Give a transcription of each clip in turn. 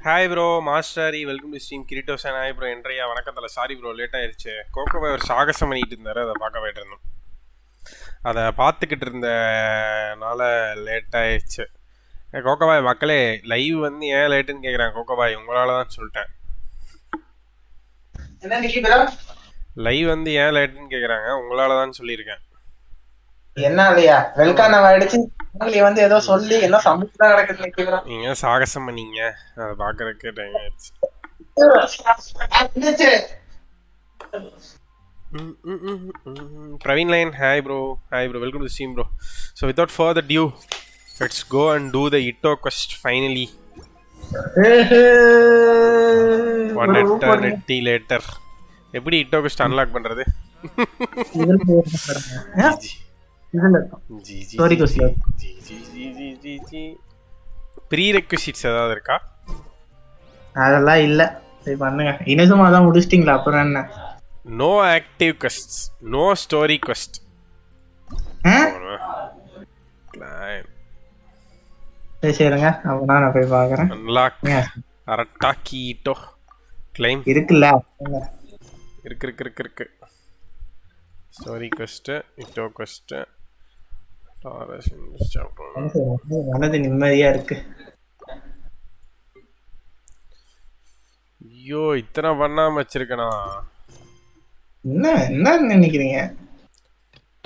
Hi bro மாஸ்டரி welcome to stream கிரிட்டோசன். Hi bro என்றையா வணக்கத்தில். சாரி ப்ரோ லேட் ஆயிடுச்சு. கோகோபாய் ஒரு சாகசம் பண்ணிட்டு இருந்தாரு, அதை பார்க்க போயிட்டு இருந்தோம். அதை பார்த்துக்கிட்டு இருந்தனால லேட் ஆயிடுச்சு. கோகோபாய் மக்களே, லைவ் வந்து ஏன் லேட்டுன்னு கேட்குறாங்க. கோகோபாய் உங்களால தான் சொல்லிட்டேன். லைவ் வந்து ஏன் லேட்டுன்னு கேட்குறாங்க, உங்களால தான் சொல்லியிருக்கேன். என்ன இல்லையா வெல்கம் நம்ம அடிச்சு வந்து ஏதோ சொல்லி என்ன சமைச்சுதான் நடக்குது. நீங்க சாகசம் பண்ணீங்க, அதை பாக்குறதுக்கு டைம் ஆயிடுச்சு. Praveen Line, hi bro, welcome to the stream bro. So without further ado, let's go and do the Itto quest finally. One eternity later. எப்படி Itto quest unlock பண்றது? ப்ரீரெக்விசிட்ஸ் ஏதாவது இருக்கா? அதெல்லாம் இல்ல, சரி பண்ணுங்க. இனசுமா தான் முடிச்சிட்டீங்களா? அப்புறம் என்ன? No active quests, no story quest. சரிங்க, அப்ப நான் போய் பார்க்கறேன். அன்லாக் அரட்டாக்கி Itto claim இருக்குல்ல? இருக்கு. ஸ்டோரி quest, Itto quest, மனது நிம்மதியா இருக்கு. ஐயோ, இத்தனை பண்ணாம வச்சிருக்கனா? என்ன நினைக்கிறீங்க?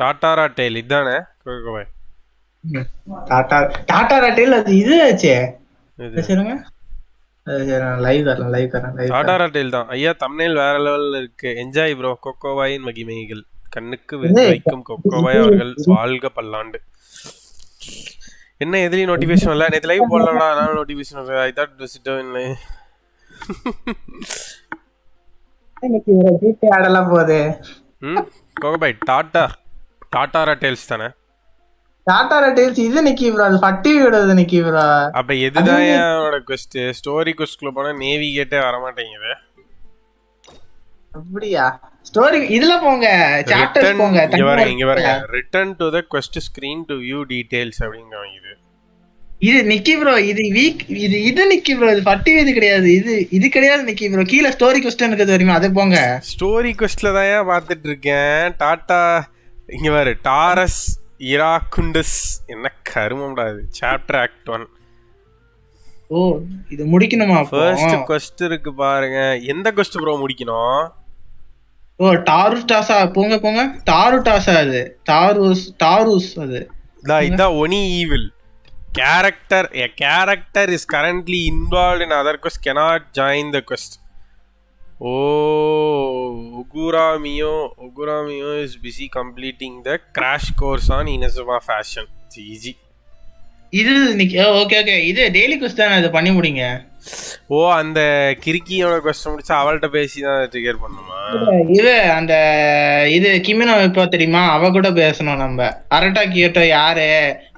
டாட்டாரா டெய்ல் இதானே? கோகோபாய் டாட்டாரா டெய்ல் அது இது ஆச்சே. சரிங்க, லைவ் தரேன். டாட்டாரா டெய்ல் தான் ஐயா. தம்ப்நெயில் வேற லெவல்ல இருக்கு. Enjoy bro. கோகோபாயின் மகிமைகள் கண்ணுக்கு விருந்து வைக்கும் கோகோபாய் அவர்கள் வாழ்க பல்லாண்டு. என்ன எதுலயும் நோட்டிபிகேஷன் இல்ல? நேத்து லைவ் போடலடா, நான் notification I thought to sit down. இன்னைக்கு ஒரு ஜிபி ஆடலாம் போகுது. கோகோபாய் டாட்டாரா டெய்ல்ஸ் தானே? டாட்டாரா டெய்ல்ஸ் இது நிக்கி ப்ரோ, அது ஃபட்டியோடது நிக்கி ப்ரோ. அப்ப எதுதான் என்னோட quest? ஸ்டோரி questக்குள்ள போனா நேவிகேட்டே வர மாட்டேங்குது. அப்படியா? ஸ்டோரி இதுல போங்க, சாப்டர்ஸ் போங்க. இங்க பாருங்க, return to the quest screen to view details அப்படிங்கறாங்க. இது நிக்கி ப்ரோ, இது வீக், இது நிக்கி ப்ரோ, இது ஃபட்டி இது கிடையாது. இது கிடையாது நிக்கி ப்ரோ. கீழ ஸ்டோரி क्वेश्चन இருக்குது தெரியுமா? அது போங்க. ஸ்டோரி questல தான் ஏன் பார்த்துட்டு இருக்கேன். டாடா இங்க பாரு, டாரஸ் இராகுண்டஸ் என்ன கருமம்டா இது. Chapter act 1. ஓ, இது முடிக்கணுமா? ஃபர்ஸ்ட் quest இருக்கு பாருங்க. எந்த quest ப்ரோ முடிக்கணும்? ஓ, டாருடாசா போங்க. டாருடாசா அது டாருஸ் அது. இதான் ஒனி evil. A character is currently involved in other quest cannot join the quest. Ogura-mio is busy completing the crash course on Inazuma fashion. GG. இது ஓகே இது டெய்லி quest தான, அது பண்ணி முடிங்க. ஓ, அந்த கிறுக்கியோட quest முடிச்சா அவள்கிட்ட பேசி தான் ட்ரிகர் பண்ணுமா? இது அந்த இது கிமினோ இப்போ தெரியுமா? அவ கூட பேசணும் நம்ம. அரட்டா கியோட்டோ யாரு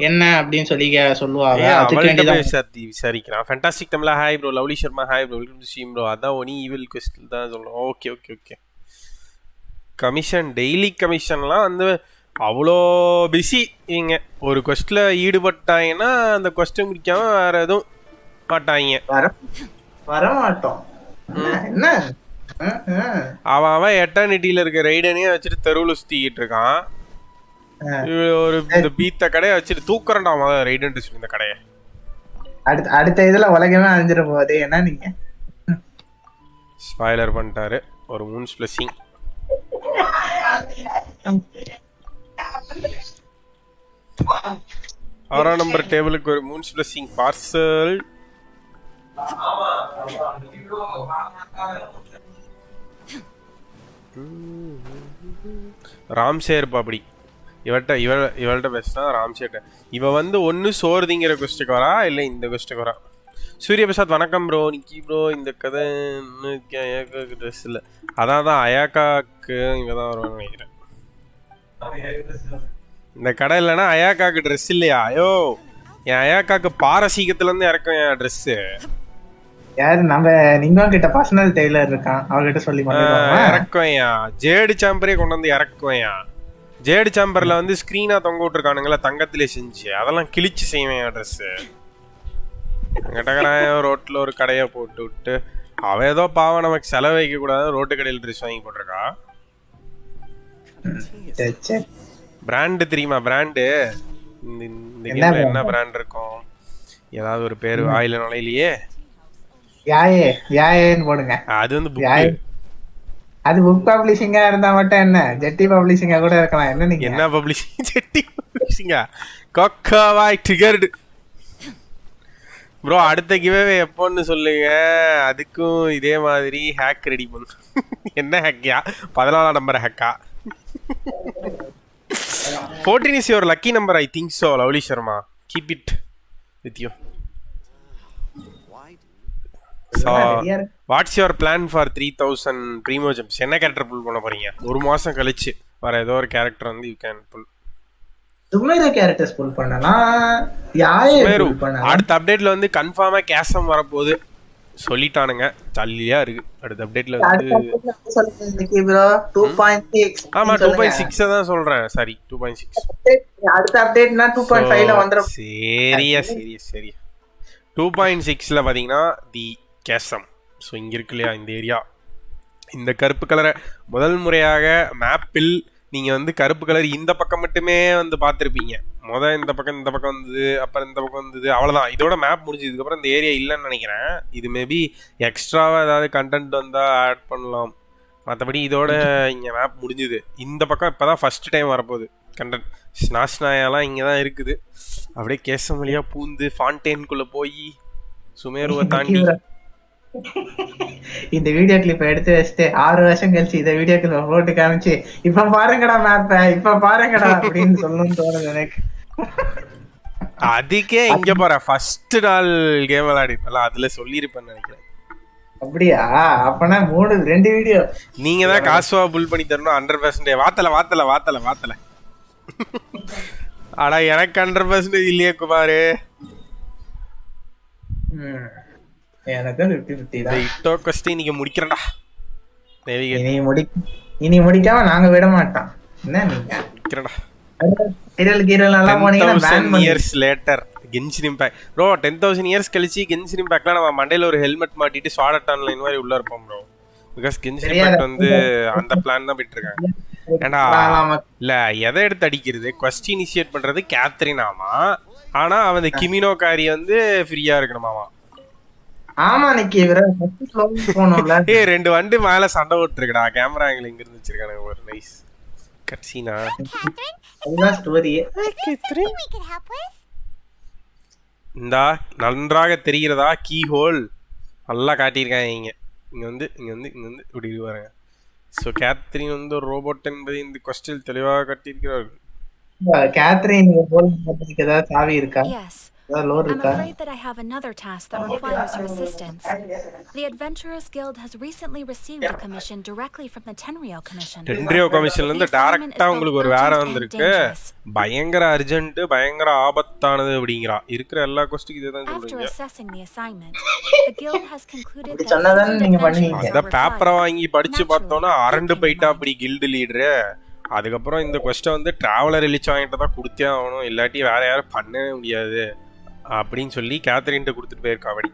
என்ன அப்படின்னு சொல்லி சொல்லுவாங்க. அவள்கிட்ட பேசி விசாரிக்கிறான். Fantastic Tamizha hi bro. Lovely Sharma hi bro. Welcome to stream bro. அதான் ஒனி ஈவில் quest தான் சொல்றோம். ஓகே. கமிஷன், டெய்லி கமிஷன்லாம் வந்து அவ்வளோ பிஸி. இவங்க ஒரு questல ஈடுபட்டாங்கன்னா அந்த quest முடிக்காம வேற எதுவும் மாட்டாங்க. வரமாட்டோம். என்ன அவன் எட்டர்னிட்டியில இருக்க ரைடனையே வச்சுட்டு தெருவுல சுத்திக்கிட்டு இருக்கான். ஒரு இந்த பீத்த கடையை வச்சுட்டு தூக்குறண்டா ரைடன் இந்த கடையை. அடுத்த இதுல உலகமே அழிஞ்சிட போகுது. என்ன நீங்க ஸ்பாயிலர் பண்ணிட்டாரு. ஒரு மூன்ஸ் பிளஸிங். 6ஆம் நம்பர் டேபிளுக்கு ஒரு மூன்ஸ் பிளஸிங் பார்சல். ராம்சேர் பாப்படி. இவள்கிட்ட பேசினா ராம்சேர்ட்ட. இவ வந்து ஒன்னு சோறுதிங்கிற கொஸ்டுக்கு வரா, இல்லை இந்த கொஸ்டுக்கு வரா. சூரிய பிரசாத் வணக்கம் ப்ரோ. நிக்கி ப்ரோ, இந்த கதை அயாக்காக்கு ட்ரெஸ் இல்லை. அதான் அயாக்காக்கு இங்கே தான் வருவான்னு நினைக்கிறேன். இந்த கடை இல்லைன்னா அயாக்காக்கு ட்ரெஸ் இல்லையா? ஐயோ, என் அயாக்காக்கு பாரசீகத்துலேருந்து இறக்கும் என் ட்ரெஸ்ஸு. யாரு? நம்ம நீங்க கிட்ட பர்சனல் டெய்லர் இருக்கான், அவகிட்ட சொல்லி இறக்குவையா. ஜேடு சாம்பரே கொண்டு வந்து இறக்குவையா. ஜேடு சாம்பர்ல வந்து ஸ்கிரீனா தொங்க விட்டுருக்கானுங்களா தங்கத்திலே செஞ்சு, அதெல்லாம் கிழிச்சு செய்வேன் ட்ரெஸ். கட்டக்கராயம் ரோட்ல ஒரு கடையை போட்டு விட்டு அவ ஏதோ பாவம் நமக்கு செலவு வைக்க கூடாது ரோட்டு கடையில் ட்ரெஸ் வாங்கி போட்டிருக்கா. பிராண்டு தெரியுமா? பிராண்டு இந்த கேம்ல என்ன பிராண்ட் இருக்கும்? ஏதாவது ஒரு பேரு வாயில நுழையிலேயே. யாயே யாயேன்னு போடுங்க. அது வந்து புக். அது புக் பப்ளிஷிங்கா இருந்தா மட்டும் என்ன, ஜெட்டி பப்ளிஷிங்கா கூட இருக்கலாம். என்ன நீங்க என்ன பப்ளிஷிங்? ஜெட்டி பப்ளிஷிங்கா? கொக்கவாய் ட்ரிகர்டு. ப்ரோ அடுத்த கிவ்அவே எப்போன்னு சொல்லுங்க. அதுக்கும் இதே மாதிரி ஹேக் ரெடி பண்ணு. என்ன ஹேக்கியா? 14ஆம் number ஹேக்கா? 14 is your lucky number, I think so. Lovely Sharma, keep it with you. So what's your plan for 3000 primo gems? என்ன கேரக்டர் புல் பண்ண போறீங்க? ஒரு மாசம் கழிச்சு வர ஏதோ ஒரு கேரக்டர் வந்து you can pull. Sumeru characters pull பண்ணனா யாயே புல் பண்ணனா? அடுத்த அப்டேட்ல வந்து கன்ஃபார்மா கேசம் வர போகுது சொல்லிட்டானுங்க. ஜல்லியா இருக்கு. அடுத்த அப்டேட்ல வந்து சொல்லுங்க ப்ரோ 2.6. ஆமா 2.6 தான் சொல்றேன். சாரி 2.6. அடுத்த அப்டேட்னா 2.5 ல வந்துரும். சரி 2.6ல பாத்தீங்கன்னா தி கேசம். ஸோ இங்க இருக்கு இல்லையா இந்த ஏரியா, இந்த கருப்பு கலரை முதல் முறையாக மேப்பில் நீங்க வந்து கருப்பு கலர் இந்த பக்கம் மட்டுமே வந்து பார்த்துருப்பீங்க. இந்த பக்கம் வந்தது, அப்புறம் இந்த பக்கம் வந்தது, அவ்வளோதான். இதோட மேப் முடிஞ்சதுக்கப்புறம் இந்த ஏரியா இல்லைன்னு நினைக்கிறேன். இது மேபி எக்ஸ்ட்ராவாக ஏதாவது கண்டென்ட் வந்தால் ஆட் பண்ணலாம். மற்றபடி இதோட இங்கே மேப் முடிஞ்சுது. இந்த பக்கம் இப்போ தான் ஃபஸ்ட் டைம் வரப்போகுது கண்டென்ட். ஸ்நாஷ்நாயாலாம் இங்கே தான் இருக்குது. அப்படியே கேசம் வழியாக பூந்து ஃபான்டேனுக்குள்ளே போய் சுமேருவை தாண்டி இந்த வீடியோ கிளிப் எடுத்து வச்சுட்டு 6 வருஷம் கழிச்சு இந்த வீடியோ கிளிப் போட்டு காமிச்சு இப்ப பாருங்கடா மேப்ப, இப்ப பாருங்கடா அப்படின்னு சொல்லணும்னு தோணுது எனக்கு. அதுக்கே இங்க போற ஃபர்ஸ்ட் நாள் கேம் விளையாடிப்பல அதுல சொல்லிருப்பேன்னு நினைக்கிறேன். அப்படியா? அப்பனா 2 வீடியோ நீங்க தான் காசுவா புல் பண்ணி தரணும். 100% வாத்தல ஆனா எனக்கு 100% இல்லையே குமாரு. எனக்கு 50-50 தான். இட்டோ கொஸ்டின் நீங்க முடிக்கிறடா. இனி முடிக்காம நாங்க விட மாட்டோம். என்ன நீங்க முடிக்கிறடா. எல்லாம் போனீங்கன்னா 10,000 years later Genshin Impact bro. 10,000 years கழிச்சு Genshin Impactல நம்ம மண்டையில ஒரு ஹெல்மெட் மாட்டிட்டு ஸ்வாட் அட் ஆன்லைன் மாதிரி உள்ள இருப்போம் bro. பிகாஸ் Genshin Impact வந்து அந்த பிளான் தான் போயிட்டு இருக்காங்க. ஏண்டா இல்ல எதை எடுத்து அடிக்கிறது, கொஸ்டின் இனிஷியேட் பண்றது கேத்ரின் ஆமா. ஆனா அவன் கிமினோ காரி வந்து ஃப்ரீயா இருக்கணுமாமா. ஆமா நிக்கி போனோம்ல. 2 வண்டு மேல சண்டை போட்டுருக்கடா. கேமரா ஆங்கிள் இங்க இருந்து வச்சிருக்கானுங்க. ஒரு நைஸ் கட்சீனா அதுதான் ஸ்டோரி. இந்தா நன்றாக தெரிகிறதா கீ ஹோல் நல்லா காட்டியிருக்காங்க. இங்க வந்து இப்படி பாருங்க. ஸோ கேத்ரின் வந்து ஒரு ரோபோட் என்பதை இந்த கொஸ்டில் தெளிவாக காட்டியிருக்கிறார்கள். கேத்ரின் ஏதாவது சாவி இருக்கா? I'm afraid that I have another task that requires your assistance. The Adventurers Guild has recently received a commission directly from the Tenryou Commission. Tenryou Commission இருந்து டைரக்ட்டா உங்களுக்கு ஒரு வேலை வந்திருக்கு. பயங்கர அர்ஜென்ட், பயங்கர ஆபத்தானது அப்படிங்கறா. இருக்கிற எல்லா கொஸ்டிக்கு இத தான் சொல்றீங்க. After assessing the assignment, the guild has concluded that சொன்னதானே நீங்க பண்ணுவீங்க. அத பேப்பரை வாங்கி படிச்சு பார்த்தோம்னா அரண்டு போயிட்டா அப்படி கில்ட் லீடர். அதுக்கப்புறம் இந்த கொஸ்டின் வந்து டிராவலர் எலிச்சு வாங்கிட்டு தான் கொடுத்தே ஆகணும், இல்லாட்டி வேற யாரும் பண்ணவே முடியாது அப்படின்னு சொல்லி கேத்ரின்ட்டு கொடுத்துட்டு போயிருக்கா. அப்படி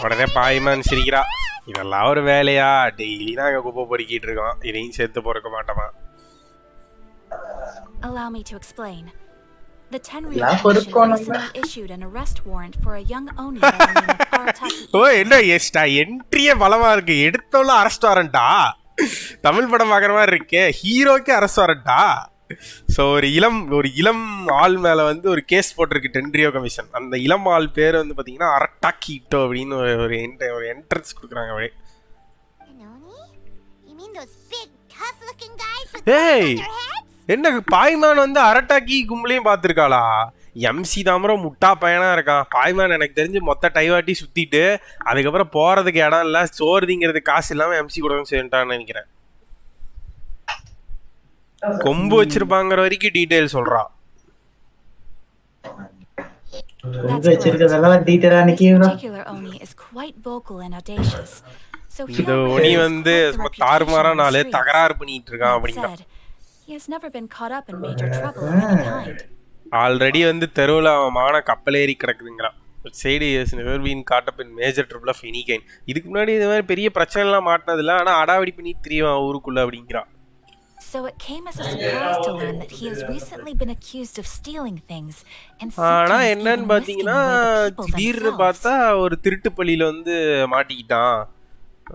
உடனே பாய்மான் சிரிக்கிறா. இதெல்லாம் ஒரு வேலையா? டெய்லி நாங்க குப்பை பொறுக்கிட்டு இருக்கோம், இதையும் சேர்த்து பொறுக்க மாட்டோமா? Allow me to explain. The Tenryou Commission recently issued an arrest warrant for a young Oni by the name of Arataki. ஓ என்ன எஸ்டா என்ட்ரியே பலமா இருக்கு. எடுத்தோம்ல அரெஸ்ட் வாரண்டா. தமிழ் படம் பார்க்குற மாதிரி இருக்கே. ஹீரோக்கே அரெஸ்ட் வாரண்டா. ஸோ ஒரு இளம் ஆள் மேலே வந்து ஒரு கேஸ் போட்டிருக்கு Tenryou கமிஷன். அந்த இளம் ஆள் பேர் வந்து பார்த்தீங்கன்னா அரட்டாக்கி இட்டோ அப்படின்னு ஒரு என்ட்ரன்ஸ் கொடுக்குறாங்க. அப்படியே ஏய் என்ன பாய்மான் வந்து அரட்டாக்கி கும்பலையும் பார்த்துருக்காளா? எம்சி தாமரம் முட்டா பையனா இருக்கான். பாய்மான் எனக்கு தெரிஞ்சு மொத்த டைவாட்டி சுத்திட்டு அதுக்கப்புறம் போறதுக்கு இடம் இல்லை, சோறுதிங்கிறதுக்கு காசு இல்லாம எம்சி கூட சேர்ந்துட்டான்னு நினைக்கிறேன். கொம்பு வச்சிருப்பாங்கிற வரைக்கும் டீடைல் சொல்றா. இந்த ஒனி வந்து தாறுமாறா நாளு தகராறு பண்ணிட்டு இருக்கான் அப்படின்னா ஆல்ரெடி வந்து தெருவில் அவன் மான கப்பலேறி கிடக்குதுங்கிறான். Side is never been caught up in major trouble of any kind. இதுக்கு முன்னாடி இந்த மாதிரி பெரிய பிரச்சனைலாம் மாட்டினதில்ல, ஆனால் அடாவடி பண்ணி திரியும் ஊருக்குள்ள அப்படிங்கிறான். So it came as a surprise to learn that he has recently been accused of stealing things and ஆனா sometimes என்னன்னு even risking பாத்தீங்கன்னா away the people திடீர்னு themselves. பார்த்தா ஒரு திருட்டு பள்ளியில வந்து மாட்டிக்கிட்டான்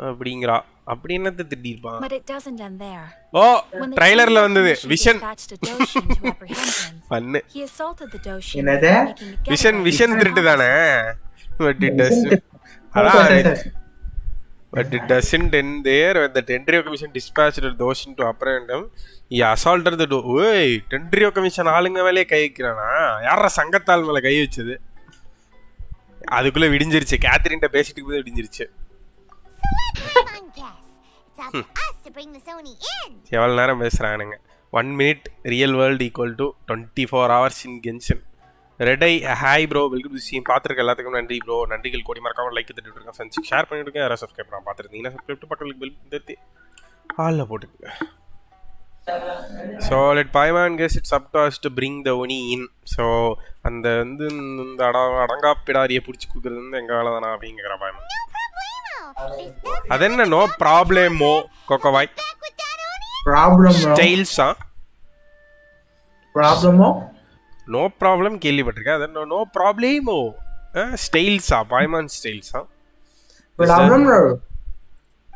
அப்படிங்கிறா. அப்படி என்னத்த திடீர்ப்பான்? But it doesn't end there. Oh When the ட்ரைலர்ல Tennrio வந்தது Commission vision dispatched a Doshin to apprehend him, பண்ணு. he assaulted the Doshin என்னது? before making a vision getaway vision with திருட்டு his தானே. But it doesn't. But it doesn't end there. When the Tennrio Commission dispatched a Doshin to apprehend him, he assaulted the ஓய் Tennrio Commission ஆளுங்க மேலே கை வைக்கிறானா? யாரா சங்கத்தால் மேல கை வச்சது? அதுக்குள்ள விடிஞ்சிருச்சு. கேத்ரின்ட்ட பேசிட்டு போய் விடிஞ்சிருச்சு. எவ்வளோ நேரம் பேசுகிறானுங்க? 1 minute real world equal to 24 hours in Genshin. ரெடை ஹாய் ப்ரோ, வெல்கம் டு சீம். பார்த்துருக்க எல்லாத்துக்கும் நன்றி ப்ரோ. நன்றிகள் கோடி மறக்காமல் லைக் தட்டிட்டு இருக்கேன். ஃப்ரெண்ட்ஸுக்கு ஷேர் பண்ணிட்டு இருக்கேன். யாராவது சப்ஸ்கிரைப் பண்ண பார்த்துருந்தீங்கன்னா சப்ஸ்கிரைப் டு பக்கத்துக்கு பெல் தட்டி ஹாலில் போட்டுக்கோங்க. So let Paimon guess it's up to us to bring the Oni in. So அந்த வந்து இந்த அடங்கா பிடாரியை பிடிச்சி கொடுக்குறது வந்து எங்கள் வேலை தானா அப்படிங்கிற பாய்மான். அது என்ன நோ ப்ராப்ளமோ கோகோவாய் ஸ்டைல்ஸா? ப்ராப்ளமோ நோ ப்ராப்ளம் கேள்விப்பட்டிருக்கேன். அது நோ ப்ராப்ளமோ ஸ்டைல்ஸா? பாய்மான் ஸ்டைல்ஸா?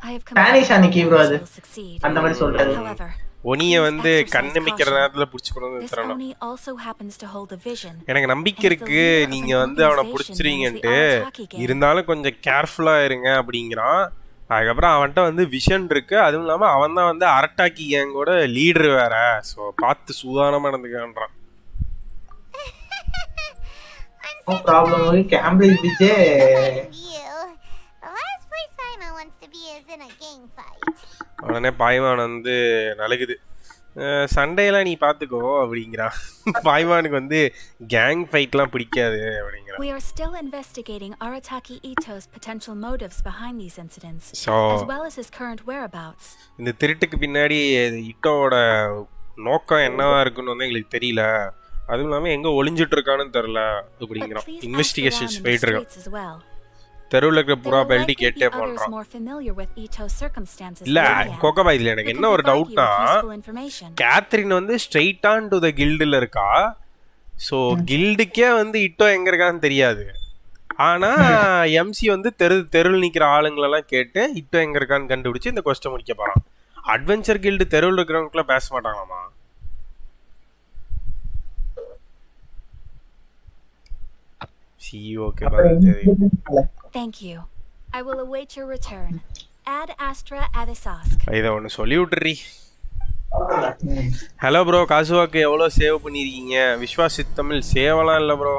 I have Spanish அன்னைக்கு bro அது succeed. அந்த மாதிரி சொல்றது. However, ஒனியை வந்து கண்ணமிக்கிற நேரத்தில் பிடிச்சி கொண்டு வந்து this தரணும். Oni also happens to hold a vision. எனக்கு நம்பிக்கை இருக்கு நீங்க வந்து அவனை பிடிச்சிருவீங்கன்ட்டு, இருந்தாலும் கொஞ்சம் கேர்ஃபுல்லா இருங்க அப்படிங்கிறான். அதுக்கப்புறம் அவன்கிட்ட வந்து விஷன் இருக்கு. அதுவும் இல்லாம அவன் தான் வந்து அரட்டாக்கி கேங்கோட லீடர் வேற. ஸோ பார்த்து சூதானமா நடந்துக்கான்றான். No problem. கேம்பிரிட்ஜ் பிச்சே உடனே பாய்மான் வந்து நலுகுது. சண்டையெல்லாம் நீ பார்த்துக்கோ அப்படிங்கிறான். பாய்மானுக்கு வந்து கேங் ஃபைட்லாம் பிடிக்காது அப்படிங்கிறான். We are still investigating Arataki Itto's potential motives behind these incidents, So, as well as his current whereabouts. இந்த திருட்டுக்கு பின்னாடி இட்டோவோட நோக்கம் என்னவா இருக்குன்னு வந்து எங்களுக்கு தெரியல. அதுவும் இல்லாமல் எங்கே ஒளிஞ்சிட்டு இருக்கான்னு தெரில But அப்படிங்கிறான். please ask investigations around in the போயிட்டு இருக்கான். streets as well. தெருவில் இருக்கிற There புறா will பெல்ட்டி likely கேட்டே be others பண்ணுறான். more familiar with Itto's circumstances இல்லை than I am. கோகோபா, இதில் Who எனக்கு can என்ன ஒரு provide you டவுட்னா, with useful information. கேத்ரின் வந்து ஸ்ட்ரெயிட் ஆன் டு த கில்டில் இருக்கா. ஸோ கில்டுக்கே வந்து இட்டோ எங்கே இருக்கான்னு தெரியாது. ஆனால் எம்சி வந்து தெருவில் நிற்கிற ஆளுங்களெல்லாம் கேட்டு இட்டோ எங்கே இருக்கான்னு கண்டுபிடிச்சி இந்த கொஸ்டின் முடிக்க போகிறான். அட்வென்ச்சர் கில்டு தெருவில் இருக்கிறவங்களுக்குலாம் பேச மாட்டாங்களாமா? Okay, Thank you. I will await your return. Ad Astra Adisask. இதை ஒன்று சொல்லி விட்டுறீ. ஹலோ ப்ரோ, காசுவாக்கு எவ்வளோ சேவ் பண்ணியிருக்கீங்க? விஸ்வாசித் தமிழ் சேவலாம் இல்லை ப்ரோ,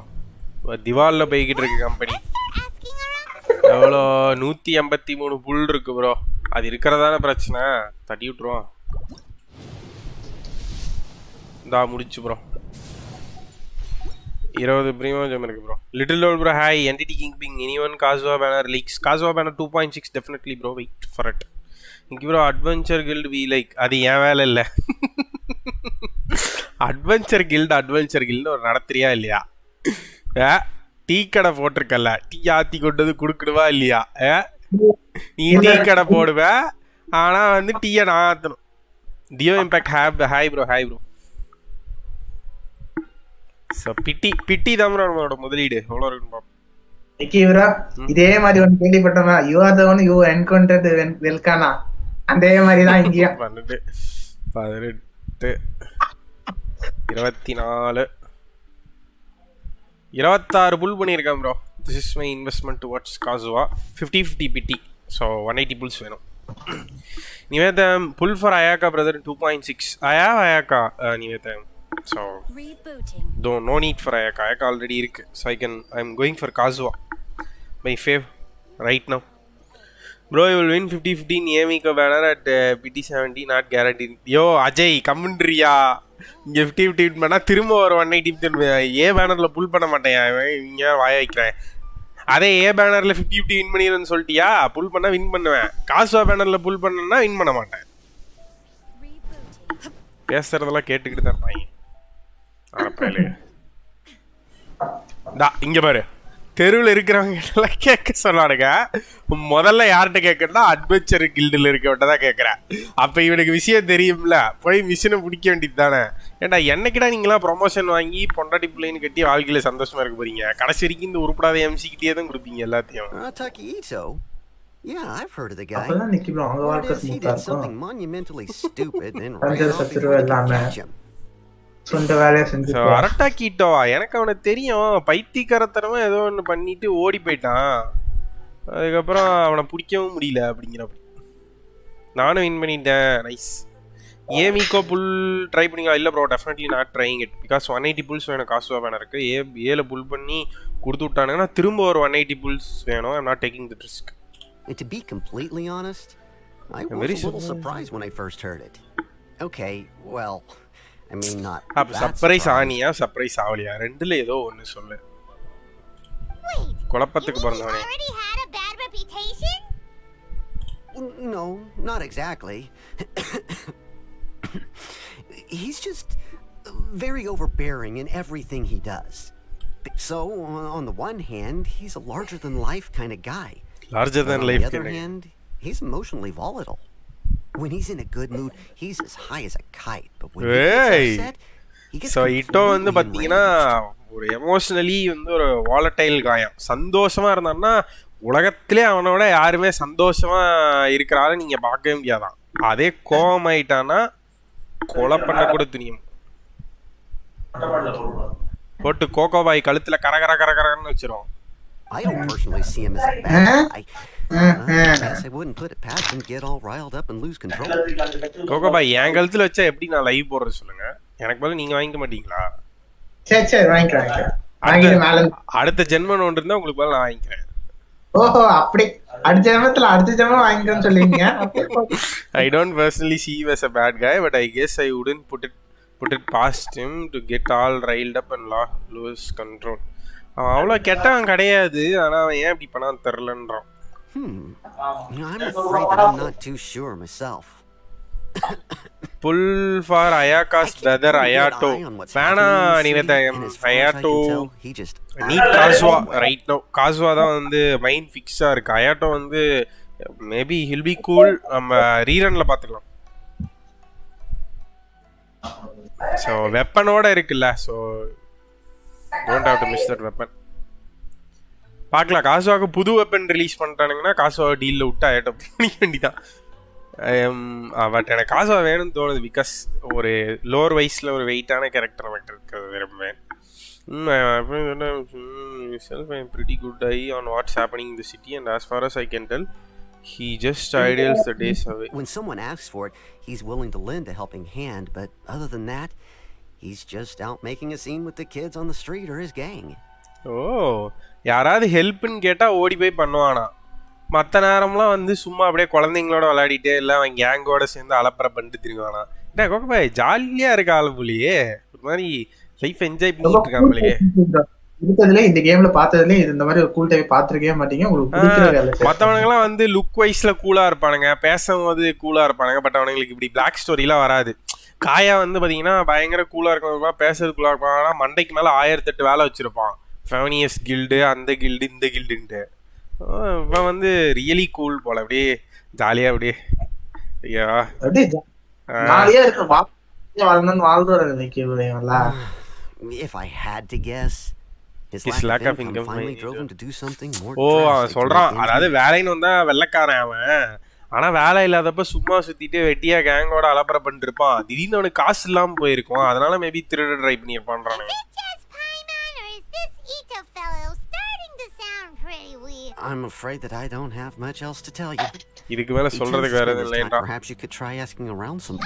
திவாலில் போய்கிட்டு இருக்கு கம்பெனி. எவ்வளோ 183 புல் இருக்கு ப்ரோ. அது இருக்கிறதான பிரச்சனை. தட்டி விட்டுருவோம். இந்தா முடிச்சு ப்ரோ. 20 பிரீமியம் இருக்கு ப்ரோ. லிட்டில் ஓல் ப்ரோ ஹாய். என்டிடி king ping anyone Kazuha banner leaks. Kazuha banner 2.6 definitely bro, wait for it. இங்கே bro adventure guild we like. அது என் வேலை இல்லை. அட்வென்ச்சர் கில்டு ஒரு நடத்துறியா இல்லையா? டீ கடை போட்டிருக்கல, டீ ஆத்தி கொண்டு வந்து கொடுக்கணுவா இல்லையா? நீ டீ கடை போடுவ, ஆனால் வந்து டீயை நான் ஆற்றணும். டியோ impact hi bro. So pity தான் நம்மளோட முதலீடு எவ்வளோ இருக்குன்னு பார்ப்போம். இதே மாதிரி ஒன்று கேள்விப்பட்டோமா? You are the one you encountered வெல்கானா. அதே மாதிரி தான் இங்கேயா. 12 18 24 26 புல் பண்ணியிருக்கேன் bro. This is my investment towards Kazuha. 50-50 pity. So 180 pulls வேணும். நிவேதம் pull for Ayaka brother 2.6. Ayaka நிவேதம். So no need for Ayaka. Ayaka already இருக்கு. So I'm going for Kazuha, my fave right now. Bro, you will win 50-50 Nvme banner at PT70, not guaranteed. Yo Ajay கம்முன்றியா? இங்க 50-50 பண்ணா திரும்ப ஒரு 180 ஏ பேனர்ல புல் பண்ண மாட்டேன். இங்க வாய வைக்கிறேன். அதே ஏ பேனர்ல 50-50 வின் பண்ணிடுன்னு சொல்லிட்டியா? புல் பண்ணா வின் பண்ணுவேன். காசுவா பேனர்ல புல் பண்ணனா வின் பண்ண மாட்டேன். பேசுறதெல்லாம் கேட்டுக்கிட்டு தான் பையன். இங்க பாரு, தெருவில் இருக்கிறவங்க எல்லாம் கேட்க சொன்னானுங்க. முதல்ல யார்கிட்ட கேட்கறா, அட்வென்ச்சர் கில்டில் இருக்கவன்ட்ட தான் கேட்குறேன். அப்போ இவனுக்கு விஷயம் தெரியும்ல, போய் மிஷினை பிடிக்க வேண்டியது தானே. ஏன்டா என்னைக்கிடா நீங்களாம் ப்ரொமோஷன் வாங்கி பொண்டாட்டி பிள்ளைன்னு கட்டி வாழ்க்கையில் சந்தோஷமா இருக்க போறீங்க? கடைசி வரைக்கும் இந்த உருப்படாத எம்சிக்கிட்டே தான் கொடுப்பீங்க எல்லாத்தையும். Yeah, I've heard of the guy. அப்பதான் நிக்கி ப்ரோ அவங்க வாழ்க்கை He ஸ்மூத்தா did something இருக்கும். monumentally stupid and puncture ran off சத்துரு before they could எல்லாமே catch him. சொந்த வேலையை செஞ்சு அரட்டா கீட்டோவா? எனக்கு அவனை தெரியும், பைத்தியக்காரத்தனமா ஏதோ ஒன்று பண்ணிட்டு ஓடி போயிட்டான். அதுக்கப்புறம் அவனை பிடிக்கவும் முடியல அப்படிங்கிறப்ப நானும் வின் பண்ணிட்டேன். நைஸ். ஏமிக்கோ புல் ட்ரை பண்ணிங்களா? இல்லை bro, definitely not trying it because 180 pulls வேணும். காசுவா வேணும் இருக்குது. ஏல புல் பண்ணி கொடுத்து விட்டானுங்கன்னா திரும்ப ஒரு 180 புல்ஸ் வேணும். I'm not taking the risk. And to be completely honest, I was a little surprised when I first heard it. Okay, well, I mean not. அப்ப சர்ப்ரைஸ் ஆனியா சர்ப்ரைஸ் ஆவலியா? ரெண்டுல ஏதோ ஒன்னு சொல்லு. குழப்பத்துக்கு பிறந்தவனே. No, not exactly. He's just very overbearing in everything he does. So, on the one hand, he's a larger than life kind of guy. Larger than life. On the other hand, he's emotionally volatile. When he's in a good mood, he's as high as a kite. But when he gets upset, he gets so Itto வந்து பாத்தீங்கன்னா ஒரு emotionally வந்து ஒரு volatile காயம். சந்தோஷமா இருந்தான்னா உலகத்திலே அவனோட யாருமே சந்தோஷமா இருக்கிறாரு நீங்க பார்க்கவே முடியாதான். அதே கோபம் ஆயிட்டானா கொலை பண்ண கூட துணியும். போட்டு கோகோபாய் கழுத்துல கரகரன்னு வச்சிரும். I don't personally see him as a bad guy. I guess I wouldn't put it past him to get all riled up and lose control. கோகோபாய் என் கழுத்துல வச்சா எப்படி நான் லைவ் போடுறது சொல்லுங்க. எனக்கு பதில் நீங்க வாங்கிக்க மாட்டீங்களா? சரி வாங்கிக்கிறேன். அடுத்த ஜென்மம் ஒன்று இருந்தா உங்களுக்கு பதில் நான் வாங்கிக்கிறேன். ஓஹோ அப்படி அடுத்த ஜென்மம் வாங்கிக்கிறேன்னு சொல்லுவீங்க. I don't personally see him as a bad guy, but I guess I wouldn't put it past him to get all riled up and lose control. அவன் அவ்வளோ கெட்டவன் கிடையாது, ஆனா அவன் ஏன் இப்படி பண்ணான்னு தெரிலன்றான். I'm afraid that I'm not too sure myself. Pull for Ayaka's brother Ayato. வேணா நிவேதம் Ayato நீட் காசுவா ரைட் நோ. காசுவா தான் வந்து மைண்ட் ஃபிக்ஸா இருக்கு. Ayato வந்து மேபி ஹில் பி கூல். நம்ம ரீரன்ல பாத்துக்கலாம். ஸோ வெப்பனோட இருக்குல்ல, so don't have to miss that weapon. பார்க்கலாம். காசுவாக்கு புது வெப்பன் ரிலீஸ் பண்ணிட்டானுங்கன்னா காசுவா டீலில் விட்டு Ayato பண்ணிக்க வேண்டிதான். பட் எனக்கு காசுவா வேணும்னு தோணுது பிகாஸ் ஒரு லோவர் வைஸில் ஒரு வெயிட்டான கேரக்டர் நமக்கு இருக்கிறது விரும்புவேன். I'm pretty good eye on what's happening in the city and as far as I can tell he just ideals the days away. When someone asks for it, he's willing to lend a helping hand, but other than that, he's just out making a scene with the kids on the street or his gang. யாராவது ஹெல்ப்னு கேட்டால் ஓடி போய் பண்ணுவானா. மற்ற நேரம்லாம் வந்து சும்மா அப்படியே குழந்தைங்களோட விளையாடிட்டு இல்லை அவன் கேங்கோட சேர்ந்து அலப்பறை பண்ணிட்டு திருவானா. என்ன கோகபாய் ஜாலியாக இருக்க ஆள் போலியே, ஒரு மாதிரி லைஃப் என்ஜாய் பண்ணிட்டு இருக்கான் போலியே. இருக்கிறதுல இந்த கேம்ல பார்த்ததுல இந்த மாதிரி ஒரு கூல் டைப் பார்த்துருக்கவே மாட்டீங்க. உங்களுக்கு மற்றவனுங்கலாம் வந்து லுக் வைஸ்ல கூலா இருப்பானுங்க, பேசும்போது கூலா இருப்பானுங்க. பட் அவனுங்களுக்கு இப்படி பிளாக் ஸ்டோரிலாம் வராது. காயா வந்து பார்த்தீங்கன்னா பயங்கர கூலா இருக்கவங்க, பேசுறது கூலா இருப்பாங்க. ஆனால் மண்டைக்கு மேலே 1008 வேலை வச்சிருப்பான். ஃபெவனியஸ் கில்டு, அந்த கில்டு, இந்த கில்டுன்ட்டு. இவன் வந்து ரியலி கூல் போல, அப்படியே ஜாலியா அப்படியே If I had to guess, his lack of income finally drove him to do something more. அவன் சொல்றான், அதாவது வேலைன்னு வந்தா வெள்ளைக்காரன் அவன், ஆனா வேலை இல்லாதப்ப சும்மா சுத்திட்டு வெட்டியா கேங்கோட அலப்பறை பண்ணிட்டு இருப்பான். திடீர்னு அவனுக்கு காசு இல்லாம போயிருக்கும், அதனால மேபி திருட ட்ரை பண்ணி இருப்பான்றானே. I'm afraid that I don't have much else to tell you. இதுக்கு மேல சொல்றதுக்கு வேற எதுவும் இல்லையா? Perhaps you could try asking around some.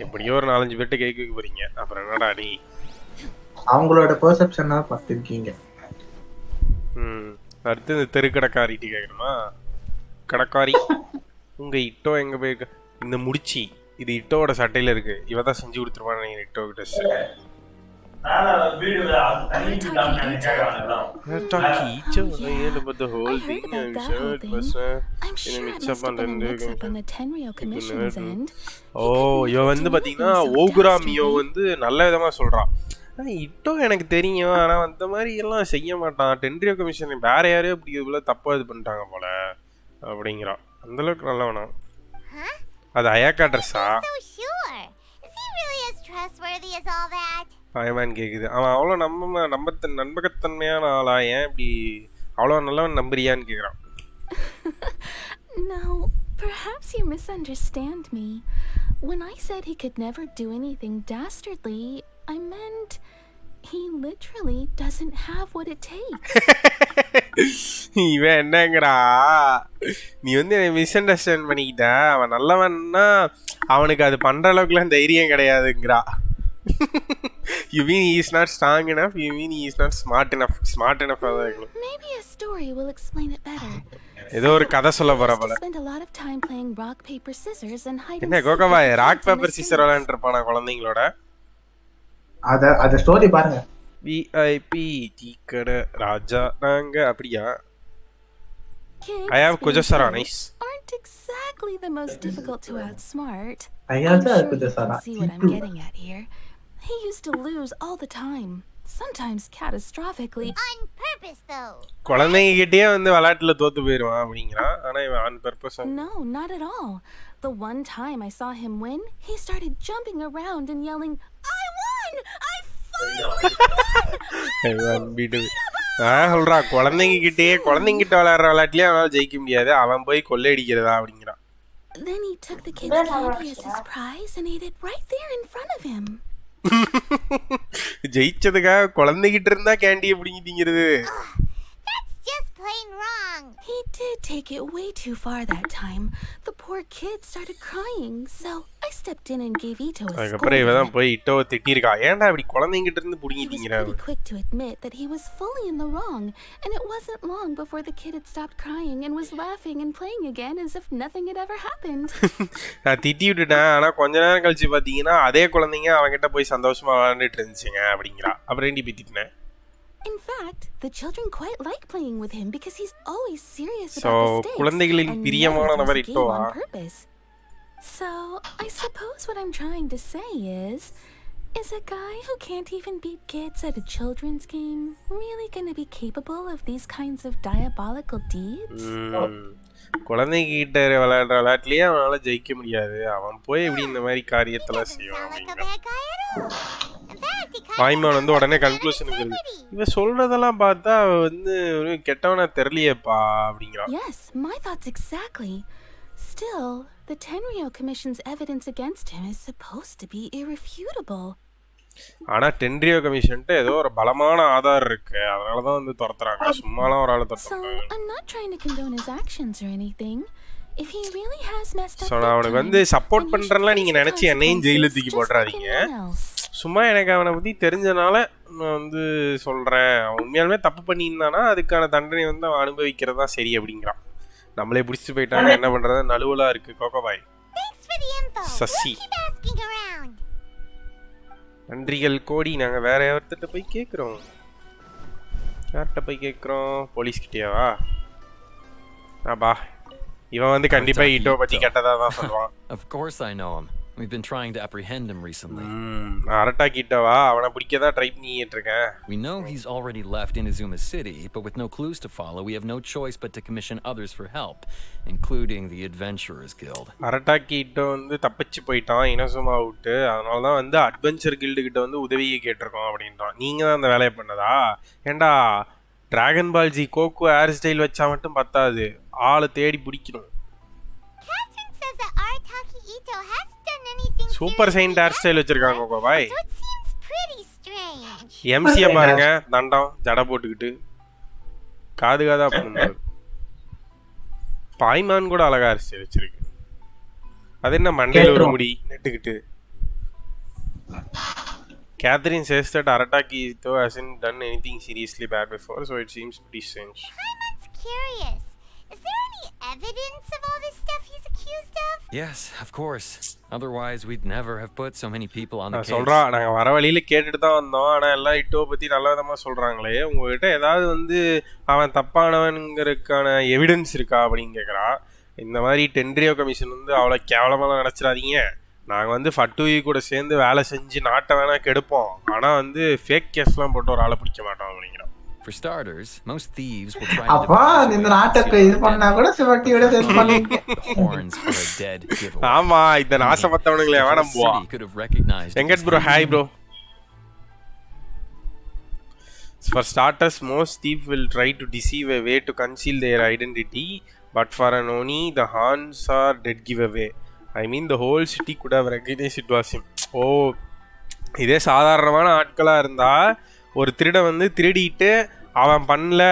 எப்படியோ ஒரு 4-5 பேர்ட்ட கேட்க போறீங்க, அப்புறம் என்னடா நீ அவங்களோட பெர்செப்ஷனா பார்த்திருக்கீங்க. அடுத்து இந்த தெருக்கடக்காரிட்டு கேட்கணுமா? கடக்காரி உங்க இட்டோ எங்க போயிருக்க? இந்த முடிச்சி இது இட்டோட சட்டையில இருக்கு. இவ தான் செஞ்சு கொடுத்துருவான் இட்டோ ட்ரெஸ். இவ வந்து பாத்தீங்கன்னா ஓகுரா மியோ வந்து நல்ல விதமா சொல்றான். இட்டோ எனக்கு தெரியும், ஆனால் அந்த மாதிரி எல்லாம் செய்ய மாட்டான். டென்ட்ரியோ கமிஷன் வேற யாரையோ இப்படி இவ்வளோ தப்பாக இது பண்ணிட்டாங்க போல அப்படிங்கிறான். அந்தளவுக்கு நல்லவனா? அது அயாக்கா ட்ரெஸ்ஸா? பயமான்னு கேட்குது. அவன் அவ்வளோ நம்பகத்தன்மையான ஆளா? ஏன் இப்படி அவ்வளோ நல்லவன் நம்புறியான்னு கேட்குறான். No, perhaps you misunderstand me. When I said he could never do anything dastardly, I meant he literally doesn't have what it takes. இவன் என்னங்கிறா, நீ வந்து மிஸ் அண்டர்ஸ்டாண்ட் பண்ணிக்கிட்ட. அவன் நல்லவன்னா அவனுக்கு அது பண்ற அளவுக்குலாம் தைரியம் கிடையாதுங்கிறா. You mean he is not strong enough? You mean he is not smart enough? Smart enough. Maybe a story will explain it better. ஏதோ ஒரு கதை சொல்ல போற போல. Spend a lot of time playing rock paper scissors and hiding. என்ன கோகபாய் rock paper Caesar விளையாண்டு இருப்பானா குழந்தைங்களோட? அத ஸ்டோரி பாருங்க. விஐபி டீக்கட ராஜா நாங்க அப்படியா? I have Kujasara, nice. Aren't exactly the most difficult to outsmart. I have Kujasara. See what I'm getting at here. He used to lose all the time. Sometimes catastrophically. On purpose though. குழந்தைங்க கிட்டே வந்து விளையாட்டுல தோத்து போயிடுவான் அப்படிங்கிறான். ஆனா இவன் on purpose. No, not at all. The one time I saw him win, he started jumping around and yelling, "I won! I finally won!" சொல்றா குழந்தைங்க கிட்ட விளையாடுற விளையாட்டுலயே அவனால ஜெயிக்க முடியாது, அவன் போய் கொள்ளையடிக்கிறதா அப்படிங்கிறான். Then he took the kid's candy as his prize and ate it right there in front of him. ஜெயிச்சதுக்காக குழந்தைகிட்ட இருந்தா கேண்டி எப்படிங்க திங்கிறது? That's just plain wrong. He did take it way too far that time. The poor kid started crying, so I stepped in and gave Itto a scolding. அதுக்கப்புறம் இவ தான் போய் இட்டோவை திட்டிருக்கா. ஏன்டா இப்படி குழந்தைகிட்ட இருந்து புடிங்கி திங்கற? He was pretty quick to admit that he was fully in the wrong, and it wasn't long before the kid had stopped crying and was laughing and playing again as if nothing had ever happened. நான் திட்டி விட்டுட்டேன், ஆனா கொஞ்ச நேரம் கழிச்சு பாத்தீங்கன்னா அதே குழந்தைங்க அவன்கிட்ட போய் சந்தோஷமா விளையாண்டுட்டு இருந்துச்சுங்க அப்படிங்கிறா. அப்புறம் ஏன்டி திட்டினேன்? In fact, the children quite like playing with him because he's always serious about the stakes. குழந்தைகளின் பிரியமானவர் இட்டோவா? So, I suppose what I'm trying to say is a guy who can't even beat kids at a children's game really going to be capable of these kinds of diabolical deeds? குழந்தைங்க கிட்ட விளையாடுற விளையாட்டுலயே அவனால ஜெயிக்க முடியாது, அவன் போய் எப்படி இந்த மாதிரி காரியத்தெல்லாம் செய்வான். பாய்மான் வந்து உடனே கன்க்ளூஷனுக்கு வருது. இவன் சொல்றதெல்லாம் பார்த்தா வந்து கெட்டவனா தெரியலையேப்பா அப்படிங்கிறான். Yes, my thoughts exactly. Still, the Tenryou Commission's evidence against him is supposed to be irrefutable. ஆனா டென்ரியோ கமிஷன்ட்ட ஏதோ ஒரு பலமான ஆதாரம் இருக்கு, அதனால தான் வந்து துரத்துறாங்க. சும்மாலாம் ஒரு ஆளை துரத்துறாங்க. So, I'm not trying to condone his actions or anything. If he really has messed up. So நான் அவனுக்கு வந்து சப்போர்ட் பண்றேன்லாம் நீங்க நினைச்சு என்னையும் ஜெயில தூக்கி போடுறாதீங்க. சும்மா எனக்கு அவனை பத்தி தெரிஞ்சனால நான் வந்து சொல்றேன். அவன் உண்மையாலுமே தப்பு பண்ணியிருந்தானா அதுக்கான தண்டனை வந்து அவன் அனுபவிக்கிறதா சரி அப்படிங்கிறான். நம்மளே பிடிச்சிட்டு போயிட்டாங்க, என்ன பண்றது? நழுவலா இருக்கு கோகபாய். சசி நன்றிகள் கோடி. நாங்க வேற யார்கிட்ட போய் கேட்குறோம்? யார்கிட்ட போய் கேட்குறோம்? போலீஸ்கிட்டயாவா? பா இவன் வந்து கண்டிப்பா ஈட்டோ பத்தி கெட்டதா தான் சொல்லுவான். Of course I know him. We've been trying to apprehend him recently. அரட்டா கிட்டவா அவனை பிடிக்கதா ட்ரை பண்ணிட்டு இருக்கேன். We know he's already left Inazuma City, but with no clues to follow, we have no choice but to commission others for help, including the Adventurers Guild. அரட்டா கிட்ட வந்து தப்பிச்சு போயிட்டான் இனசுமா விட்டு, அதனால தான் வந்து அட்வென்ச்சர் கில்டு கிட்ட வந்து உதவியை கேட்டிருக்கோம் அப்படின்றான். நீங்க தான் அந்த வேலையை பண்ணதா? ஏண்டா dragon Ball Z Coco hair style வச்சா மட்டும் பத்தாது, ஆளை தேடி பிடிக்கணும். சூப்பர் சைன்ட் ஹேர் ஸ்டைல் வச்சிருக்காங்க கோபாய். எம்சியை பாருங்க, தண்டம் ஜடை போட்டுக்கிட்டு காது காதா பண்ணும்போது. பாய்மான் கூட அழகா ஹேர் ஸ்டைல் வச்சிருக்கு. அது என்ன மண்டையில் ஒரு முடி நெட்டுக்கிட்டு. Catherine says that Arataki Itto hasn't done anything seriously bad before, so it seems pretty strange. I'm curious. Is there any evidence of all this stuff he's accused of? Yes, of course. Otherwise, we'd never have put so many people on the case. சொல்றா நாங்க வர வழியில கேட்டுட்டு தான் வந்தோம், ஆனா எல்லாம் இட்டோ பத்தி நல்ல விதமா சொல்றாங்களே, உங்ககிட்ட ஏதாவது வந்து அவன் தப்பானவனுங்கிறதுக்கான எவிடன்ஸ் இருக்கா அப்படின்னு கேக்குறா. இந்த மாதிரி டென்ரியோ கமிஷன் வந்து அவ்வளோ கேவலமாக நினச்சிடாதீங்க. நாங்க வந்து ஃபட்டுவி கூட சேர்ந்து வேலை செஞ்சு நாட்டை வேணா கெடுப்போம் ஆனா வந்து ஃபேக் கேஸ்லாம் போட்டு ஒரு ஆளை பிடிக்க மாட்டோம் அப்படிங்கிறோம். For starters, most thieves will try to அப்பா devise a இந்த way to நாட்டை conceal இது பண்ணா கூட சிவட்டியோட சேர்த்து பண்ணிருக்கேன். the horns are a dead giveaway. ஆமா இந்த நாசமத்தவனுங்களே The வேணாம் whole போவா. city could have recognized it Venkat as bro him. Hi bro. For starters, most thieves will try to deceive a way to conceal their identity, but for an Oni, the horns are dead giveaway. I mean, the whole city could have recognized it was him. Oh, இதே சாதாரணமான ஆட்களாக இருந்தால் ஒரு திருட வந்து திருடிட்டு அவன் பண்ணல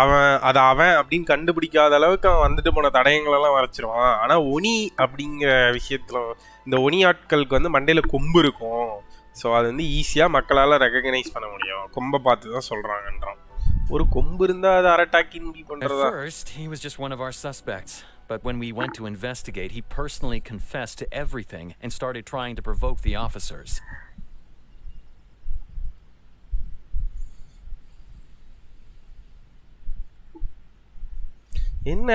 அவன் அப்படின்னு கண்டுபிடிக்காத அளவுக்கு அவன் வந்துட்டு போன தடயங்களெல்லாம் மறைச்சிருவான். ஆனால் ஒனி அப்படிங்கிற விஷயத்தில் இந்த ஒனி ஆட்களுக்கு வந்து மண்டையில் கொம்பு இருக்கும். ஸோ அது வந்து ஈஸியாக மக்களால் ரெகக்னைஸ் பண்ண முடியும். கொம்பை பார்த்து தான் சொல்கிறாங்கன்றான். ஒரு கொம்பு இருந்தால் அது அரட்டாக்கி முடிவு At பண்ணுறதா? first, he was just one of our suspects. But when we went to investigate, he personally confessed to everything and started trying to provoke the officers. என்ன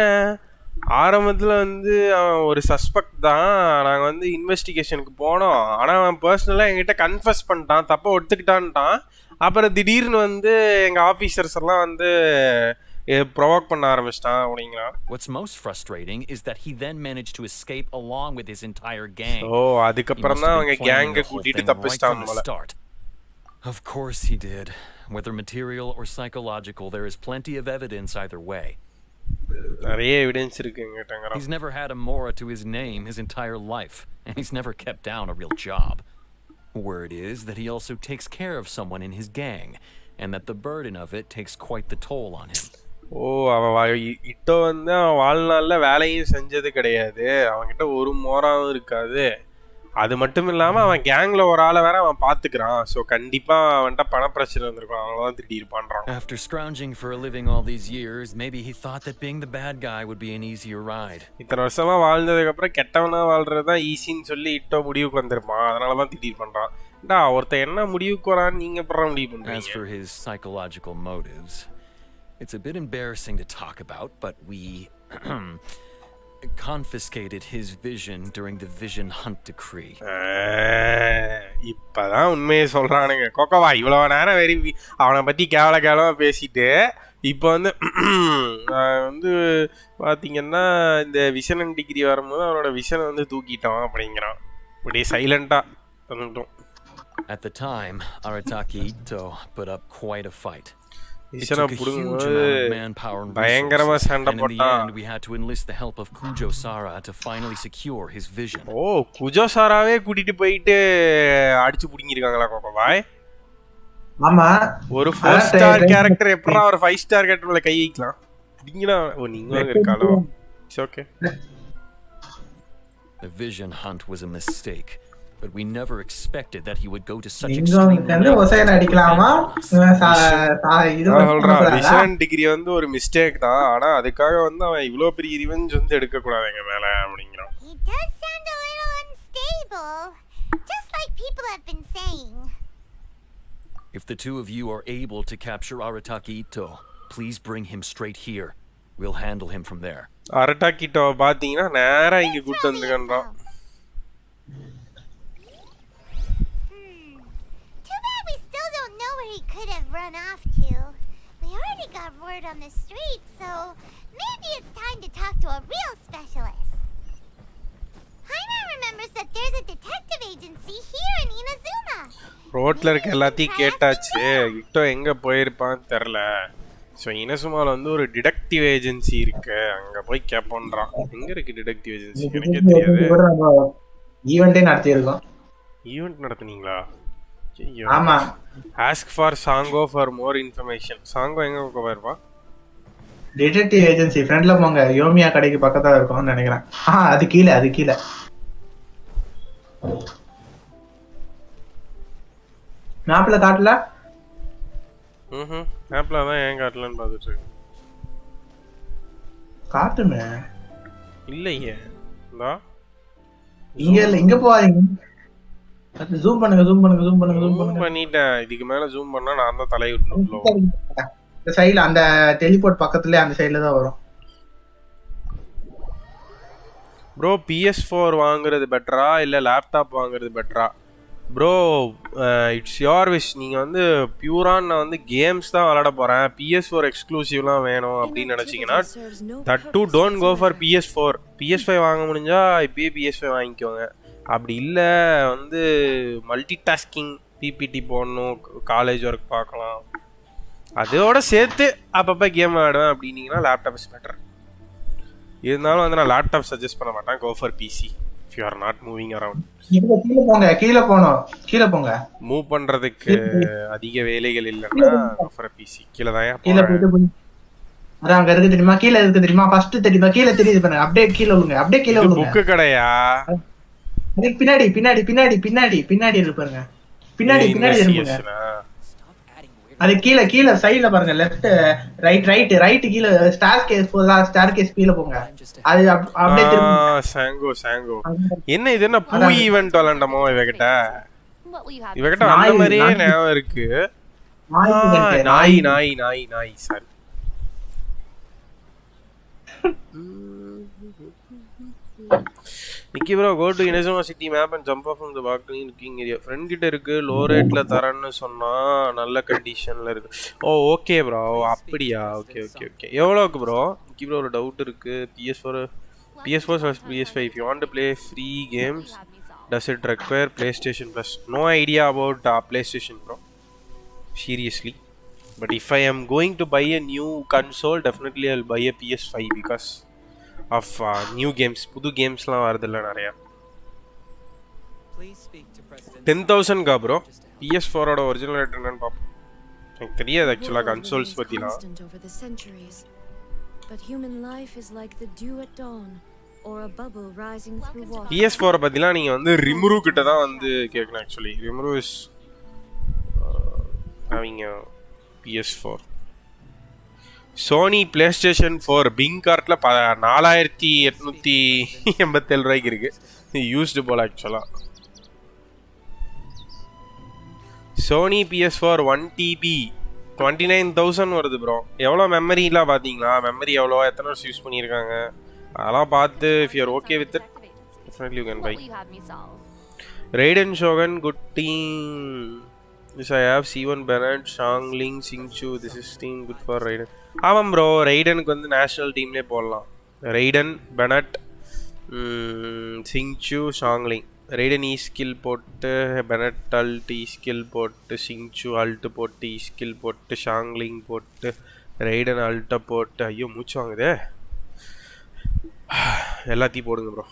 ஆரம்பத்தில் வந்து அவன் ஒரு சஸ்பெக்ட் தான். நாங்கள் வந்து இன்வெஸ்டிகேஷனுக்கு போனோம். ஆனால் அவன் பர்சனலாக என்கிட்ட கன்ஃபஸ் பண்ணிட்டான், தப்பை ஒத்துக்கிட்டான்ட்டான். அப்புறம் திடீர்னு வந்து எங்கள் ஆஃபீஸர்ஸ் எல்லாம் வந்து ப்ரொவோக் பண்ண ஆரம்பிச்சிட்டான் அப்படிங்கிறான். What's most frustrating is that he then managed to escape along with his entire gang. ஓ அதுக்கப்புறம் தான் அவங்க கேங்கை கூட்டிட்டு தப்பிச்சிட்டான் போல. Of course he did. Whether material or psychological, there is plenty of evidence either way. நிறைய evidence இருக்கு எங்கிட்டங்கறான். He's never had a mora to his name his entire life, and he's never kept down a real job. Word is that he also takes care of someone in his gang, and that the burden of it takes quite the toll on him. ஓ அவன் இட்டோ வந்து அவன் வாழ்நாளில் வேலையும் செஞ்சது கிடையாது, அவன்கிட்ட ஒரு மோராவும் இருக்காது. அது மட்டும் இல்லாமல் அவன் கேங்கில் ஒரு ஆளை வேற அவன் பார்த்துக்கிறான். ஸோ கண்டிப்பாக அவன்கிட்ட பணப்பிரச்சனை இருந்திருக்கும், அவனதான் திடீர் பண்ணுறான். After scrounging for a living all these years, maybe he thought that being the bad guy would be an easier ride. இத்தனை வருஷமாக வாழ்ந்ததுக்கப்புறம் கெட்டவனா வாழ்றது தான் ஈஸின்னு சொல்லி இட்டோ முடிவுக்கு வந்திருப்பான். அதனால தான் திடீர் பண்ணுறான். ஒருத்தன் என்ன முடிவுக்கு வரான்னு நீங்கள் அப்புறம் முடிவு பண்ணுறீங்க. As for his psychological motives, it's a bit embarrassing to talk about, but we confiscated his vision during the vision hunt decree. இப்பதான் உண்மையை சொல்றானுங்க. கொக்கவா இவ்வளோ நேரம் அவனை பற்றி கேவலமாக பேசிட்டு இப்போ வந்து வந்து பார்த்தீங்கன்னா இந்த விஷன் அண்ட் டிகிரி வரும்போது அவனோட விஷனை வந்து தூக்கிட்டான் அப்படிங்கிறான். அப்படியே சைலண்டாக வந்துட்டோம். At the time, Arataki Itto put up quite a fight. It took took a huge amount of manpower and resources, and in the end, we had to enlist the help of Kujo Sara to finally secure his vision. ஓ குஜோ சாராவே கூட்டிட்டு போயிட்டு அடிச்சு புடிங்கிருக்காங்களா கோகோபாய்? ஆமா ஒரு 4 star character எப்பறா ஒரு 5 star கேரக்டர்ல கை வைக்கலாம்? புடிங்கடா. ஓ நீங்க இருக்காலோ. It's okay. The vision hunt was a mistake. But we never expected that he would go to such extreme lengths. Vision degree வந்து ஒரு மிஸ்டேக் தான். ஆனா அதுக்காக வந்து அவன் இவ்ளோ பெரிய ரிவெஞ்ச் வந்து எடுக்க கூடாது எங்க மேல அப்படிங்கறான். He does sound a little unstable, just like people have been saying. If the two of you are able to capture Arataki Itto, please bring him straight here. We'll handle him from there. Arataki Itto பாத்தீங்கன்னா நேரா இங்க கூட்டி வந்துக்கறான். He could have run off to. We already got word on the street, so maybe it's time to talk to a real specialist. Jaime remembers that there's a detective agency here in Inazuma. ரோட்ல இருக்க எல்லாத்தையும் கேட்டாச்சு. இட்டோ எங்க போயிருப்பான்னு தெரியல. So இனசுமாவில் வந்து ஒரு detective agency இருக்கு, அங்க போய் கேட்போன்றான். எங்க இருக்கு டிடெக்டிவ் ஏஜென்சி எனக்கே தெரியாது. ஈவென்ட்டே நடத்தியிருக்கோம். ஈவென்ட் நடத்துனீங்களா? ஆமா. Ask for Sango for more information. Sango எங்க போயிருப்பா? டிடெக்டிவ் ஏஜென்சி ஃப்ரண்ட்ல போங்க. யோமியா கடைக்கு பக்கத்துல இருக்கும்னு நினைக்கிறேன். அது கீழே. மேப்ல காட்டல? மேப்ல தான் ஏன் காட்டலன்னு பார்த்துட்டு இருக்கேன். காட்டுமே. இல்லையே. இந்தா. இங்க போவாதீங்க. அது ஜூம் பண்ணுங்க. பண்ணிட்டேன். இதுக்கு மேல ஜூம் பண்ணா நான் தான் தலைய விட்டுறோம். இந்த சைடுல அந்த டெலிபோர்ட் பக்கத்துலயே அந்த சைடுல தான் வரும். ப்ரோ PS4 வாங்குறது பெட்டரா இல்லை லேப்டாப் வாங்குறது பெட்டரா? Bro it's your wish. நீங்கள் வந்து பியூரான் நான் வந்து கேம்ஸ் தான் விளாட போகிறேன், PS4 எக்ஸ்க்ளூசிவ்லாம் வேணும் அப்படின்னு நினச்சிங்கன்னா that too don't go for PS4. PS5 வாங்க முடிஞ்சால் இப்பயே PS5 வாங்கிக்கோங்க. அப்படி இல்லை வந்து மல்டி டாஸ்கிங் பிபிடி போடணும், காலேஜ் ஒர்க் பார்க்கலாம், அதோட சேர்த்து அப்பப்போ கேம் விளாடுவேன் அப்படின்னீங்கன்னா லேப்டாப் இஸ் பெட்டர். இருந்தாலும் வந்து நான் லேப்டாப் சஜஸ்ட் பண்ண மாட்டேன். Go for PC if you are not moving around. கீழே போங்க. மூவ் பண்றதுக்கு அதிக வேலைகள் இல்லைன்னா கோ ஃபார் பிசி. கீழே தான் அதான் அங்க இருக்கு தெரியுமா, கீழே இருக்கு தெரியுமா, ஃபர்ஸ்ட் தெரியுமா, கீழே தெரியுது பாருங்க, அப்படியே கீழே விழுங்க, அப்படியே கீழே விழுங்க. புக்கு கடையா? பின்னாடி பின்னாடி பின்னாடி பின்னாடி பின்னாடி இருக்கு பாருங்க, பின்னாடி பின்னாடி இருக்குங்க. அது கீழே கீழே சைடுல பாருங்க, லெஃப்ட் ரைட் ரைட் ரைட் கீழே ஸ்டார் கேஸ் போதா, ஸ்டார் கேஸ் கீழே போங்க. அது அப்படியே திரும்ப சாங்கோ சாங்கோ. என்ன இது, என்ன பூ ஈவென்ட் விளையாண்டமோ இவகிட்ட? இவகிட்ட அந்த மாதிரியே ஞாபகம் இருக்கு. நாய் நாய் நாய் நாய் sorry. Nikki bro, go to Inazuma City map and jump off from the balcony in King area. Friend கிட்ட இருக்கு, லோ ரேட்ல தரேன்னு சொன்னா நல்ல கண்டிஷன்ல இருக்கு. ஓ ஓகே ப்ரோ, அப்படியா? Okay okay okay. எவ்வளோக்கு ப்ரோ? Nikki bro ஒரு டவுட் இருக்கு. PS4 PS5 if you want to play free games does it require PlayStation Plus? No idea about PlayStation bro. Seriously. But if I am going to buy a new console, definitely I'll buy a PS5 because of new games. புது கேம்ஸ்லாம் வருதுல்ல நிறையா. 10,000 கா bro. PS4 ஓட original rate என்னன்னு பாப்போம். எனக்கு தெரியாது ஆக்சுவலா கன்சோல்ஸ் பத்திலாம். PS4 பத்திலாம் நீங்க வந்து ரிம்ரு கிட்ட தான் வந்து கேட்கணும் actually. Rimuru is having a PS4. Sony PlayStation 4 பிங் கார்ட்ல 4887 ரூபாய்க்கு இருக்கு. யூஸ்டு போல ஆக்சுவலா. சோனி PS4 1TB 29,000 வருது ப்ரோ. எவ்வளோ மெமரிலாம் பார்த்தீங்களா? மெமரி எவ்வளோ, எத்தனை வருஷம் யூஸ் பண்ணியிருக்காங்க அதெல்லாம் பார்த்து if you are okay with it definitely you can buy. Raiden Shogun good team. This I have C1 Bennett, Shangling, Xingqiu. This is team good for Raiden. ஆமாம் ப்ரோ, ரைடனுக்கு வந்து நேஷ்னல் டீம்லேயே போடலாம். ரைடன், Bennett, சிங்சு, ஷாங்லிங். ரைடன் இ skill போட்டு, Bennett Alt இ skill போட்டு, சிங்சு ult போட்டு, இ skill போட்டு, ஷாங்லிங் போட்டு, ரைடன் அல்ட்டை போட்டு. ஐயோ மூச்சு வாங்குதே. எல்லாத்தையும் போடுங்க ப்ரோ.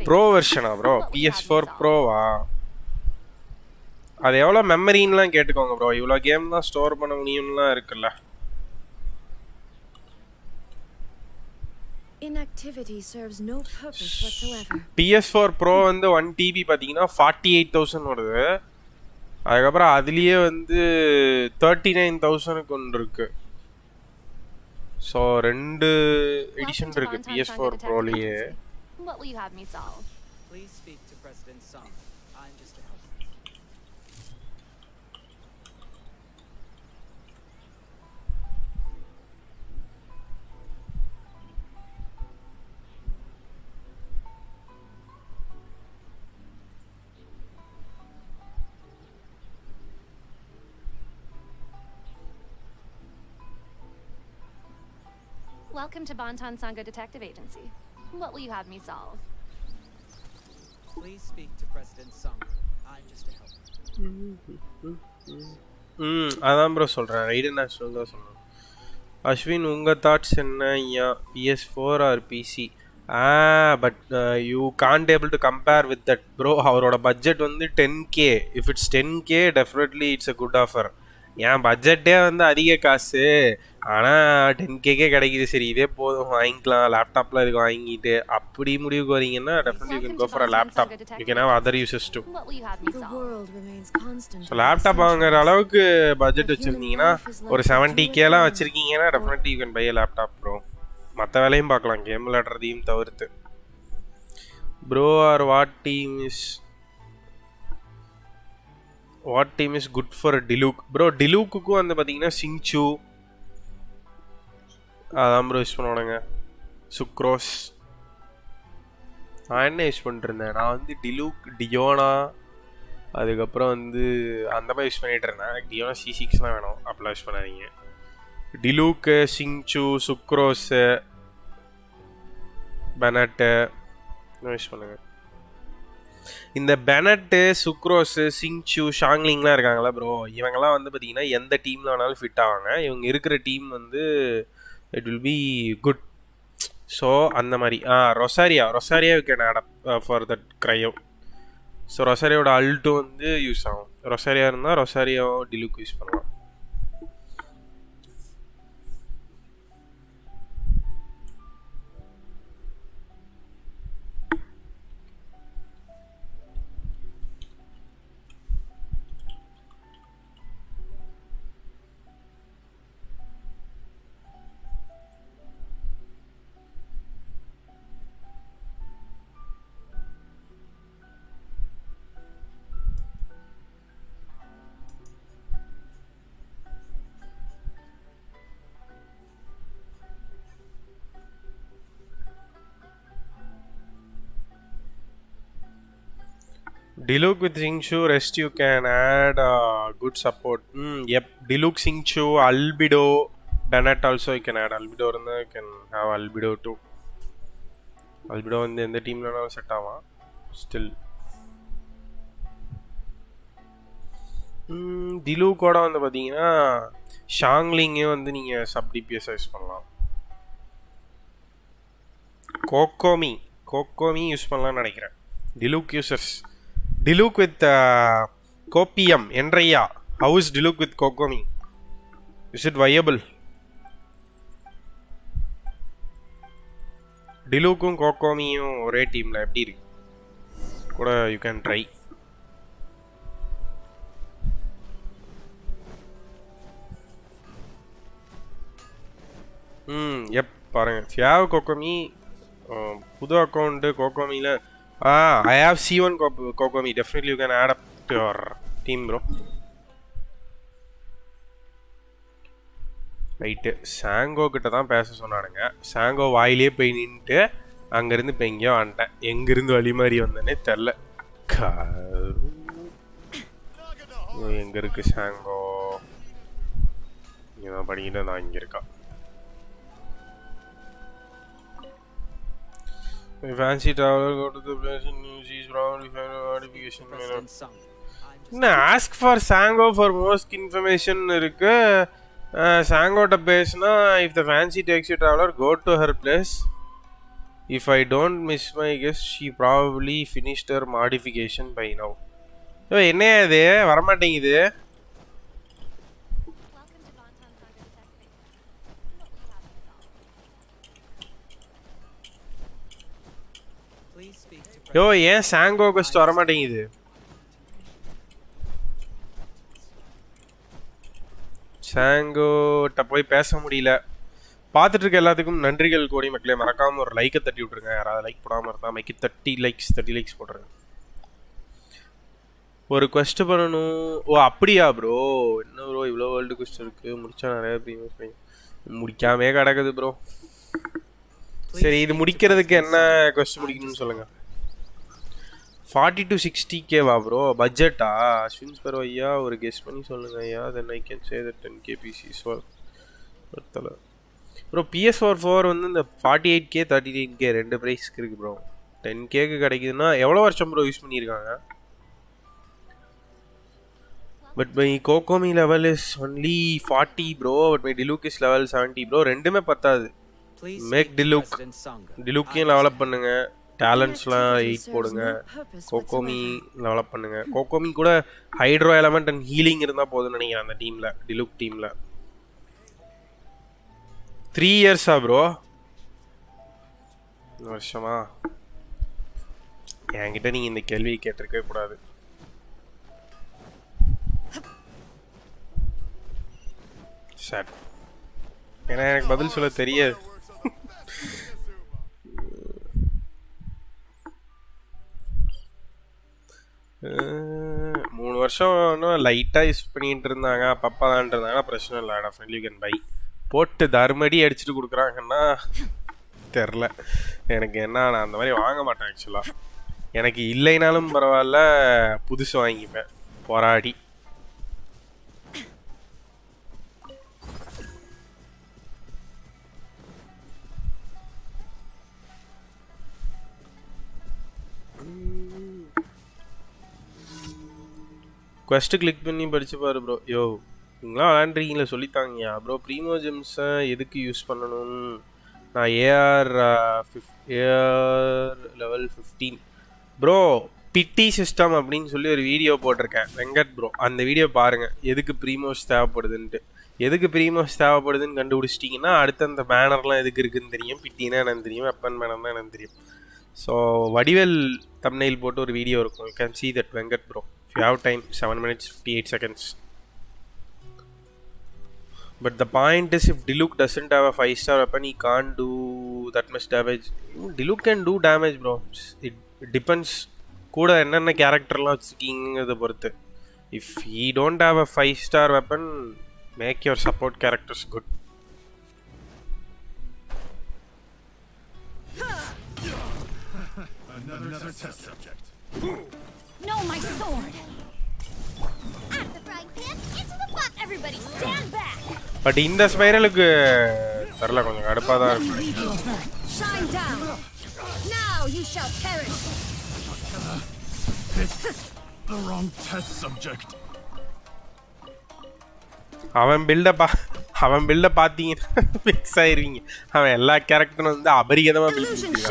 ப்ரோ வெர்ஷனா ப்ரோ? PS4 ப்ரோவா? அது எவ்வளோ மெமரின்லாம் கேட்டுக்கோங்க ப்ரோ. இவ்வளோ கேம் தான் ஸ்டோர் பண்ண முடியும்லாம் இருக்குல்ல. PS4 ப்ரோ வந்து 1TB பார்த்தீங்கன்னா 48,000 வருது. அதுக்கப்புறம் அதுலேயே வந்து 39,000க்கு ஒன்று இருக்கு. ஸோ 2 எடிஷன் இருக்கு PS4 ப்ரோலேயே. Welcome to Bantan Sangha Detective Agency. What will you have me solve? Please speak to President Sung. I'm just a helper. அதான் ப்ரோ சொல்கிறேன். ரைடன் நேஷனல் தான் சொன்னேன். அஸ்வின் உங்கள் தாட்ஸ் என்ன? ஐயா PS4 or PC? But you can't able to compare with that bro. அவரோட budget வந்து 10K. If it's 10K definitely it's a good offer. என் பட்ஜெட்டே வந்து அதிக காசு, ஆனால் 10Kக்கே கிடைக்கிது. சரி இதே போதும் வாங்கிக்கலாம், லேப்டாப்பில் இதுக்கு வாங்கிட்டு அப்படி முடிவுக்கு வரீங்கன்னா definitely you can go for a laptop. You can have other uses too. So laptop வாங்குற அளவுக்கு பட்ஜெட் வச்சுருந்தீங்கன்னா, ஒரு 70Kலாம் வச்சுருக்கீங்கன்னா definitely you can buy a laptop bro. மற்ற வேலையும் பார்க்கலாம், கேம் விளையாடுறதையும் தவிர்த்து. Bro or what team is good for Diluc? Bro டிலூக்குக்கும் வந்து பார்த்தீங்கன்னா சிங்சு அதான் ப்ரோ யூஸ் பண்ணுவானுங்க. சுக்ரோஸ். நான் என்ன யூஸ் பண்ணிருந்தேன், நான் வந்து டிலூக், டியோனா, அதுக்கப்புறம் வந்து அந்த மாதிரி யூஸ் பண்ணிட்டு இருந்தேன். டியோனா C6 வேணும், அப்படிலாம் யூஸ் பண்ணாதீங்க. டிலூக்கு, சிங்சு, சுக்ரோஸு, பெனட்டு யூஸ் பண்ணுங்க. இந்த பெனட்டு, சுக்ரோஸு, சிங்சு, ஷாங்லிங்லாம் இருக்காங்களா ப்ரோ, இவங்கெல்லாம் வந்து பார்த்தீங்கன்னா எந்த டீமில் வேணாலும் ஃபிட் ஆவாங்க. இவங்க இருக்கிற டீம் வந்து it will be good. So அந்த மாதிரி Rosaria you can add up for that Cryo. So ரொசாரியோட அல்ட்டும் வந்து யூஸ் ஆகும். ரொசாரியா இருந்தால் ரொசாரியோ டிலுக் யூஸ் பண்ணலாம். Diluc with Xingqiu, rest you can add good support. Yep, Diluc, Xingqiu, Albedo, Bennett also you can add. Albedo you can have Albedo too. Albedo in the team set Aava still. Diluc ஓட வந்து பாத்தீங்கன்னா ஷாங்லிங்கே வந்து நீங்க sub DPS use பண்ணலாம். கோகோமி use பண்ணலாம்னு நினைக்கிறேன். Diluc users. Diluc with Copium, Enraya. How is Diluc with Kokomi? Is it viable? Dilucum Kokomiயும் ஒரே டீம்ல எப்படி இருக்கு கூட you can try. எப் பாருங்க ஃபியாவ் கோகோமி புது account கோகோமில I have C1 Kokomi. Definitely you can add up to your team, bro. Right, Sango கிட்ட தான் பேச சொன்னானுங்க. சாங்கோ வாயிலே போய் நின்றுட்டு அங்கேருந்து இப்போ எங்கேயோ வந்துட்டேன். எங்கேருந்து வழி மாதிரி வந்தேனே தெரில. எங்கே இருக்கு சாங்கோ? இங்கே தான் படிக்கிட்டு நான் இங்கே இருக்கா. Fancy traveler, go to the place in news, is probably find a notification. Ask for Sango for most information. Sango to பேசினா if the fancy takes you traveler, go to her place. If I don't miss my guess, she probably finished her modification by now. So என்ன இது வர மாட்டேங்குது. யோ ஏன் சாங்கோ கொஸ்ட் வர மாட்டேங்குது? சாங்கோட்ட போய் பேச முடியல. பார்த்துட்டு இருக்க எல்லாத்துக்கும் நன்றிகள் கோடி மக்களே. மறக்காம ஒரு லைக்கை தட்டி விட்ருங்க. யாராவது லைக் போடாமல் இருந்தால் மைக்கு 30 லைக்ஸ் போட்டுருங்க. ஒரு கொஸ்ட் பண்ணணும். ஓ அப்படியா ப்ரோ? என்ன ப்ரோ இவ்வளோ வேர்ல்டு கொஸ்ட் இருக்குது? முடிச்சா நிறைய ப்ரீமியஸ் முடிக்காமே கிடக்குது ப்ரோ. சரி, இது முடிக்கிறதுக்கு என்ன கொஸ்ட் முடிக்கணும்னு சொல்லுங்கள். 40 to 60K வா ப்ரோ? பட்ஜெட்டா? ஸ்வின்ஸ் பர் ஐயா ஒரு கெஸ் பண்ணி சொல்லுங்க ஐயா. Then I can say that 10K PC ஒருத்தல ப்ரோ. PS4 வந்து இந்த 48K 39K ரெண்டு ப்ரைஸ்க்கு இருக்குது ப்ரோ. 10Kக்கு கிடைக்குதுன்னா எவ்வளோ வருஷம் ப்ரோ யூஸ் பண்ணியிருக்காங்க? But my Kokomi level is only 40 bro. But my Diluc is level 70 bro. ரெண்டுமே பத்தாது. மேக் டிலுக்கையும் டெவலப் பண்ணுங்க. டேலண்ட்ஸ்லாம் 8 போடுங்க. கோகோமி டெவலப் பண்ணுங்க. கோகோமி கூட ஹைட்ரோ எலமெண்ட் அண்ட் ஹீலிங் இருந்தால் போதும்னு நினைக்கிறேன் அந்த டீமில், டிலுக் டீமில். 3 இயர்ஸா ப்ரோ? வருஷமா? என்கிட்ட நீங்கள் இந்த கேள்வியை கேட்டிருக்கவே கூடாது. சார், ஏன்னா எனக்கு பதில் சொல்ல தெரியாது. 3 வருஷம் லைட்டாக யூஸ் பண்ணிட்டு இருந்தாங்க. அப்பப்பா தான் இருந்தாங்கன்னா பிரச்சனை இல்லை. Definitely you can by. போட்டு தர்மடி அடிச்சுட்டு கொடுக்குறாங்கன்னா தெரில எனக்கு என்ன, நான் அந்த மாதிரி வாங்க மாட்டேன் ஆக்சுவலாக. எனக்கு இல்லைனாலும் பரவாயில்ல, புதுசு வாங்கிப்பேன் போராடி. quest கிளிக் பண்ணி படிச்சு பாரு ப்ரோ. யோ நீங்களாம் விளாண்டுறீங்களே சொல்லித்தாங்கயா ப்ரோ. ப்ரீமோ ஜெம்ஸை எதுக்கு யூஸ் பண்ணணும்? நான் ஏஆர் லெவல் 15 ப்ரோ பிட்டி சிஸ்டம் அப்படின்னு சொல்லி ஒரு வீடியோ போட்டிருக்கேன் வெங்கட் ப்ரோ. அந்த வீடியோ பாருங்கள், எதுக்கு ப்ரீமோஸ் தேவைப்படுதுன்ட்டு. எதுக்கு ப்ரீமோஸ் தேவைப்படுதுன்னு கண்டுபிடிச்சிட்டிங்கன்னா அடுத்து அந்த பேனர்லாம் எதுக்கு இருக்குதுன்னு தெரியும். பிட்டினா எனக்கு தெரியும், வெப்பன் பேனர்னா எனக்கு தெரியும். ஸோ வடிவேல் தம்ப்நெயில் போட்டு ஒரு வீடியோ இருக்கும். You can see that Venkat bro. if you have time, 7 minutes 58 seconds. But the point is, if Diluc doesn't have a 5-star weapon, he can't do that much damage. Diluc can do damage bro. It depends கூட என்னென்ன கேரக்டர்லாம் வச்சுருக்கீங்கிறத பொறுத்து. If he don't have a 5-star weapon, make your support characters good. Another test subject. No, my sword! At the frying pan, into the pot. Everybody stand back! But இந்த ஸ்பைரலுக்கு தெரியல, கொஞ்சம் கடுப்பாக தான் இருக்கும். Leave your blood. Shine down! Now you shall perish! It's the wrong test subject. அவன் பில்ட பார்த்தீங்கன்னா fix ஆயிருவீங்க. அவன் எல்லா கேரக்டரும் வந்து அபரிகதமாக பேசிட்டு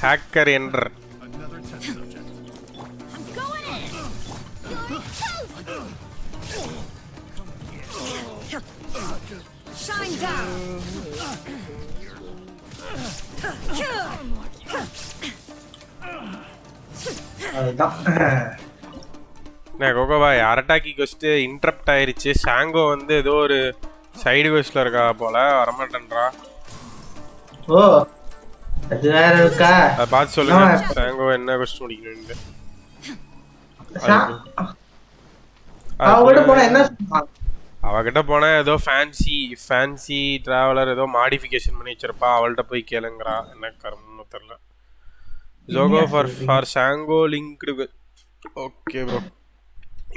ஹேக்கர் என்ற. Shine down! கோகோபாய் அரட்டாக்கி கொஸ்ட் இன்டரப்ட் ஆயிருச்சு. சாங்கோ வந்து ஏதோ ஒரு சைடு கொஸ்ட்ல இருக்கா போல, வரமாட்டேன்றா. ஓ அது வேற இருக்கா? அத பார்த்து சொல்லுங்க சாங்கோ என்ன கொஸ்ட் முடிக்கணும்னு. அவகிட்ட போனா என்ன சொல்றான்? அவகிட்ட போனா ஏதோ ஃபேன்சி டிராவலர் ஏதோ மாடிஃபிகேஷன் பண்ணி வச்சிருப்பா, அவள்கிட்ட போய் கேளுங்கறா. என்ன கர்மம்னு தெரியல. ஜோகோ for Sango linked. Okay bro.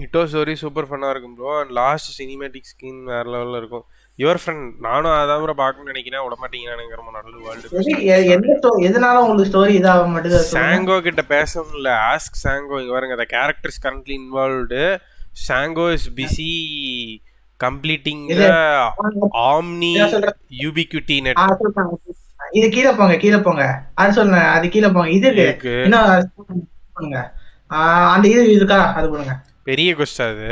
Itto story super ஃபன்னாக இருக்கும் bro. And last cinematic skin வேறு லெவலில் இருக்கும். யுவர் ஃப்ரெண்ட் நானும் அதான் ப்ரோ பார்க்கணும்னு நினைக்கிறேன். விட மாட்டேங்கிறானுங்கிற நடுவில் வேர்ல்டு. எதனால உங்களுக்கு ஸ்டோரி இதாக மாட்டேங்குது? சாங்கோ கிட்ட பேச முடியல. Ask Sango. இங்கே பாருங்க, the characters currently involved. Sango is busy completing the omni ubiquity net. இது கீழே போங்க அது சொல்றேன். அது கீழே போங்க. இது இன்னும் அந்த இது இருக்கா அது போடுங்க. பெரிய கொஸ்ட் அது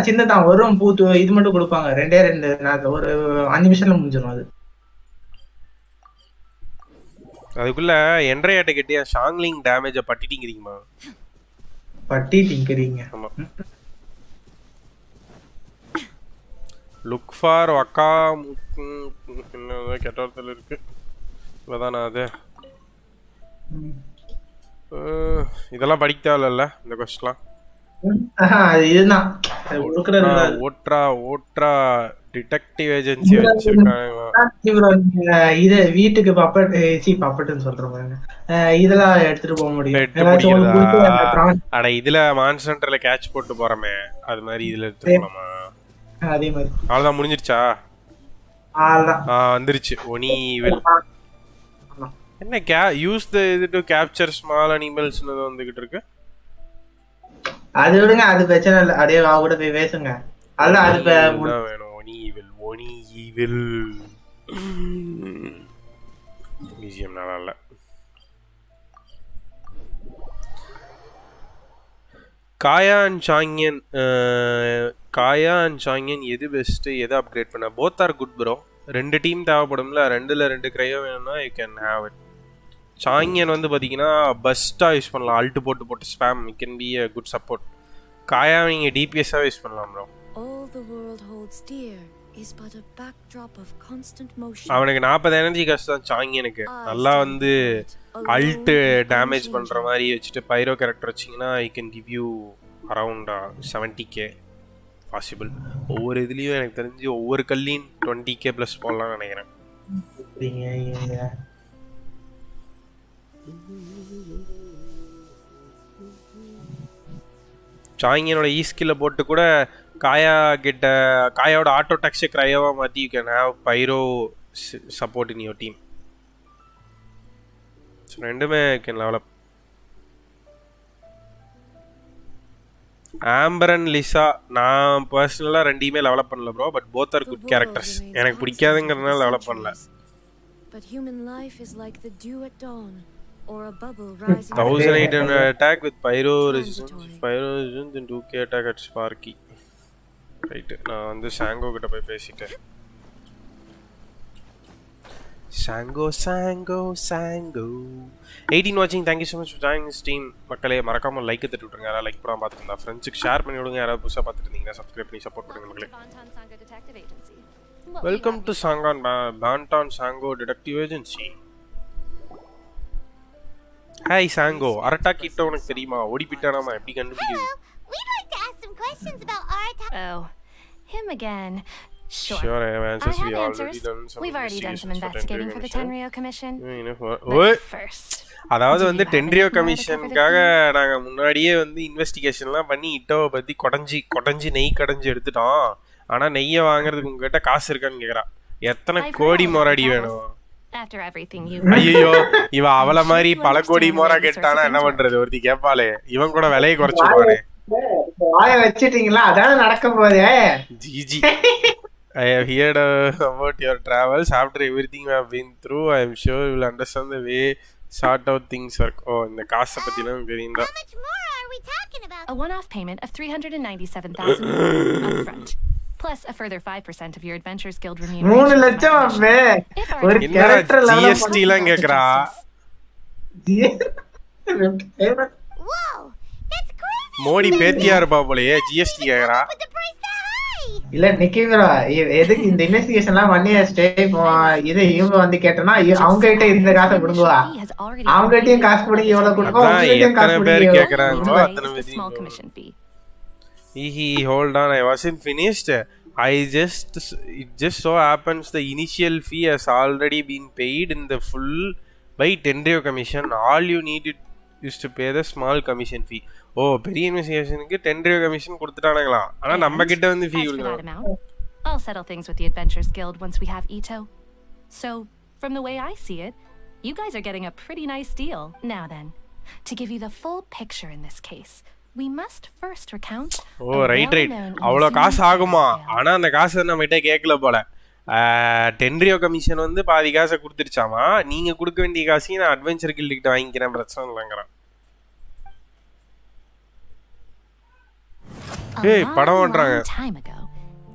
சின்னதான் வரும். பூத்து இது மட்டும் கொடுப்பாங்க. 2 ஒரு 5 நிமிஷம்ல முடிஞ்சிடும் அது. அதுக்குள்ள என்ட்ரையாட்ட கேட்டியா ஷாங்லிங் டேமேஜ பட்டிட்டீங்கறீங்கமா? பட்டிட்டீங்கறீங்க. ஆமா. லுக் ஃபார் வக்கா என்ன கேட்டவர்ல இருக்கு. இதான் அது. இதெல்லாம் படிக்க தேவையில்ல இந்த கொஸ்டின்லாம். இதுதான் ஓட்ரா டிடெக்டிவ் ஏஜென்சி வச்சிருக்காங்க. இது வீட்டுக்கு பப்பட்டுன்னு சொல்றேன். இதெல்லாம் எடுத்துட்டு போக முடியும். அட இதுல மான்சென்டர்ல கேட்ச் போட்டு போறமே, அது மாதிரி இதுல எடுத்துக்கலாமா? அதே மாதிரி அவ்வளவுதான் முடிஞ்சிருச்சா? வந்துருச்சு. ஒனி வில் என்ன யூஸ் தி இது டு கேப்சர் ஸ்மால் அனிமல்ஸ்னு வந்துகிட்டு இருக்கு. அது விடுங்க, அது பிரச்சனை இல்ல. அப்படியே வா கூட போய் பேசுங்க. அதான் அது வேணும். ஒனி ஈவில் மியூசியம் நல்லா இல்ல. காயா அண்ட் சாங்கியன் எது பெஸ்ட், எது அப்கிரேட் பண்ண? Both are good bro. 2 team தேவைப்படும்ல, 2ல 2 கிரையோ வேணும்னா யூ கேன் ஹேவ் இட். சாங்கியன் வந்து பார்த்தீங்கன்னா பெஸ்ட்டாக யூஸ் பண்ணலாம். அல்ட்டு போட்டு spam it can be a good support. Kaeya நீங்கள் டிபிஎஸ்ஸாக யூஸ் பண்ணலாம் ப்ரோ. அவனுக்கு 40 எனர்ஜி கஷ்டம் சாங்கியனுக்கு. நல்லா வந்து அல்ட்டு டேமேஜ் பண்ணுற மாதிரி வச்சுட்டு பைரோ கேரக்டர் வச்சிங்கன்னா I can give you around 70k possible. ஒவ்வொரு இதுலேயும் எனக்கு தெரிஞ்சு ஒவ்வொரு கல்லையும் 20k ப்ளஸ் போடலாம்னு நினைக்கிறேன். சாங்கியனோட ஈ ஸ்கில்ல போட்டு கூட காயா கிட்ட காயாவோட ஆட்டோ டாக்ஸை கிரையோவா மாற்றி you can have Pyro support in your team. So ரெண்டுமே can level up. Amber and Lisa நான் பர்சனலாக ரெண்டையுமே டெவலப் பண்ணல bro. But both are good characters. எனக்கு பிடிக்காதுங்கிறதுனால டெவலப் பண்ணல. But human life is like the dew at dawn or a bubble rising 1800 attack with pyro resistance and 2k attack at Sparky. Right, நான் வந்து சாங்கோ கிட்ட போய் பேசிட்டேன். சாங்கோ 18 வாட்சிங். Thank you so much for joining this team. மக்களே மறக்காம like தட்டி விட்டுருங்க. யாராவது லைக் பண்ணாம பார்த்துட்டு இருந்தா ஃப்ரெண்ட்ஸுக்கு ஷேர் பண்ணி விடுங்க. யாராவது புதுசாக பார்த்துட்டு இருந்தீங்கன்னா சப்ஸ்கிரைப் பண்ணி சப்போர்ட் பண்ணுங்க மக்களே. வெல்கம் டு சாங்கான் பாண்டான் Sango detective agency. Hi Sango, அரட்டா கிட்ட உனக்கு தெரியுமா? ஓடி பிட்டானாமா? எப்படி கண்டுபிடிக்குது? We'd like to ask some questions about Arata. Oh, him again. Sure. Sure, I have answers. I have We answers. already done some We've already done some investigating for the Tenryo Commission. But first, அதாவது வந்து டென்ரியோ கமிஷனுக்காக நாங்க முன்னாடியே வந்து இன்வெஸ்டிகேஷன்லாம் பண்ணி இட்டோவை பத்தி கொடைஞ்சி நெய் கடைஞ்சி எடுத்துட்டோம். ஆனா நெய்யை வாங்குறதுக்கு உங்ககிட்ட காசு இருக்கான்னு கேக்குறா. எத்தனை கோடி மோராடி வேணும்? after everything you ஐயோ, இவ அவள மாதிரி பல கோடி மோரா கேட்டானா என்ன பண்றது? ஒருத்தி கேட்பாளே, இவன் கூட விலையை குறைச்சுடுவானே. வாய வச்சிட்டீங்களா? அதான நடக்க போதே. GG, I have heard about your travels. After everything you have been through, I am sure you will understand the way sort out things work. Oh, இந்த காசை பத்திலாம் தெரியும்டா. How much more are we talking about? a one-off payment of 397,000 upfront, plus a further 5% of your Adventures Guild 3 remuneration. லட்சம் அப்பே ஒரு character level GST லாம் கேக்குறா. Whoa, that's crazy. Modi பேத்தியா இருப்பா போலயே GST கேக்குறா. But the price that high. இல்ல நிக்கிங்கடா, எதுக்கு இந்த இன்வெஸ்டிகேஷன்லாம் பண்ணி ஸ்டே இது இவங்க வந்து கேட்டனா அவங்க கிட்ட இந்த காசை கொடுங்கவா? அவங்க கிட்டயும் காசு கொடுங்க. எவ்வளவு கொடுப்போம்? அவங்க கிட்டயும் காசு எத்தனை பேர் கொடுங்க. கேக்குறாங்களோ அத்தனை The small பேர். commission fee. Hold on, I wasn't finished. It just so happens the initial fee has already been paid in the full by Tenryo Commission. All you needed is to pay the small commission fee. ஓ, பெரிய இன்வெஸ்டிகேஷனுக்கு Tenryo Commission கொடுத்துட்டானுங்களா? ஆனா நம்ம கிட்ட வந்து ஃபீ As for that கொடுக்கணும். amount, I'll settle things with the Adventures Guild once we have Itto. So, from the way I see it, you guys are getting a pretty nice deal. Now then, to give you the full picture in this case, we must first recount oh, right. அவ்வளோ காசு ஆகுமா? ஆனா அந்த காசை நம்ம கிட்ட கேட்கல போல. Tenryo Commission வந்து பாதி காசை கொடுத்துருச்சாமா. நீங்க கொடுக்க வேண்டிய காசையும் நான் அட்வென்ச்சர் கில்டு கிட்ட வாங்கிக்கிறேன், பிரச்சனை இல்லைங்கிறான். A long time ago,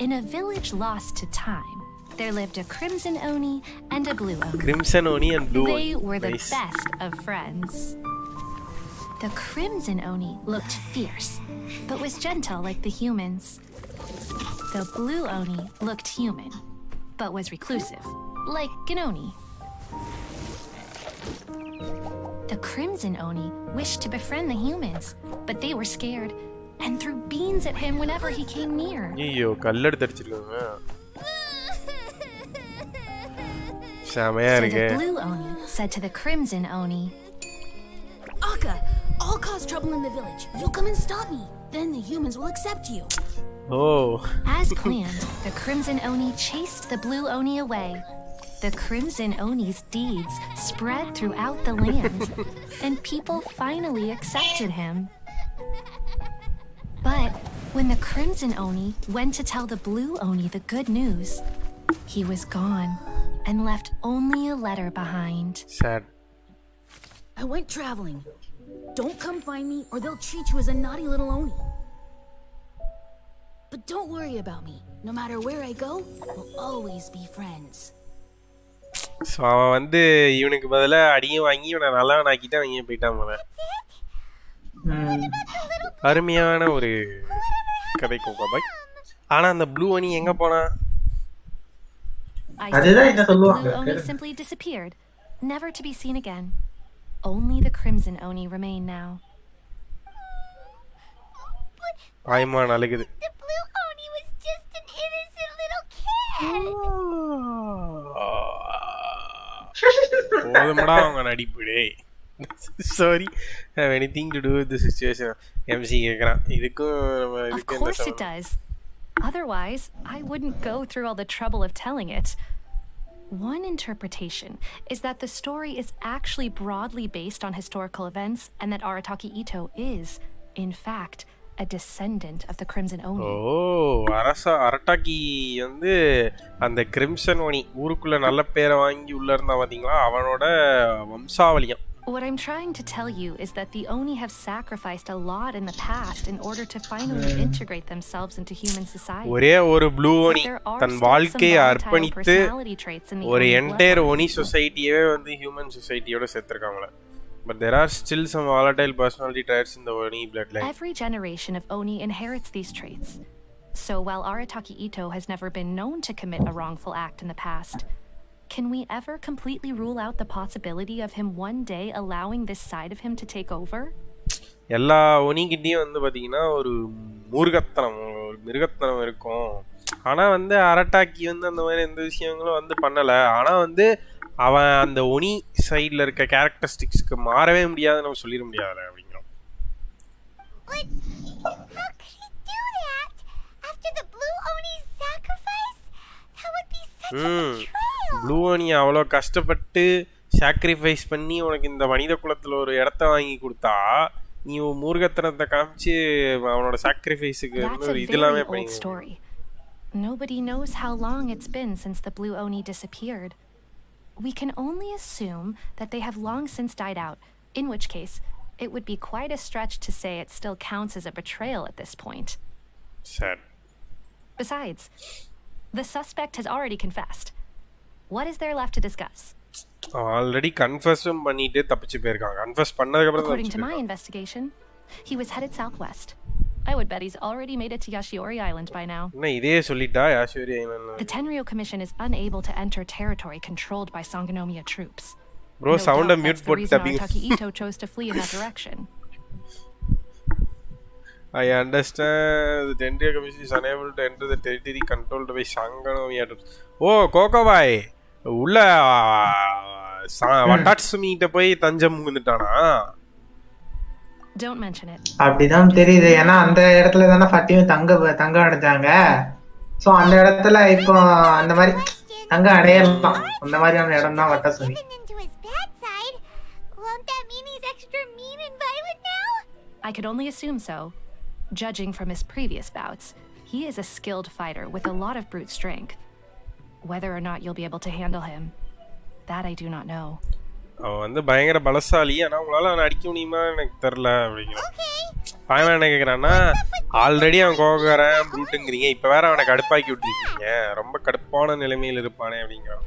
in a village lost to time, there lived a Crimson Oni and a Blue Oni. Crimson Oni and Blue Oni. They were the Nice. best of friends. The Crimson Oni looked fierce, but was gentle like the humans. The Blue Oni looked human, but was reclusive, like an Oni. The Crimson Oni wished to befriend the humans, but they were scared and threw beans at him whenever he came near. ஐயோ, கல்லெடுத்து அடிச்சிருக்காங்க. செமையா So இருக்கு. the Blue Oni said to the Crimson Oni, Akka, I'll cause trouble in the village. You'll come and stop me. Then the humans will accept you. Oh. As planned, the Crimson Oni chased the Blue Oni away. The Crimson Oni's deeds spread throughout the land, and people finally accepted him. But when the Crimson Oni went to tell the Blue Oni the good news, he was gone and left only a letter behind. Sad. I went traveling. Don't come find me or they'll treat you as a naughty little Oni. But don't worry about me. No matter where I go, we'll always be friends. So அவன் வந்து இவனுக்கு பதிலாக அடியும் வாங்கி இவனை நல்லா நாக்கிட்டு அவங்க போயிட்டான் போல. அருமையான ஒரு கதை கோபாய். ஆனா அந்த ப்ளூ அணி எங்க போனா? அதுதான் என்ன சொல்லுவாங்க. The Blue Oni simply disappeared, never to be seen again. Only the Crimson Oni remain now. ஆயமான் அழுகுது. The Blue Oni was just an innocent little kid. போதுமடா அவங்க நடிப்புடே. Sorry, have anything to do with the situation? MC கேக்குறான். இதுக்கும் Of course it does. Otherwise, I wouldn't go through all the trouble of telling it. One interpretation is that the story is actually broadly based on historical events and that Arataki Itto is, in fact, a descendant of the Crimson Oni. அரட்டாக்கி வந்து அந்த crimson ஒனி ஊருக்குள்ள நல்ல பேரை வாங்கி உள்ள இருந்தா பாத்தீங்களா அவனோட வம்சாவளியம். What I'm trying to tell you is that the Oni have sacrificed a lot in the past in order to finally integrate themselves into human society. ஒரே ஒரு ப்ளூ ஒனி தன் வாழ்க்கையை அர்ப்பணித்து ஒரு என்டையர் ஒனி சொசைட்டியவே வந்து human சொசைட்டியோட சேர்த்திருக்காங்களே. But there are still some volatile personality traits in the Oni bloodline. Every generation of Oni inherits these traits. So while Arataki Itto has never been known to commit a wrongful act in the past, can we ever completely rule out the possibility of him one day allowing this side of him to take over? எல்லா ஒனிகிட்டயும் வந்து பாத்தீங்கன்னா ஒரு மூர்க்கத்தனம் ஒரு மிருகத்தனம் இருக்கும். ஆனா வந்து அரட்டாக்கி வந்து அந்த மாதிரி எந்த விஷயங்களும் வந்து பண்ணல. ஆனா வந்து அவன் அந்த ஒனி சைடுல இருக்க கேரக்டரிஸ்டிக்ஸ்க்கு மாறவே முடியாதுன்னு நம்ம சொல்லிட முடியாதுல அப்படிங்கிறோம். How could he do that after the blue Oni's sacrifice? That would be such a betrayal. Blue Oni அவ்வளோ கஷ்டப்பட்டு சாக்ரிஃபைஸ் பண்ணி உனக்கு இந்த மனித குலத்துல ஒரு இடத்த வாங்கி கொடுத்தா நீ மூர்க்கத்தனத்தை காமிச்சு அவனோட சாக்ரிஃபைஸுக்கு ஒரு இதெல்லாமே பண்ணி. Nobody knows how long it's been since the blue Oni disappeared. We can only assume that they have long since died out, in which case it would be quite a stretch to say it still counts as a betrayal at this point. Sad. Besides, the suspect has already confessed. What is there left to discuss? Already confessum பண்ணிட்டு தப்பிச்சு போயிருக்காங்க. Confuse பண்ணதுக்கு அப்புறம் According to my investigation, he was headed southwest. I would bet he's already made it to Yashiori Island by now. என்ன இதே சொல்லிட்டா யாஷியோரி Island. The Tenryou Commission is unable to enter territory controlled by Sangonomiya troops. Bro, sound a mute போட்டு தப்பிங்க. Arataki Itto chose to flee in that direction. I understand the Tenryou Commission is unable to enter the territory controlled by Sangonomiya troops. Oh, Kokobai. உள்ள வட்டாட்சுமி கிட்ட போய் தஞ்சம் முங்குந்துட்டானா? Don't mention it. அப்படிதான் தெரியுது. ஏன்னா அந்த இடத்துல தானே ஃபட்டியும் தங்க அடைஞ்சாங்க. சோ அந்த இடத்துல இப்போ அந்த மாதிரி தங்க அடையலாம். அந்த மாதிரியான இடம் தான் வட்டாட்சுமி. Won't that mean he's extra mean and violent now? I could only assume so. Judging from his previous bouts, he is a skilled fighter with a lot of brute strength. Whether or not you'll be able to handle him, that I do not know. அவன் வந்து பயங்கர பலசாலி. ஆனா உங்களால அவனை அடிக்க முடியுமா எனக்கு தெரியல அப்படிங்கிறான். அவன் என்ன கேட்குறான்னா ஆல்ரெடி அவன் கோகாரன் ப்ரூட்டுங்கிறீங்க, இப்போ வேற அவனை கடுப்பாக்கி விட்டுருக்கீங்க, ரொம்ப கடுப்பான நிலைமையில் இருப்பானே அப்படிங்கிறான்.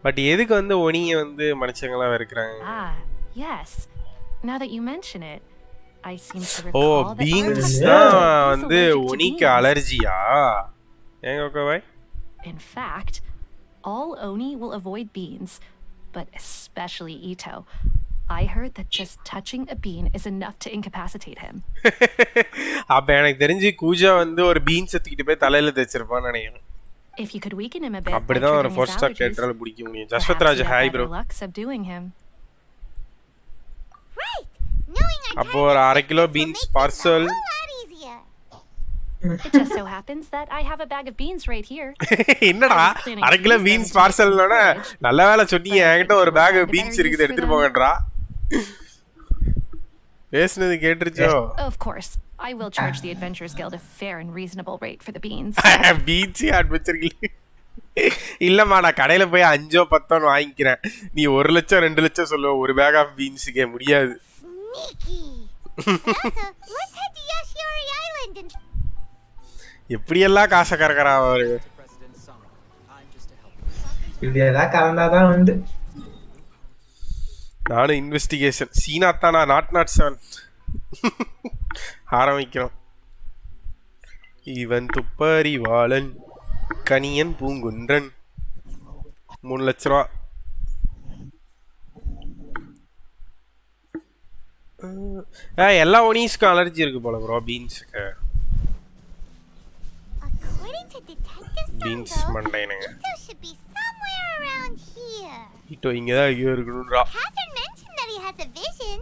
பட் எதுக்கு வந்து ஒனியை வந்து மனுஷங்களாம் இருக்கிறாங்க? Yes. Now that you mention it, I seem to recall that beans தான் வந்து ஒனிக்கு அலர்ஜியா? ஏங்க ஓகேவாய்? In fact, all Oni will avoid beans, but especially Itto. I heard that just touching a bean is enough to incapacitate him. அப்ப எனக்கு தெரிஞ்சு கூஜா வந்து ஒரு beans தூக்கிட்டு போய் தலையில தேய்ச்சிருப்பான்னு நினைக்கிறேன். If you could weaken him a bit, அப்படிதான் ஒரு ஃபோர் ஸ்டார் கேட்டரால பிடிக்க முடியும். ஜஸ்வத்ராஜ் ஹாய் ப்ரோ. அப்போ ஒரு 1/2 kilo beans parcel. It just so happens that I have a bag of beans right here. என்னடா 1/2 கிலோ பீன்ஸ் பார்சல்னால நல்ல வேளை சொன்னீங்க, என்கிட்ட ஒரு பேக் பீன்ஸ் இருக்குது எடுத்துட்டு போங்கன்றா. பேசுனது கேட்டிருச்சோ? Of course, I will charge the Adventurers Guild a fair and reasonable rate for the beans. Beans adventure guild இல்லம்மா, நான் கடையில போய் 5 or 10 வாங்கிக்கிறேன். நீ 1 லட்சம் 2 லட்சம் சொல்லுவ ஒரு பேக் ஆஃப் பீன்ஸ்க்கே முடியாது. எப்படியெல்லாம் காசை கறக்கறா அவரு. இப்படியெல்லாம் கலந்தாதான் உண்டு. நானும் இன்வெஸ்டிகேஷன் சீனா தானா நாட் 7 ஆரம்பிக்கிறோம். இவன் துப்பறிவாளன் கனியன் பூங்குன்றன் 3 லட்ச ரூபா. எல்லா ஒனிஸ்க்கும் அலர்ஜி இருக்கு போல ப்ரோ பீன்ஸ்க்கு. பீன்ஸ் மண்டைனுங்க. Itto should be somewhere around here. Itto இங்க தான் ஐயோ இருக்கணும்டா. Catherine mentioned that he has a vision.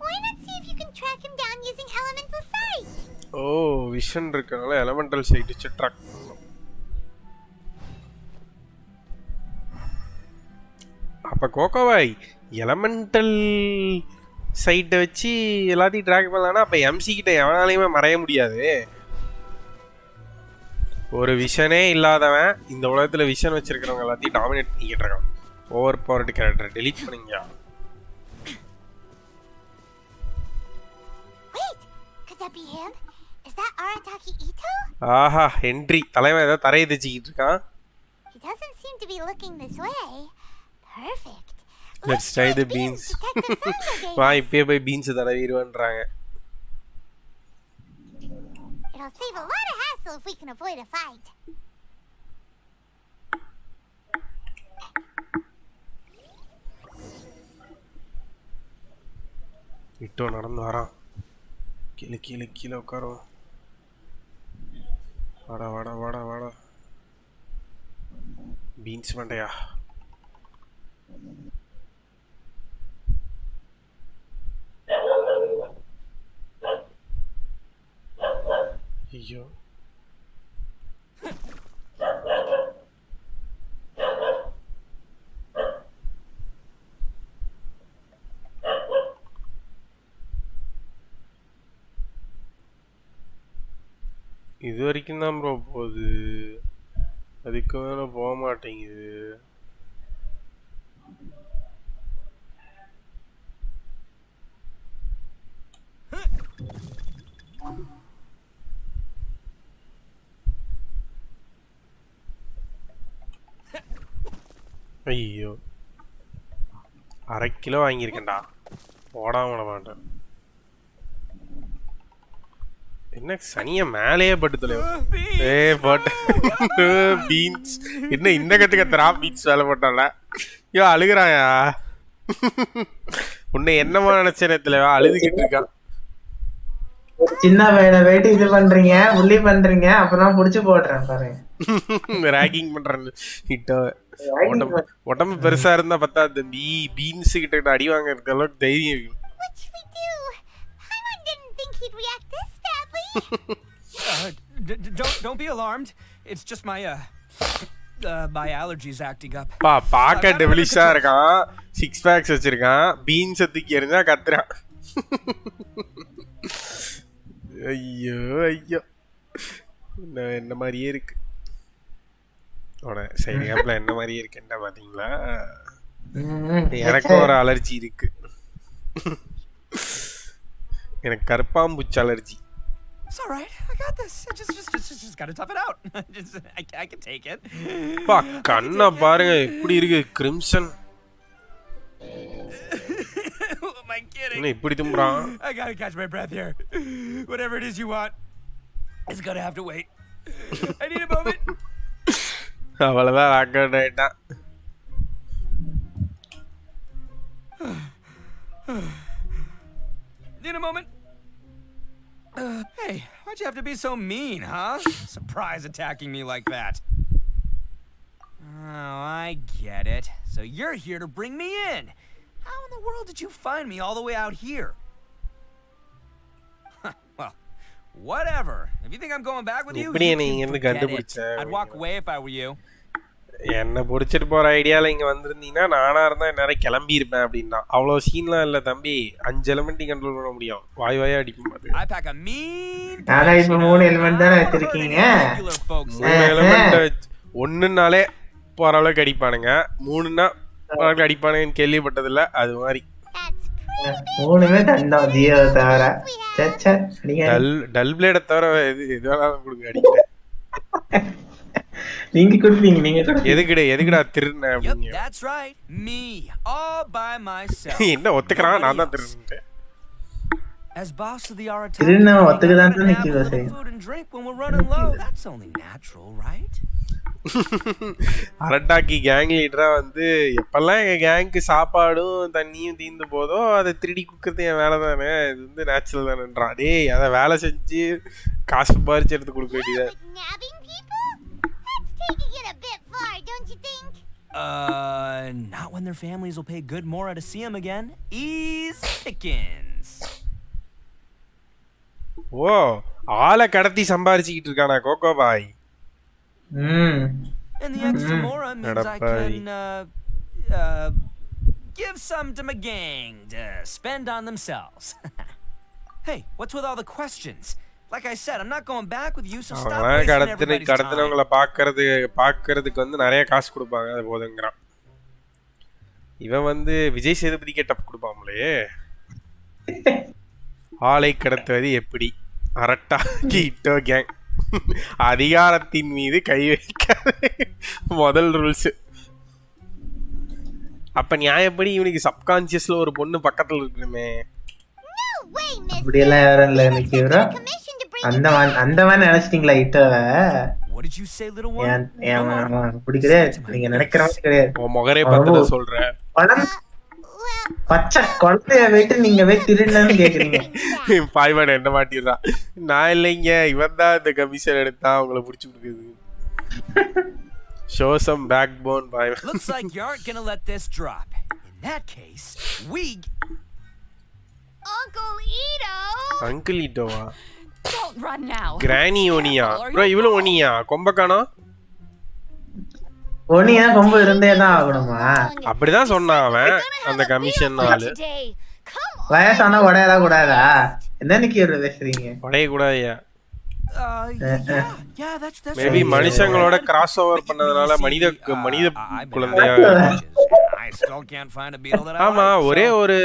Why not see if you can track him down using elemental sight? O vision இருக்கனால elemental side வச்சு track பண்ணணும். அப்ப கோகோவாய் elemental சைட்டை வச்சு எல்லாத்தையும் ட்ராக் பண்ணலாம்னா அப்ப எம்சி கிட்ட எவனாலையுமே மறைய முடியாது. ஒரு விஷனே இல்லாதவன் இந்த உலகத்துல விஷன் வச்சிருக்கிறவங்க எல்லாத்தையும் டாமினேட் பண்ணிக்கிட்டு இருக்கான். ஓவர் பவர்டு கேரக்டர் டெலீட் பண்ணுங்க. Wait, could that be him? Is that Arataki Itto? ஆஹா ஹென்றி தலைவன் ஏதோ தரையை தைச்சிக்கிட்டு இருக்கான். He doesn't seem to be looking this way. Perfect. Let's try the beans. வா இப்பயே போய் beans தடவிடுவான்றாங்க. It'll save a lot of hassle if we can avoid a fight. இட்டோ நடந்து வரான். கீழே கீழே கீழே உட்காரும். வாடா வாடா வாடா வாடா. பீன்ஸ் மண்டையா. ஐயோ இது வரைக்கும் தான் ப்ரோ போகுது, அதுக்கு மேலே போக மாட்டேங்குது. ஐயோ 1/2 கிலோ வாங்கியிருக்கேன்டா, ஓடாம விட மாட்டேன். என்ன சனிய மேலேயே பட்டு தலைவர். பட் பீன்ஸ் என்ன இந்த கத்துக்கத்துறா பீன்ஸ் வேலை போட்டால. ஐயோ அழுகுறாயா. உன்னை என்னமா நினைச்சேனே தலைவா, அழுதுகிட்டு இருக்கான். சின்ன பையனை போயிட்டு இது பண்றீங்க, புள்ளி பண்றீங்க, அப்பதான் புடிச்சு போடுறேன் பாருங்க. ராகிங் பண்றேன்னு கிட்ட உடம்பு பெருசா இருந்தா பத்தா தம்பி, பீன்ஸ் கிட்ட அடி வாங்க அளவுக்கு தைரியம் இருக்கு. Don't be alarmed. It's just my my allergies acting up. பாக்க டெவிலிஷா இருக்கான், 6 packs வச்சிருக்கான், பீன்ஸ் தூக்கி எறிஞ்சா கத்துறான். ஐயோ ஐயோ என்ன மாதிரியே இருக்கு. சரி ஆப்ல என்ன மாதிரியே இருக்குன்னா பாத்தீங்களா, எனக்கும் ஒரு அலர்ஜி இருக்கு. எனக்கு கருப்பாம்பூச்சி allergy. It's all right. I got this. Just got to tough it out. I can take it. பா கண்ணா பாருங்க எப்படி இருக்கு, கிரிம்சன். Am I kidding? என்ன இப்படி தும்பறான்? I got to catch my breath here. Whatever it is you want, it's going to have to wait. I need a moment. அவ்வளவுதான் rock cut ஆயிட்டான். Need a moment. Hey, why'd you have to be so mean, huh? Surprise attacking me like that. Oh, I get it. So you're here to bring me in. How in the world did you find me all the way out here? Well, whatever. If you think I'm going back with you, you can forget it. I'd walk away if I were you. என்ன பிடிச்சிட்டு போற ஐடியால இங்க வந்திருந்தீங்கன்னா நானா இருந்தா நிறைய கிளம்பி இருப்பேன் அப்படின்னா. அவ்வளவு சீன்லாம் இல்ல தம்பி, 5 எலிமெண்ட் கண்ட்ரோல் பண்ண முடியும், வாய் வாயா அடிக்கும். ஆனா இப்ப 3 எலிமெண்ட் தானே வச்சிருக்கீங்க. 3 எலிமெண்ட் ஒண்ணுனாலே பரவாயில்ல அடிப்பானுங்க, 3னா பரவாயில்ல அடிப்பானுங்கன்னு கேள்விப்பட்டதில்ல. அது மாதிரி 3மே தண்டம் ஜியோ தவிர. டல் பிளேட தவிர இது வேணாலும் கொடுங்க அடிக்கிறேன். நீங்க கொடுப்பீங்க, நீங்க எதுக்குடா திருடுன அப்படிங்க. That's right, me all by myself. என்ன ஒத்துக்கறான், நான் தான் திருடுனேன். As boss of the Arataki, திருடுன ஒத்துக்கதான் தான் நிக்குது. food and drink when we're running low. That's only natural, right? Arataki gang லீடரா வந்து எப்பெல்லாம் எங்க கேங்க்கு சாப்பாடும் தண்ணியும் தீர்ந்து போதோ அதை திருடி குடுக்கறது என் வேலை தானே, இது வந்து நேச்சுரல் தானேன்றான். டேய் அதை வேலை செஞ்சு காசு பாரிச்சு எடுத்து கொடுக்க வேண்டியதா. They could get a bit far, don't you think? Not when their families will pay good more to see them again. Ease pickings. ஓ ஆளை கடத்தி சம்பாரிச்சிட்டு இருக்கானா Coco boy. And the extra mora means I can give some to my gang to spend on themselves. Hey, what's with all the questions? Like I said, I'm not going back with you, so stop wasting everybody's time. கடத்தினவங்கள பார்க்கிறதுக்கு வந்து நிறைய காசு கொடுப்பாங்க, அது போதுங்கறான். இவன் வந்து Vijay சேதுபதிக்கு dub கொடுப்பாங்களே. ஆளை கடத்துவது எப்படி? அரட்டா கிட்டோ கேங். அதிகாரத்தின் மீது கை வைக்காதே முதல் ரூல்ஸ். அப்ப நியாயப்படி இவனுக்கு சப்கான்ஷியஸ்ல ஒரு பொண்ணு பக்கத்துல இருக்கணுமே. அப்படி எல்லாம் யாரும் இல்ல எனக்கு ப்ரோ. அந்த நினைச்சிட்டீங்களா இட்டோவை? What did you say, little one? அப்படி கிடையாது, நீங்க நினைக்கிற மாதிரி கிடையாது. முகரே பார்த்து சொல்றேன். பச்சை குழந்தைய போயிட்டு நீங்க போய் திருடன்னு கேக்குறீங்க. பாய்வான் என்ன மாட்டிடுறான். நான் இல்லைங்க, இவன் தான் இந்த கமிஷன் எடுத்தான் உங்களை பிடிச்சி கொடுக்குது. Show some backbone, பாய்வான். Looks like you aren't gonna let this drop. In that case, we... Uncle Itto! Uncle Itto-வா? Don't run now. Granny Oniya. Bro, இவளு Oniya. கொம்பக்கானோ? ஒனியா கொம்பு இருந்தே தான் ஆகணுமா? அப்படிதான் சொன்னான் அவன் அந்த கமிஷன் ஆளு. வயசான உடையலாம் கூடாதா? என்னன்னைக்கு ஒரு பேசுறீங்க? உடைய கூடாதயா? Yeah, that's மேபி மனுஷங்களோட கிராஸ் ஓவர் பண்ணதனால மனித குழந்தையா. I still can't find a beetle that I like. ஆமா, ஒரே ஒரு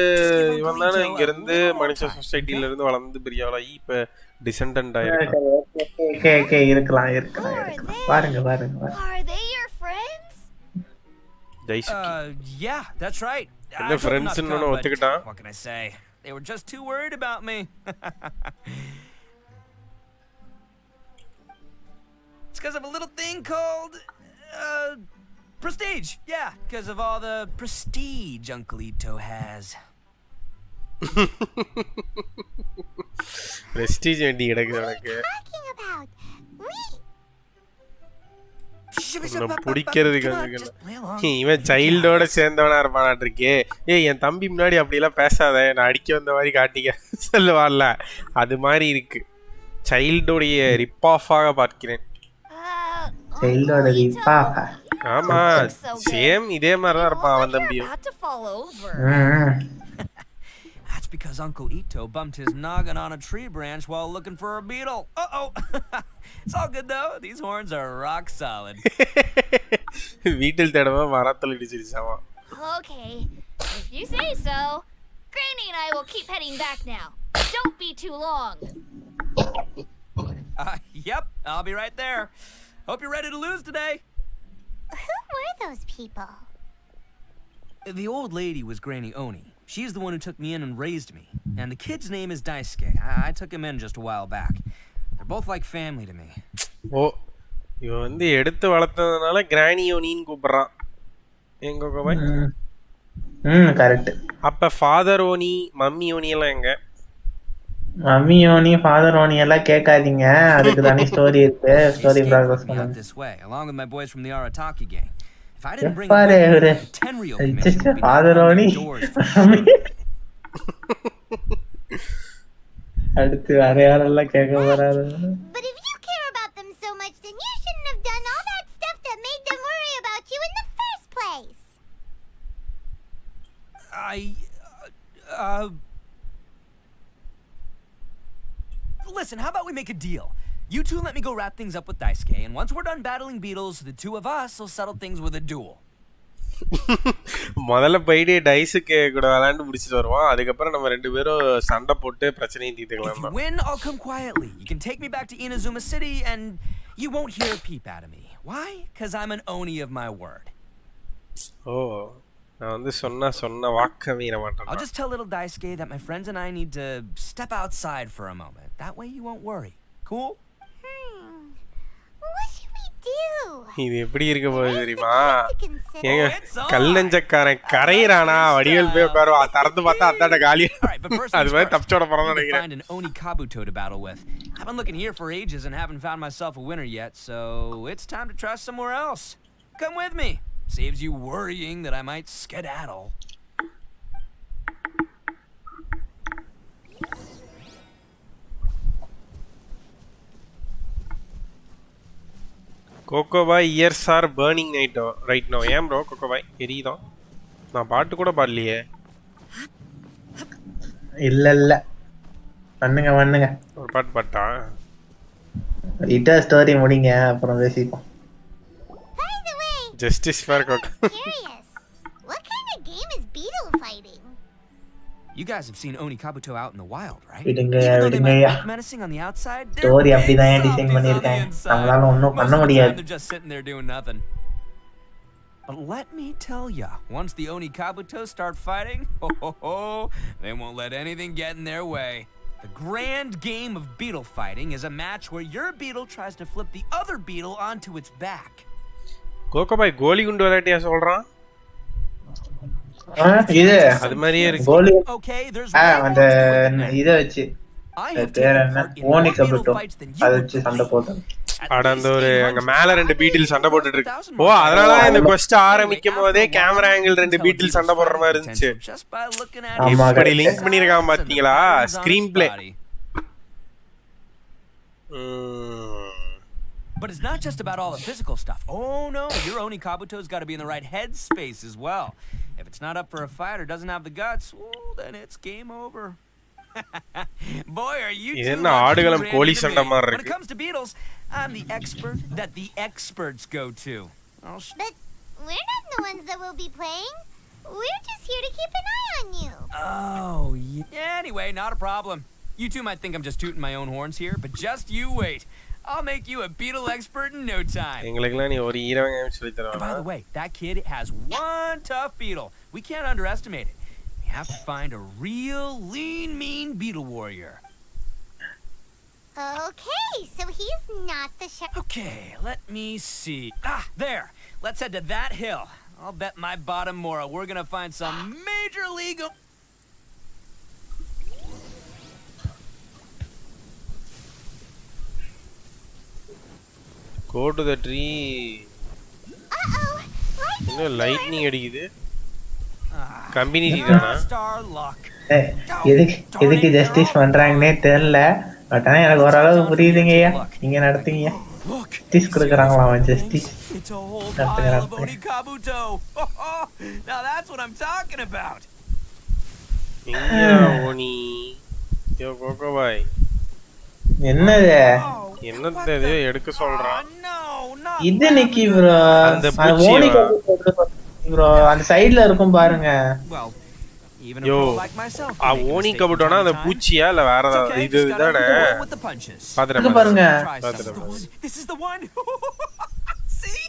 இவன் தானே இங்க இருந்து மனுஷ சொசைட்டில இருந்து வளர்ந்து பெரியவளாகி இப்ப டிசெண்டன்ட் ஆயிருக்கான். ஓகே இருக்கலாம். பாருங்க. Are they your friends? Yeah, that's right. என்ன ஃப்ரெண்ட்ஸ் ன்னு ஒத்துக்கிட்டான். What can I say? They were just too worried about me. It's because of a little thing called prestige. Yeah, because of all the prestige Uncle Itto has. Prestige வேண்டி கிடக்குது எனக்கு. பிடிக்கிறதுக்கு இவன் சைல்டோட சேர்ந்தவனா இருப்பானாட்டு இருக்கே. என் தம்பி முன்னாடி அப்படிலாம் பேசாத, நான் அடிக்க வந்த மாதிரி காட்டிக்க சொல்லுவான்ல, அது மாதிரி இருக்கு. சைல்டோடைய ரிப் ஆஃபாக பார்க்கிறேன். ஆமா, சேம் இதே மாதிரி தான் இருப்பான் அவன் தம்பியும். That's because Uncle Itto bumped his noggin on a tree branch while looking for a beetle. Uh-oh. It's all good though. These horns are rock solid. வீட்டில் தேடவா மரத்துல இடிச்சிருச்சாமா. Okay, if you say so. Granny and I will keep heading back now. Don't be too long. Yep, I'll be right there. Hope you're ready to lose today. Who were those people? The old lady was Granny Oni. She's the one who took me in and raised me. And the kid's name is Daisuke. I took him in just a while back. They're both like family to me. Oh, இவன் வந்து எடுத்து வளர்த்ததுனால granny ஓனின்னு கூப்பிடுறான். எங்க Kopai? Correct. அப்ப father ஓனி, mummy ஓனி எல்லாம் எங்க? Mummy ஓனி, father ஓனி எல்லாம் கேட்காதீங்க. அதுக்கு தனி ஸ்டோரி இருக்கு. ஸ்டோரி ப்ராசஸ் பண்ணுங்க. This way, along with my boys from the Arataki gang. If I didn't bring a 10 real commission, father only. அடுத்து வேற யாரெல்லாம் கேட்க வராரு. But if you care about them so much, then you shouldn't have done all that stuff that made them worry about you in the first place. Listen, how about we make a deal? You two let me go wrap things up with Daisuke, and once we're done battling beetles, the two of us will settle things with a duel. முதல்ல போயிட்டு டைஸுக்கு கூட விளையாண்டு முடிச்சிட்டு வருவோம். அதுக்கப்புறம் நம்ம ரெண்டு பேரும் சண்டை போட்டு பிரச்சனையை தீர்த்துக்கலாம். If you win, I'll come quietly. You can take me back to Inazuma City, and you won't hear a peep out of me. Why? Because I'm an Oni of my word. நான் வந்து சொன்ன வாக்க மீற மாட்டேன். I'll just tell little Daisuke that my friends and I need to step outside for a moment. That way you won't worry. Cool? What should we do. இது எப்படி இருக்க போகுது தெரியுமா? ஏங்க கல்லஞ்சக்காரன் கரையிறானா வடிவேல் போய் உட்காருவா திறந்து பார்த்தா அதாட காலி. அது மாதிரி தப்பிச்சோட போறான்னு நினைக்கிறேன். Find an Oni Kabuto to battle with. I've been looking here for ages and haven't found myself a winner yet, so it's time to try somewhere else. Come with me. Saves you worrying that I might skedaddle. கோகோபாய் ears are burning right no. ஏன் bro கோகோபாய் எரியுதோ? நான் பாட்டு கூட பாடலையே. இல்ல பண்ணுங்க ஒரு பாட்டு பாட்டா? இட்டோ ஸ்டோரி முடிங்க அப்புறம் பேசிப்போம். Justice for Coco. What kind of game is beetle fighting? You guys have seen Oni Kabuto out in the wild, right? விடுங்கயா. Menacing on the outside. Story அப்படிதான் டிசைன் பண்ணிருக்காங்க. நம்மளால ஒண்ணும் பண்ண முடியாது. They're just sitting there doing nothing. But let me tell ya, once the Oni Kabuto start fighting, they won't let anything get in their way. The grand game of beetle fighting is a match where your beetle tries to flip the other beetle onto its back. கோகோபாய் கோலி குண்டு விளையாட்டியா சொல்றான்? இது அது மாதிரியே இருக்கு. கோலி Okay, there's அந்த இத வச்சு பேர் என்ன ஓனி கபுட்டோ அத வச்சு சண்டை போட்டாங்க. அட அந்த ஒரு அங்க மேல ரெண்டு பீட்டில் சண்டை போட்டுட்டு இருக்கு. ஓ அதனால தான் இந்த quest ஆரம்பிக்கும் போதே கேமரா ஆங்கிள் ரெண்டு பீட்டில் சண்டை போடுற மாதிரி இருந்துச்சு. இப்படி லிங்க் பண்ணிருக்காங்க பாத்தீங்களா screen play. But it's not just about all the physical stuff. Oh no, your Oni Kabuto's got to be in the right headspace as well. If it's not up for a fight or doesn't have the guts, well, then it's game over. Boy, are you too lucky to when it comes to beetles, I'm the expert that the experts go to. But we're not the ones that will be playing. We're just here to keep an eye on you. Oh, yeah. Anyway, not a problem. You two might think I'm just tooting my own horns here, but just you wait. I'll make you a beetle expert in no time. By the way, that kid has one tough beetle. We can't underestimate it. We have to find a real lean, mean beetle warrior. Okay, so he's not the Okay, let me see. Ah, there. Let's head to that hill. I'll bet my bottom Mora we're gonna find some major league. Go to the tree. என்ன lightning அடிக்குது? Company தானா? எதுக்கு justice பண்றாங்கன்னே தெரியல. But ஆனா எனக்கு ஓரளவு புரியுதுங்கய்யா. நீங்க நடத்துங்க. ஜஸ்டிஸ் கொடுக்குறாங்களாம் justice. It's a whole pile of Oni Kabuto. Now that's what I'm talking about. ஓனி. யோ கோகோபாய். என்னது? என்னது எடுக்க சொல்றான்? இது நிக்கி ப்ரோ. அந்த ஓனி ப்ரோ அந்த சைடுல இருக்கும் பாருங்க. யோ ஆ ஓனி கபுட்டோனா அந்த பூச்சியா இல்ல வேற ஏதாவது இது தானே? பாத்துறேன் பாருங்க. This is the one. See?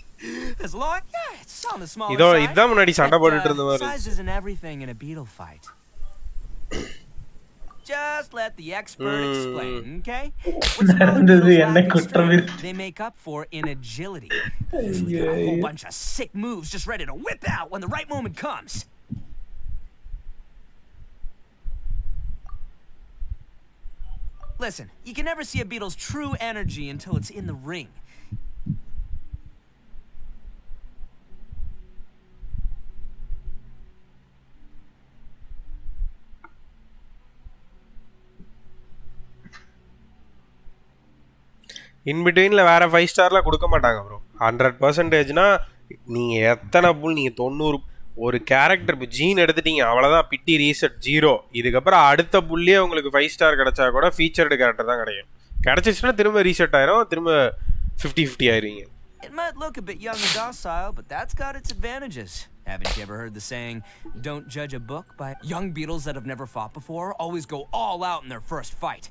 As long it's on the small. இதோ இதான் முன்னாடி சண்டை போட்டுட்டு இருந்த மாதிரி. Size isn't everything in a beetle fight. Just let the expert explain, okay? They make up for in agility. They usually got a whole bunch of sick moves just ready to whip out when the right moment comes. Listen, you can never see a beetle's true energy until it's in the ring. இன் பிட்வீனில் வேறு 5 ஸ்டார்லாம் கொடுக்க மாட்டாங்க bro. 100%னா நீங்கள் எத்தனை புல் நீங்கள் 90 ஒரு character இப்போ gene எடுத்துட்டீங்க அவ்வளோதான் பிட்டி ரீசெட் 0. இதுக்கப்புறம் அடுத்த புல்லே உங்களுக்கு 5 ஸ்டார் கிடச்சா கூட ஃபீச்சர்டு கேரக்டர் தான் கிடைக்கும். கிடச்சிச்சுன்னா திரும்ப ரீசெட் ஆயிரும், திரும்ப 50-50 ஆயிருவீங்க. It might look a bit young and docile, but that's got its advantages. Haven't you ever heard the saying, don't judge a book by young beetles that have never fought before always go all out in their first fight.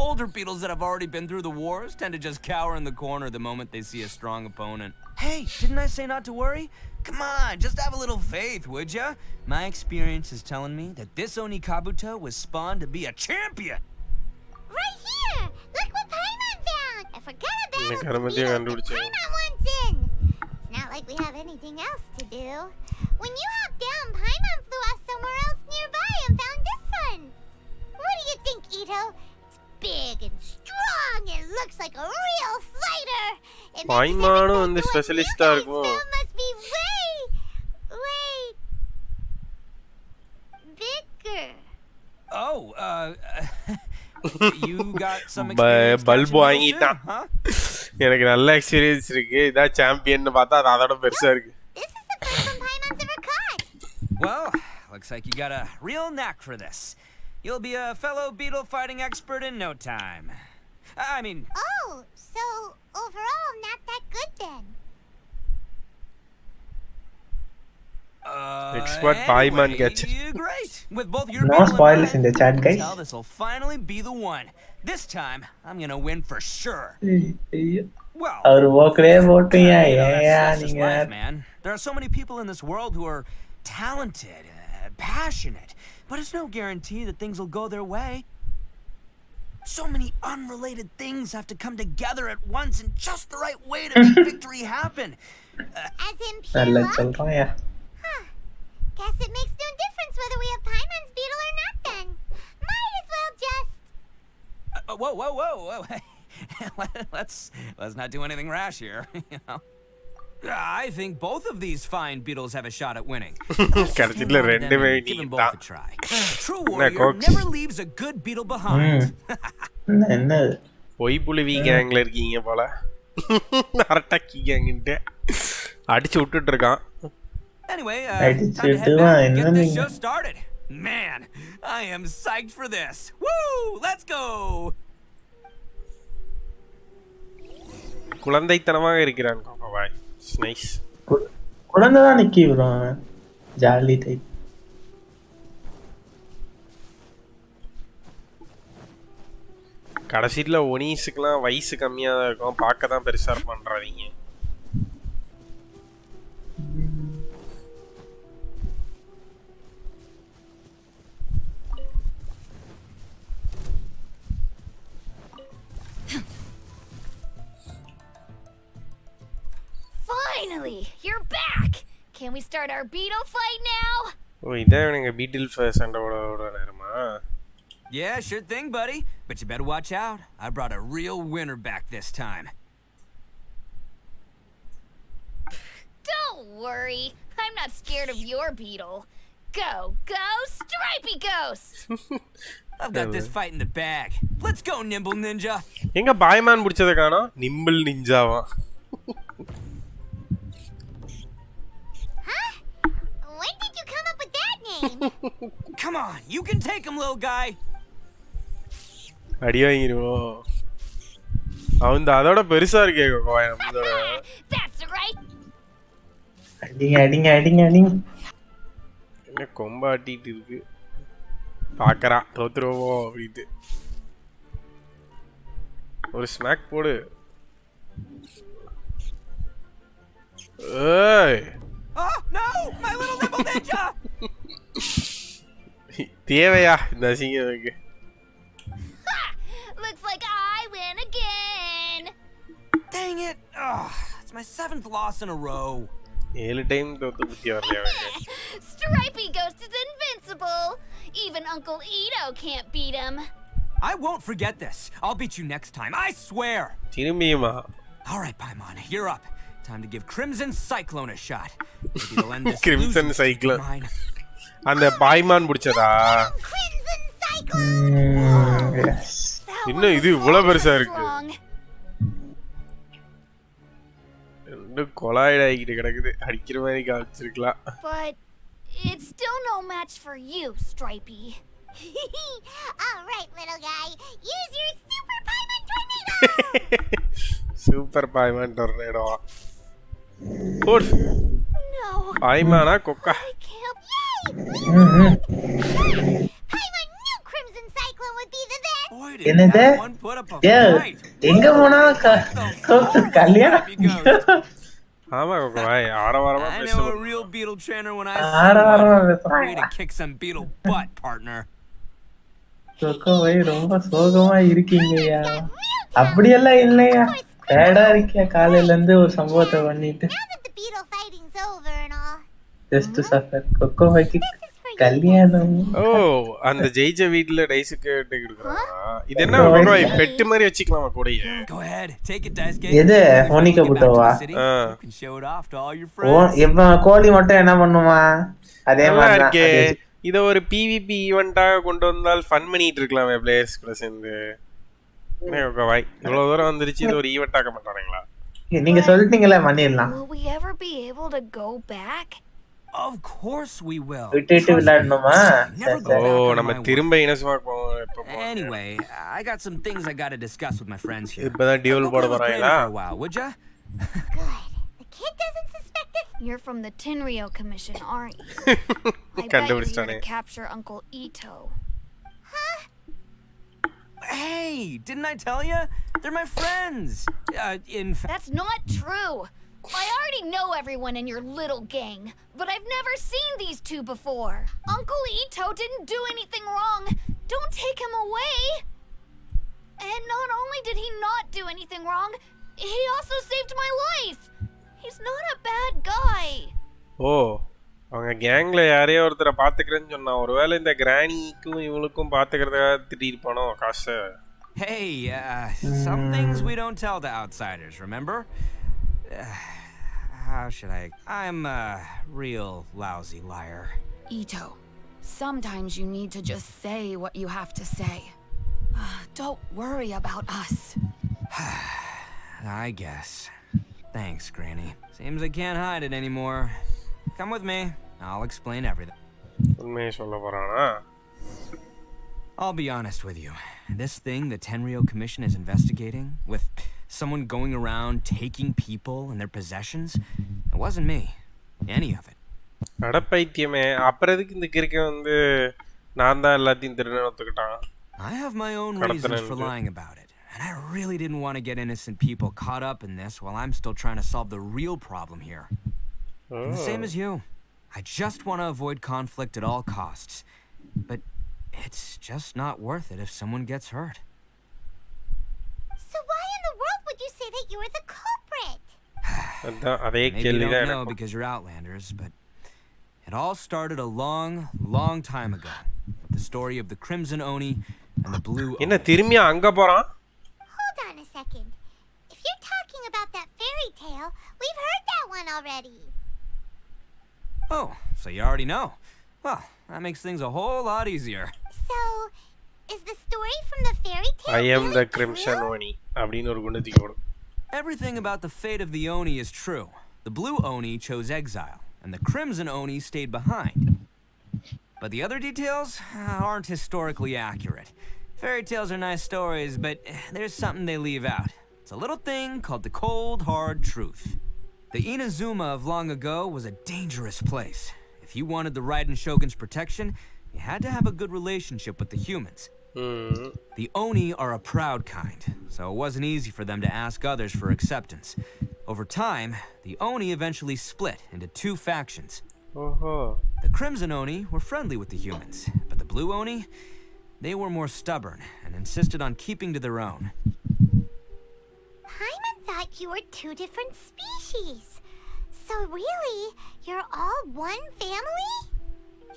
Older beetles that have already been through the wars tend to just cower in the corner the moment they see a strong opponent. Hey, didn't I say not to worry? Come on, just have a little faith, would ya? My experience is telling me that this Oni Kabuto was spawned to be a champion. Right here! Look what Paimon found! I forgot about it. Paimon like we have anything else to do. When you hopped down, Paimon flew off somewhere else nearby and found this one. What do you think, Itto? It's big and strong and looks like a real fighter. It Paimon on the specialist must be way bigger. Oh, you got some experience bulb வாங்கிட்டான். எனக்கு நல்ல experience இருக்கு. இதா champion பார்த்தா அதோட பெருசா இருக்கு. This is the first one Paimon's ever caught. Well, looks like you got a real knack for this. You'll be a fellow beetle fighting expert in no time. I mean... Oh, so overall not that good then. Expert Paimon gets great. With both your no spoilers in the chat, guys. This will finally be the one. This time, I'm gonna win for sure. Well, that's just life, man. There are so many people in this world who are talented, passionate, but it's no guarantee that things will go their way. So many unrelated things have to come together at once in just the right way to make victory happen. As in pure luck? Huh. Guess it makes no difference whether we have Paimon's beetle or not then. Might as well just... Whoa. Let's not do anything rash here, you know. I think both of these fine beetles have a shot at winning. Give them both a try. True warrior never leaves a good beetle behind. போய் புலிவி கேங்ல இருக்கீங்க போல. அரட்டக்கி கேங்கிட்ட அடிச்சு விட்டுட்டு இருக்கான். Anyway, time to head back and get this show started. Man, I am psyched for this. Woo! Let's go. குழந்தைத்தனமாக இருக்கிறான் Kopai. It's nice. குழந்தை தான் நிக்கி bro. Jolly type. கடைசில ஒனிஸ்க்குலாம் வயசு கம்மியா தான் இருக்கும். பார்க்க தான் பெருசா பண்றாதீங்க. Finally, you're back. Can we start our beetle fight now? ஓ இதான் நீங்க பீட்டில் சண்டையோட நேரமா? Yeah, sure thing, buddy. But you better watch out. I brought a real winner back this time. Don't worry. I'm not scared of your beetle. Go, Stripey Ghost! I've got this fight in the bag. Let's go, Nimble Ninja. எங்க பாய்மான் புடிச்சத காணோம்? Nimble நிஞ்சாவா? Huh? When did you come up with that name? Come on, you can take him, little guy. அடியாங்கிருவோ. அவன் அதோட பெருசா இருக்கே கோபாய் நம்மளோட. That's right. அடிங்க. என்ன கொம்பாட்டிட்டு இருக்கு. பாக்கறா தோத்துறவோ அப்படிட்டு. ஒரு ஸ்மாக் போடு. ஏய். Oh no, my little nimble ninja. தேவையா இந்த அசிங்கத்துக்கு? Looks like I win again. Dang it. It's my 7th loss in a row. 7 time தோத்து புத்தி வரல அவனுக்கு. Stripey Ghost is invincible. Even Uncle Itto can't beat him. I won't forget this. I'll beat you next time. I swear. திரும்பியுமா? All right, Paimon, you're up. Time to give Crimson Cyclone a shot. Maybe they'll end this Crimson Cyclone. அந்த பாய்மான் புடிச்சதா? Crimson Cyclone. Yes. இன்னும் இது இவ்வளவு பெருசா இருக்கு. ரெண்டு colloid ஆகிட்டு கிடக்குது. அடிக்கிற மாதிரி காமிச்சிருக்கலாம். But it's still no match for you, Stripey. All right, little guy. Use your Super Paimon Tornado. Super Paimon Tornado. Good. No. Paimana Coca. I can't. Paimon knew Crimson Cyclone would be the best. Boy, என்னது? எங்க போனா கல்யாணம்? ஆமா Kopai ஆரவாரமா I பேசுறோம். know a real beetle trainer when I see one. Ready to kick some beetle butt, partner. Kopai ரொம்ப சோகமா இருக்கீங்கயா. அப்படியெல்லாம் இல்லையா. டயர்டா இருக்கியா காலையில இருந்து ஒரு சம்பவத்தை பண்ணிட்டு. Now that the beetle fight everything's over and all. Just to suffer. கொக்கோவைக்கு கல்யாணம். ஓ அந்த ஜெயிச்ச வீட்ல டைஸ் கேட்டு குடுக்குறாங்க. இது என்ன கொக்கோவை பெட் மாதிரி வச்சுக்கலாமா கூடயே? Go ahead, take it, Dice Game. எது ஹோனிகா புட்டோவா? You can show it off to all your O friends. இப்ப கோழி மட்டும் என்ன பண்ணுமா? அதே மாதிரி இருக்கே. இத ஒரு PvP ஈவென்ட்டா கொண்டு வந்தால் ஃபன் பண்ணிட்டு இருக்கலாமே பிளேயர்ஸ் கூட சேர்ந்து. என்ன கொக்கோவை இவ்வளவு தூரம் வந்துருச்சு இது ஒரு ஈவென்ட் ஆக்க மாட்டாங்களா? நீங்க சொல்லிட்டீங்களே பண்ணிடலாம். Will we ever be able to go back? Of course we will. விட்டுட்டு விளையாடணுமா? ஓ நம்ம திரும்ப இனசுமா போவோம். Anyway, I got some things I got to discuss with my friends here. இப்பதான் டியூல் போட போறாங்களா? Would ya? Good. The kid doesn't suspect it. You're from the Tenryou Commission, aren't you? I bet you're here to capture Uncle Itto. Huh? Hey, didn't I tell you? They're my friends. In fact, That's not true. I already know everyone in your little gang, but I've never seen these two before. Uncle Itto didn't do anything wrong. Don't take him away. And not only did he not do anything wrong, he also saved my life. He's not a bad guy. ஓ அவங்க கேங்ல யாரையோ ஒருத்தரை பாத்துக்கிறேன்னு சொன்னா ஒருவேளை இந்த கிராணிக்கும் இவளுக்கும் பாத்துக்கிறதுக்காக திடீர் போனோம் காசு. hey, some things we don't tell to outsiders, remember? How should I'm a real lousy liar. Itto, sometimes you need to just say what you have to say. Don't worry about us. I guess. Thanks, Granny. Seems I can't hide it anymore. Come with me. I'll explain everything. உண்மையை சொல்ல போறானா? I'll be honest with you. This thing the Tenryou Commission is investigating, with someone going around taking people and their possessions, it wasn't me. Any of it. அடப்பைத்தியமே அப்புறம் எதுக்கு இந்த கிறுக்க வந்து நான் தான் எல்லாத்தையும் திருடன்னு ஒத்துக்கிட்டான்? I have my own reasons for lying about it, and I really didn't want to get innocent people caught up in this while I'm still trying to solve the real problem here. And the same as you. I just want to avoid conflict at all costs. But it's just not worth it if someone gets hurt. So why in the world would you say that you were the culprit? அதே Maybe you கேள்விதான் don't know எனக்கு. because you're Outlanders, but it all started a long, long time ago with the story of the Crimson Oni and the Blue என்ன Oni. திரும்பி அங்க போறான்? Hold on a second. If you're talking about that fairy tale, we've heard that one already. Oh, so you already know. Well, that makes things a whole lot easier. So, is the story from the fairy tale I am really the Crimson true? Oni அப்படின்னு ஒரு குண்டு தூக்கி போடும். Everything about the fate of the Oni is true. The Blue Oni chose exile, and the Crimson Oni stayed behind. But the other details aren't historically accurate. Fairy tales are nice stories, but there's something they leave out. It's a little thing called the cold, hard truth. The Inazuma of long ago was a dangerous place. If you wanted the Raiden Shogun's protection, you had to have a good relationship with the humans. The Oni are a proud kind, so it wasn't easy for them to ask others for acceptance. Over time, the Oni eventually split into two factions. ஓஹோ. The Crimson Oni were friendly with the humans, but the Blue Oni, they were more stubborn and insisted on keeping to their own. Paimon thought you were two different species. So really, you're all one family?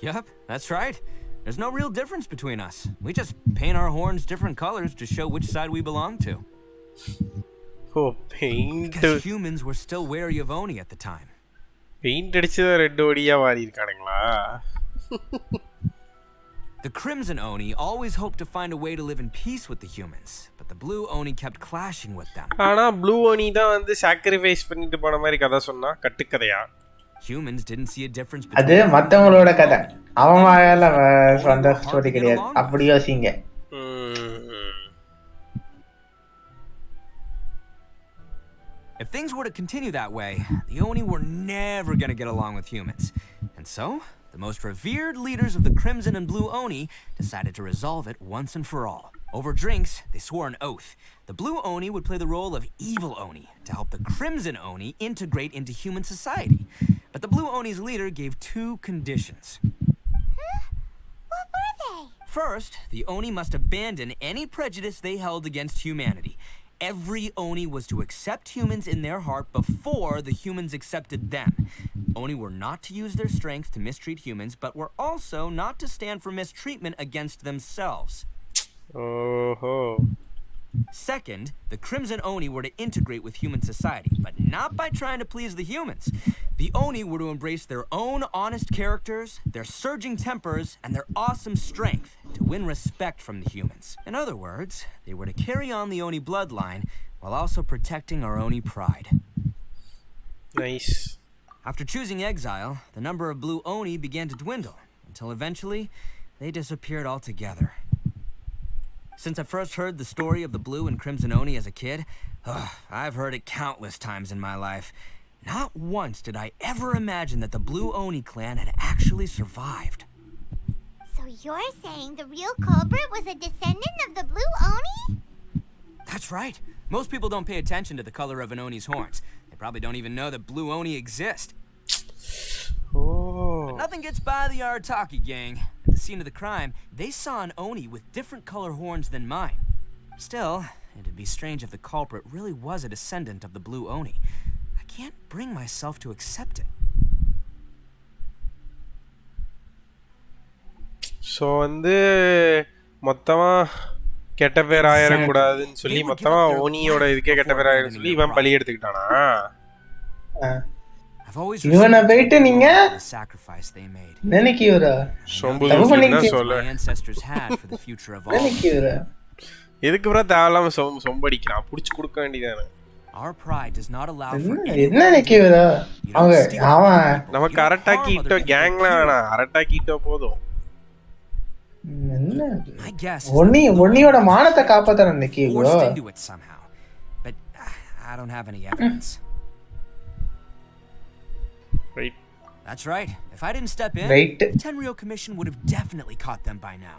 Yup, that's right. There's no real difference between us. We just paint our horns different colors to show which side we belong to. Oh paint Because humans were still wary of Oni at the time. Paint அடிச்சத red ஓடியா மாறி இருக்கானுங்களா? The Crimson Oni always hoped to find a way to live in peace with the humans, but the Blue Oni kept clashing with them. ஆனா blue ஓனி தான் வந்து sacrifice பண்ணிட்டு போன மாதிரி கதை சொன்னா கட்டுக்கதையா? Humans didn't see a difference அது between மத்தவங்களோட கதை. அவன் வாயால சொந்த ஸ்டோரி கிடையாது. அப்படி யோசிங்க. If things were to continue that way, the Oni were never going to get along with humans. And so, the most revered leaders of the Crimson and Blue Oni decided to resolve it once and for all. Over drinks, they swore an oath. The Blue Oni would play the role of Evil Oni to help the Crimson Oni integrate into human society. But the Blue Oni's leader gave two conditions. Huh? What were they? First, the Oni must abandon any prejudice they held against humanity. every Oni was to accept humans in their heart before the humans accepted them. Oni were not to use their strength to mistreat humans, but were also not to stand for mistreatment against themselves. Oh. Second, the Crimson Oni were to integrate with human society, but not by trying to please the humans. The Oni were to embrace their own honest characters, their surging tempers, and their awesome strength to win respect from the humans. In other words, they were to carry on the Oni bloodline while also protecting our Oni pride. Nice. After choosing exile, the number of blue Oni began to dwindle, until eventually, they disappeared altogether. Since I first heard the story of the Blue and Crimson Oni as a kid, I've heard it countless times in my life. Not once did I ever imagine that the Blue Oni clan had actually survived. So you're saying the real culprit was a descendant of the Blue Oni? That's right. Most people don't pay attention to the color of an Oni's horns. They probably don't even know that Blue Oni exist. Oh. But nothing gets by the Arataki gang. At the scene of the crime, they saw an Oni with different color horns than mine. Still, it'd be strange if the culprit really was a descendant of the Blue Oni. I can't bring myself to accept it. So வந்து மொத்தமா கெட்ட பேர் ஆயிர கூடாதுன்னு சொல்லி மொத்தமா ஓனியோட இதுக்கே கெட்ட பேர் ஆயிர சொல்லி இவன் பலி எடுத்துக்கிட்டானா? இவனை போயிட்டு நீங்க நினைக்கிறா எதுக்கு ப்ரோ தேவலாம சொம்படிக்கிறான் புடிச்சு கொடுக்க வேண்டியதானே என்ன நினைக்கிறா அவன் நமக்கு அரட்டாக்கி இட்டோ கேங்லாம் வேணாம் அரட்டாக்கி இட்டோ போதும் ஒன்னியோட மானத்தை காப்பாத்த நினைக்கிறா Right. That's right. If I didn't step in, the Tenryo Commission would have definitely caught them by now.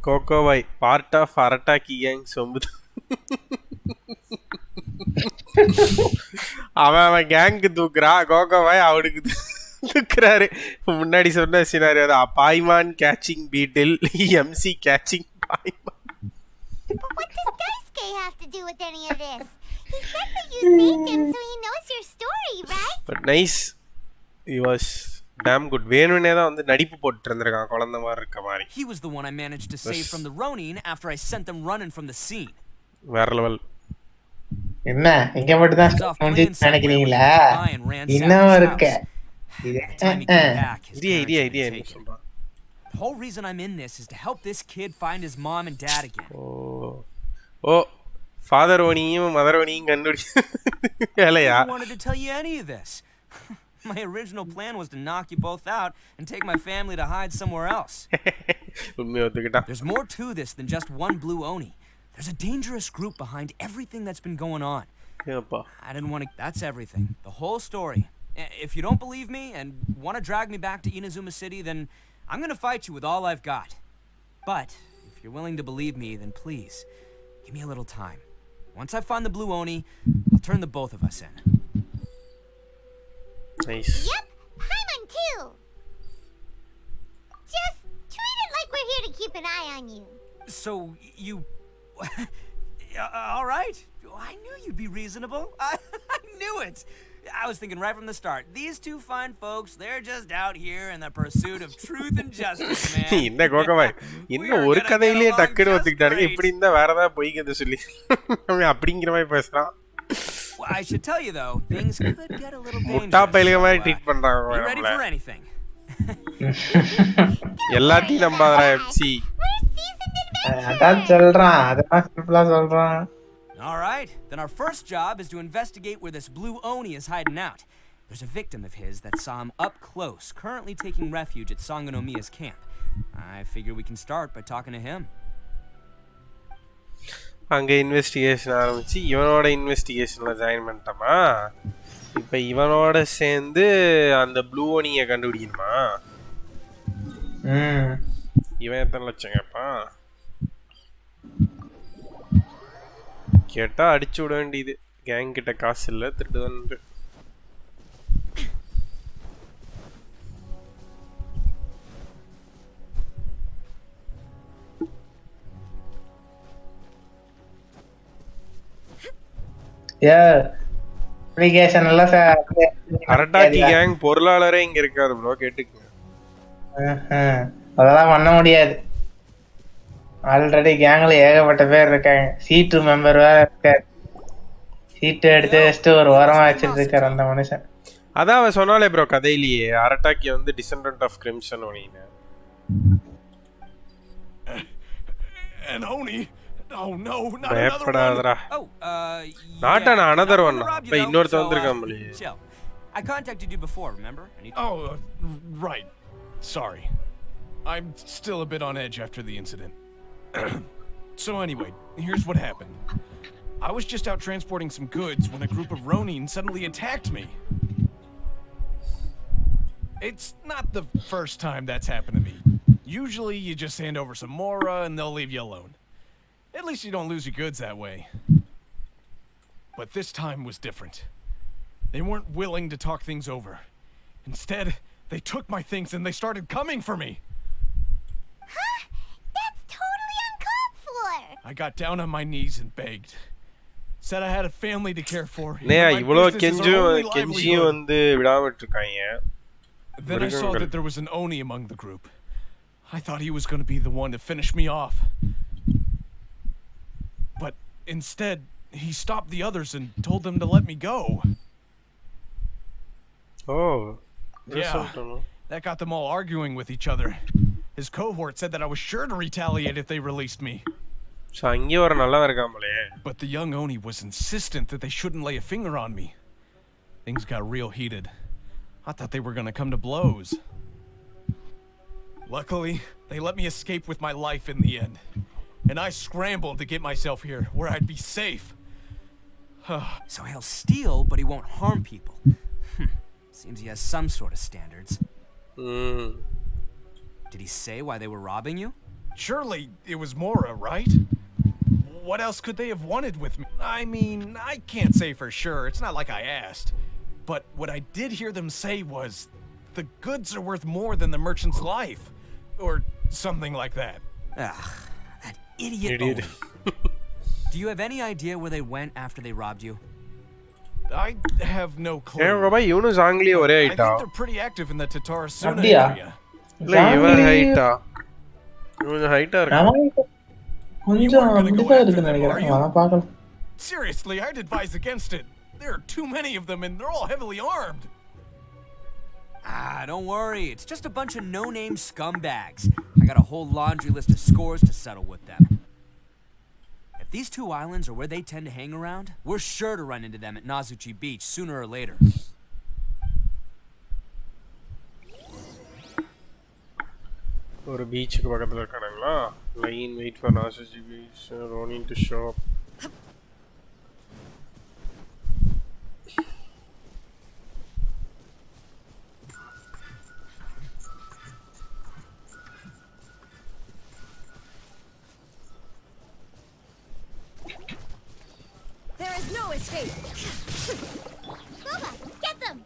Coco Vai, part of Arataki gang sombudu. அவன் கேங்க்கு தூக்குறா கோகோ வாய் அவனுக்கு தூக்குறாரு முன்னாடி சொன்ன சினாரியோ தான் Paimon catching beetle MC catching Paimon. But what does Daisuke have to do with any of this? He said that you saved him so he knows your story, right? But nice. He was damn good. வேணுனே தான் வந்து நடிப்பு போட்டு இருந்திருக்கான் குழந்தை மாதிரி இருக்க மாதிரி. He was the one I managed to save from the Ronin after I sent them running from the scene. வேற லெவல். என்ன இங்க மட்டும் தான் நினைக்கிறீங்களா? இன்னும் இருக்கு. idea சொல்றான். The whole reason I'm in this is to help this kid find his mom and dad again. Oh. Father Oniயும் Mother Oniயும் கண்டுபிடிச்சலையா? I wanted to tell you any of this. My original plan was to knock you both out and take my family to hide somewhere else. There's more to this than just one Blue Oni. There's a dangerous group behind everything that's been going on. I didn't want to... That's everything. The whole story. If you don't believe me and want to drag me back to Inazuma City, then I'm going to fight you with all I've got. But if you're willing to believe me, then please, give me a little time. Once I find the Blue Oni, I'll turn the both of us in. Nice. Yep, Paimon too. Just treat it like we're here to keep an eye on you. So you... all right. I knew you'd be reasonable. I knew it. I was thinking right from the start. These two fine folks, they're just out here in the pursuit of truth and justice, man. என்ன கோகவாய் இன்னும் ஒரு கதையிலே டக்குனு வந்துட்டாங்க இப்படி இருந்தா வேற ஏதாவது பொய்க்கத சொல்லி அப்படிங்கிற மாதிரி பேசுறான். Well, I should tell you though, things could get a little dangerous. முட்டா பையல மாதிரி ட்ரீட் பண்றாங்க. You ready for anything? எல்லாத்தையும் நம்பாதடா எஃப்சி. அதான் சொல்றான் அதான் சிம்பிளா சொல்றான். All right, then our first job is to investigate where this Blue Oni is hiding out. There's a victim of his that saw him up close, currently taking refuge at Sangonomiya's camp. I figure we can start by talking to him. அங்க investigation ஆரம்பிச்சு இவனோட இன்வெஸ்டிகேஷன்ல join பண்ணிட்டோமா? இப்போ இவனோட சேர்ந்து அந்த blue ஓனியை கண்டுபிடிக்கணுமா? இவன் எத்தனை லட்சம் கேட்பான்? கேட்டா அடிச்சு விட வேண்டியது. கேங் கிட்ட காசு இல்லை திருடுதன்று. ஏ அப்ளிகேஷன் எல்லாம் அரட்டாக்கி கேங் பொருளாளரே இங்க இருக்காரு ப்ரோ கேட்டுக்கங்க. அதெல்லாம் பண்ண முடியாது. ஆல்ரெடி கேங்ல ஏகப்பட்ட பேர் இருக்காங்க. C2 மெம்பர் வேற இருக்காரு. சீட்டு எடுத்து வச்சுட்டு ஒரு ஓரமா வச்சிட்டு இருக்காரு அந்த மனுஷன். அதான் அவன் சொன்னாலே ப்ரோ கதையிலேயே அரட்டாக்கி வந்து டிசெண்டன்ட் ஆஃப் கிரிம்சன் ஒனின்னு. And Oni. Oh no, not பயப்படாதடா. Not another one. இப்ப இன்னொருத்த வந்திருக்கான் மலி. I contacted you before, remember? Right. Sorry. I'm still a bit on edge after the incident. So anyway, here's what happened. I was just out transporting some goods when a group of Ronin suddenly attacked me. It's not the first time that's happened to me. Usually you just hand over some Mora and they'll leave you alone. At least you don't lose your goods that way. But this time was different. They weren't willing to talk things over. Instead, they took my things and they started coming for me. Huh? That's totally uncalled for. I got down on my knees and begged. Said I had a family to care for. இவ்ளோ கெஞ்சியும் வந்து விடாம இருக்காங்க. Then I saw that there was an Oni among the group. I thought he was going to be the one to finish me off. But instead, he stopped the others and told them to let me go. Oh. Yeah. That got them all arguing with each other. His cohort said that I was sure to retaliate if they released me. But the young Oni was insistent that they shouldn't lay a finger on me. Things got real heated. I thought they were going to come to blows. Luckily, they let me escape with my life in the end. And I scrambled to get myself here, where I'd be safe. So he'll steal, but he won't harm people. Seems he has some sort of standards. Did he say why they were robbing you? Surely it was Mora, right? What else could they have wanted with me? I mean, I can't say for sure. It's not like I asked. But what I did hear them say was, the goods are worth more than the merchant's life. Or something like that. Ugh, that idiot. Do you have any idea where they went after they robbed you? I have no clue. I think they're pretty active in the Tatarasuna area. Seriously, I'd advise against it. There are too many of them and they're all heavily armed. Don't worry. It's just a bunch of no-name scumbags. I got a whole laundry list of scores to settle with them. If these two islands are where they tend to hang around, we're sure to run into them at Nazuchi Beach sooner or later. ஒரு பீச்சுக்கு பக்கத்துல இருக்கானுங்களா? Line wait for Nazuchi beach ronin to show up. There is no escape. Booba, get them.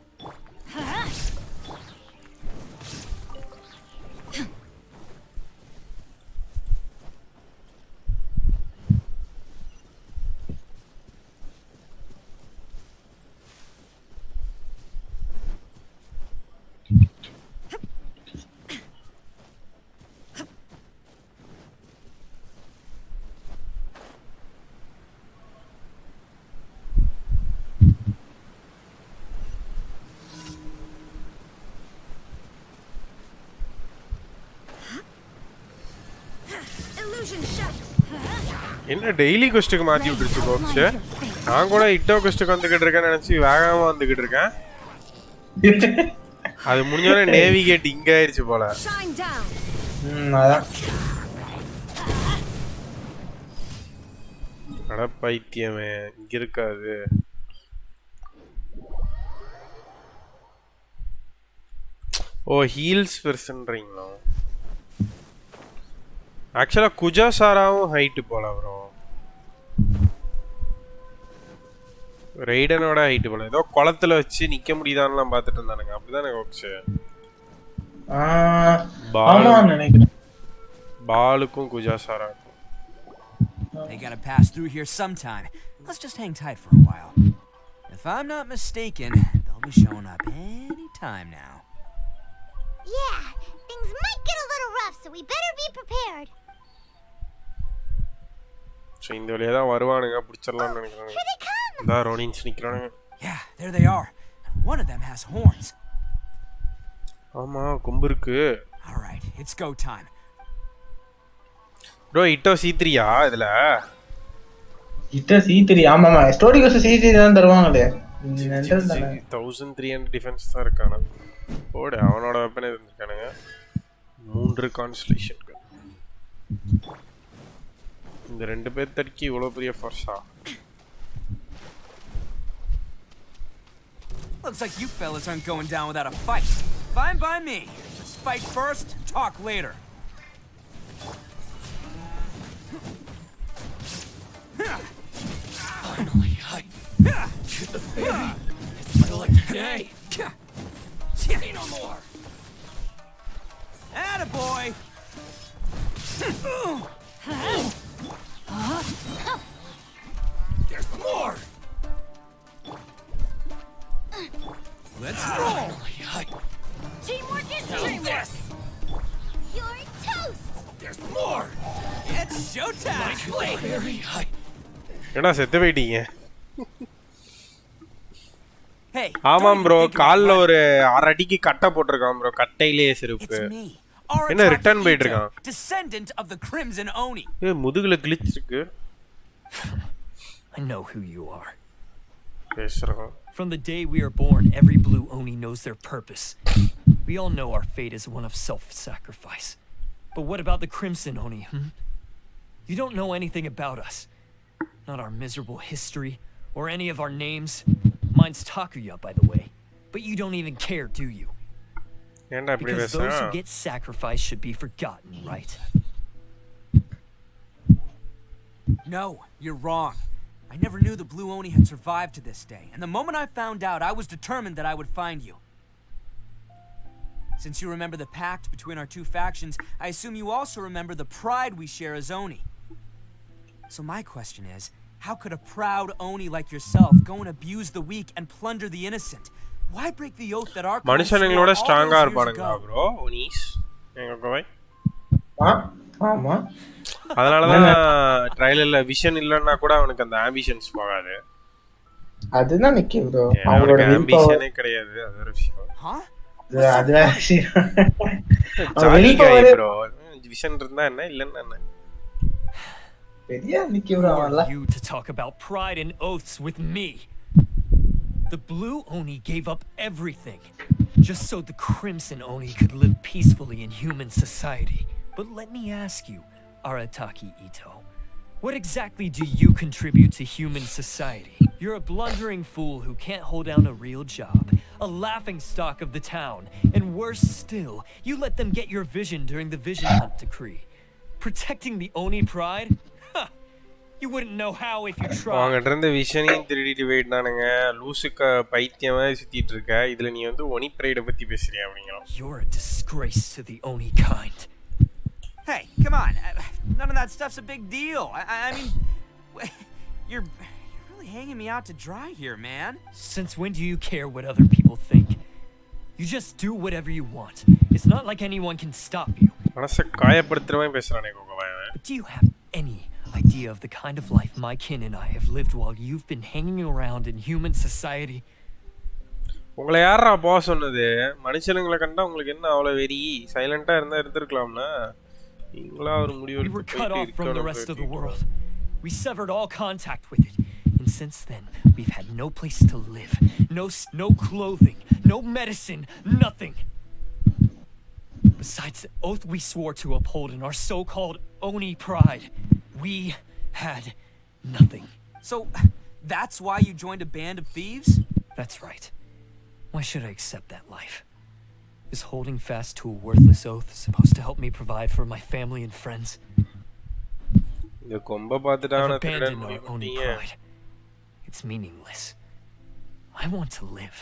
என்ன daily கொஸ்டுக்கு மாத்தி விட்டுருச்சு கோப்ஸ். நான் கூட இட்டோ கொஸ்டுக்கு வந்துகிட்டு இருக்கேன்னு நினைச்சு வேகமா வந்துகிட்டு இருக்கேன். அது முடிஞ்சோடனே நேவிகேட் இங்க ஆயிடுச்சு போல. அட பைத்தியமே, இங்க இருக்காது. ஓ ஹீல்ஸ் வெர்ஷன்றீங்களா? ஆக்சுவலா குஜா சாராவும் ஹைட் போல ப்ரோ. ரைடனோட ஹைட் போல. ஏதோ குளத்துல வச்சு நிக்க முடியுதான்லாம் பார்த்துட்டு இருந்தானுங்க. அப்படிதானே கோக்ஸ்? ஆமா நினைக்கிறேன். பாலுக்கும் குஜா சாராக்கும். They gotta pass through here sometime. Let's just hang tight for a while. If I'm not mistaken, they'll be showing up any time now. Yeah, things might get a little rough, so we better be prepared. So இந்த வழியா தான் வருவானுங்க பிடிச்சறலாம்னு நினைக்கிறாங்க. Here they come. இந்த ரோனின்ஸ் நிக்கறானுங்க. Yeah, there they are. And one of them has horns. ஆமா கொம்பு இருக்கு. All right, it's go time. bro Itto C3 யா இதுல? Itto C3 ஆமாமா ஸ்டோரி கோர்ஸ் C3 தான் தருவாங்களே. 1300 டிஃபென்ஸ் தான் இருக்கானா. ஓட அவனோட வெப்பன் இருக்கானுங்க. 3 கான்ஸ்டலேஷன். இந்த ரெண்டு பேர் தடுக்கி இவ்வளவு பெரிய ஃபோர்ஸா? Looks like you fellas aren't going down without a fight. Fine by me. Let's fight first, talk later. Finally, I get the baby. It's my lucky day. Say no more. Attaboy! There's more. Let's roll! Teamwork is teamwork. You're toast. There's more. It's showtime! Very high. என்னடா செத்து போயிட்டீங்க? Hey, ஆமாம் bro கால்ல ஒரு 6 அடிக்கு கட்டை போட்டுருக்கான் bro கட்டையிலேயே செருப்பு. என்ன ரிட்டர்ன் போயிட்டு இருக்கான்? Descendant of the Crimson Oni. ஏய் முதுகுல glitch இருக்கு. I know who you are. பேசுறான். From the day we are born, every blue Oni knows their purpose. We all know our fate is one of self-sacrifice. But what about the Crimson Oni, You don't know anything about us. Not our miserable history, or any of our names. Mine's Takuya, by the way. But you don't even care, do you? Because those who get sacrificed should be forgotten, right? No, you're wrong. I never knew the Blue Oni had survived to this day, and the moment I found out, I was determined that I would find you. Since you remember the pact between our two factions, I assume you also remember the pride we share as Oni. So my question is, how could a proud Oni like yourself go and abuse the weak and plunder the innocent? Why break the oath that our மனுஷங்களோட ஸ்ட்ராங்கா இருப்பானுங்க bro ஒனிஸ் எங்க கோவை ஆமா அதனால தான் ட்ரையல்ல vision இல்லன்னா கூட அவனுக்கு அந்த ஆம்பிஷன்ஸ் போகாது அதுதான் நிக்கி bro அவனோட ஆம்பிஷனே கிடையாது அது ஒரு விஷயம் அது வேற விஷயம் ஜாலி கை bro விஷன் இருந்தா என்ன இல்லன்னா என்ன பெரிய நிக்கி bro அவன்ல You to talk about pride and oaths with me. The Blue Oni gave up everything just so the Crimson Oni could live peacefully in human society. But let me ask you, Arataki Itto, what exactly do you contribute to human society? You're a blundering fool who can't hold down a real job, a laughingstock of the town, and worse still, you let them get your vision during the Vision Hunt decree. Protecting the Oni pride? You wouldn't know how if you tried. அவங்கட்ட இருந்த விஷனையும் திருடிட்டு போயிட்டானுங்க லூசுக்க பைத்தியமா சுத்திட்டு இருக்க இதுல நீ வந்து ஒனி பிரைட பத்தி பேசுறியா அப்படிங்கறா You're a disgrace to the Oni kind. Hey, come on. None of that stuff's a big deal. I mean, you're really hanging me out to dry here, man. Since when do you care what other people think? You just do whatever you want. It's not like anyone can stop you. மனச காயப்படுத்துற மாதிரி பேசுறானே கோகவாய் But do you have any idea of the kind of life my kin and I have lived while you've been hanging around in human society? உங்களை யாரா போ சொன்னது மனுஷனுங்களை கண்டா உங்களுக்கு என்ன அவ்வளவு வெறி சைலண்டா இருந்தா இருந்திருக்கலாம்ல நீங்களா ஒரு முடிவு We were cut off from the rest of the world. We severed all contact with it. And since then, we've had no place to live, no clothing, no medicine, nothing. Besides the oath we swore to uphold in our so-called Oni pride, we had nothing. So, that's why you joined a band of thieves? That's right. Why should I accept that life? Is holding fast to a worthless oath supposed to help me provide for my family and friends? I've abandoned our Oni pride. It's meaningless. I want to live.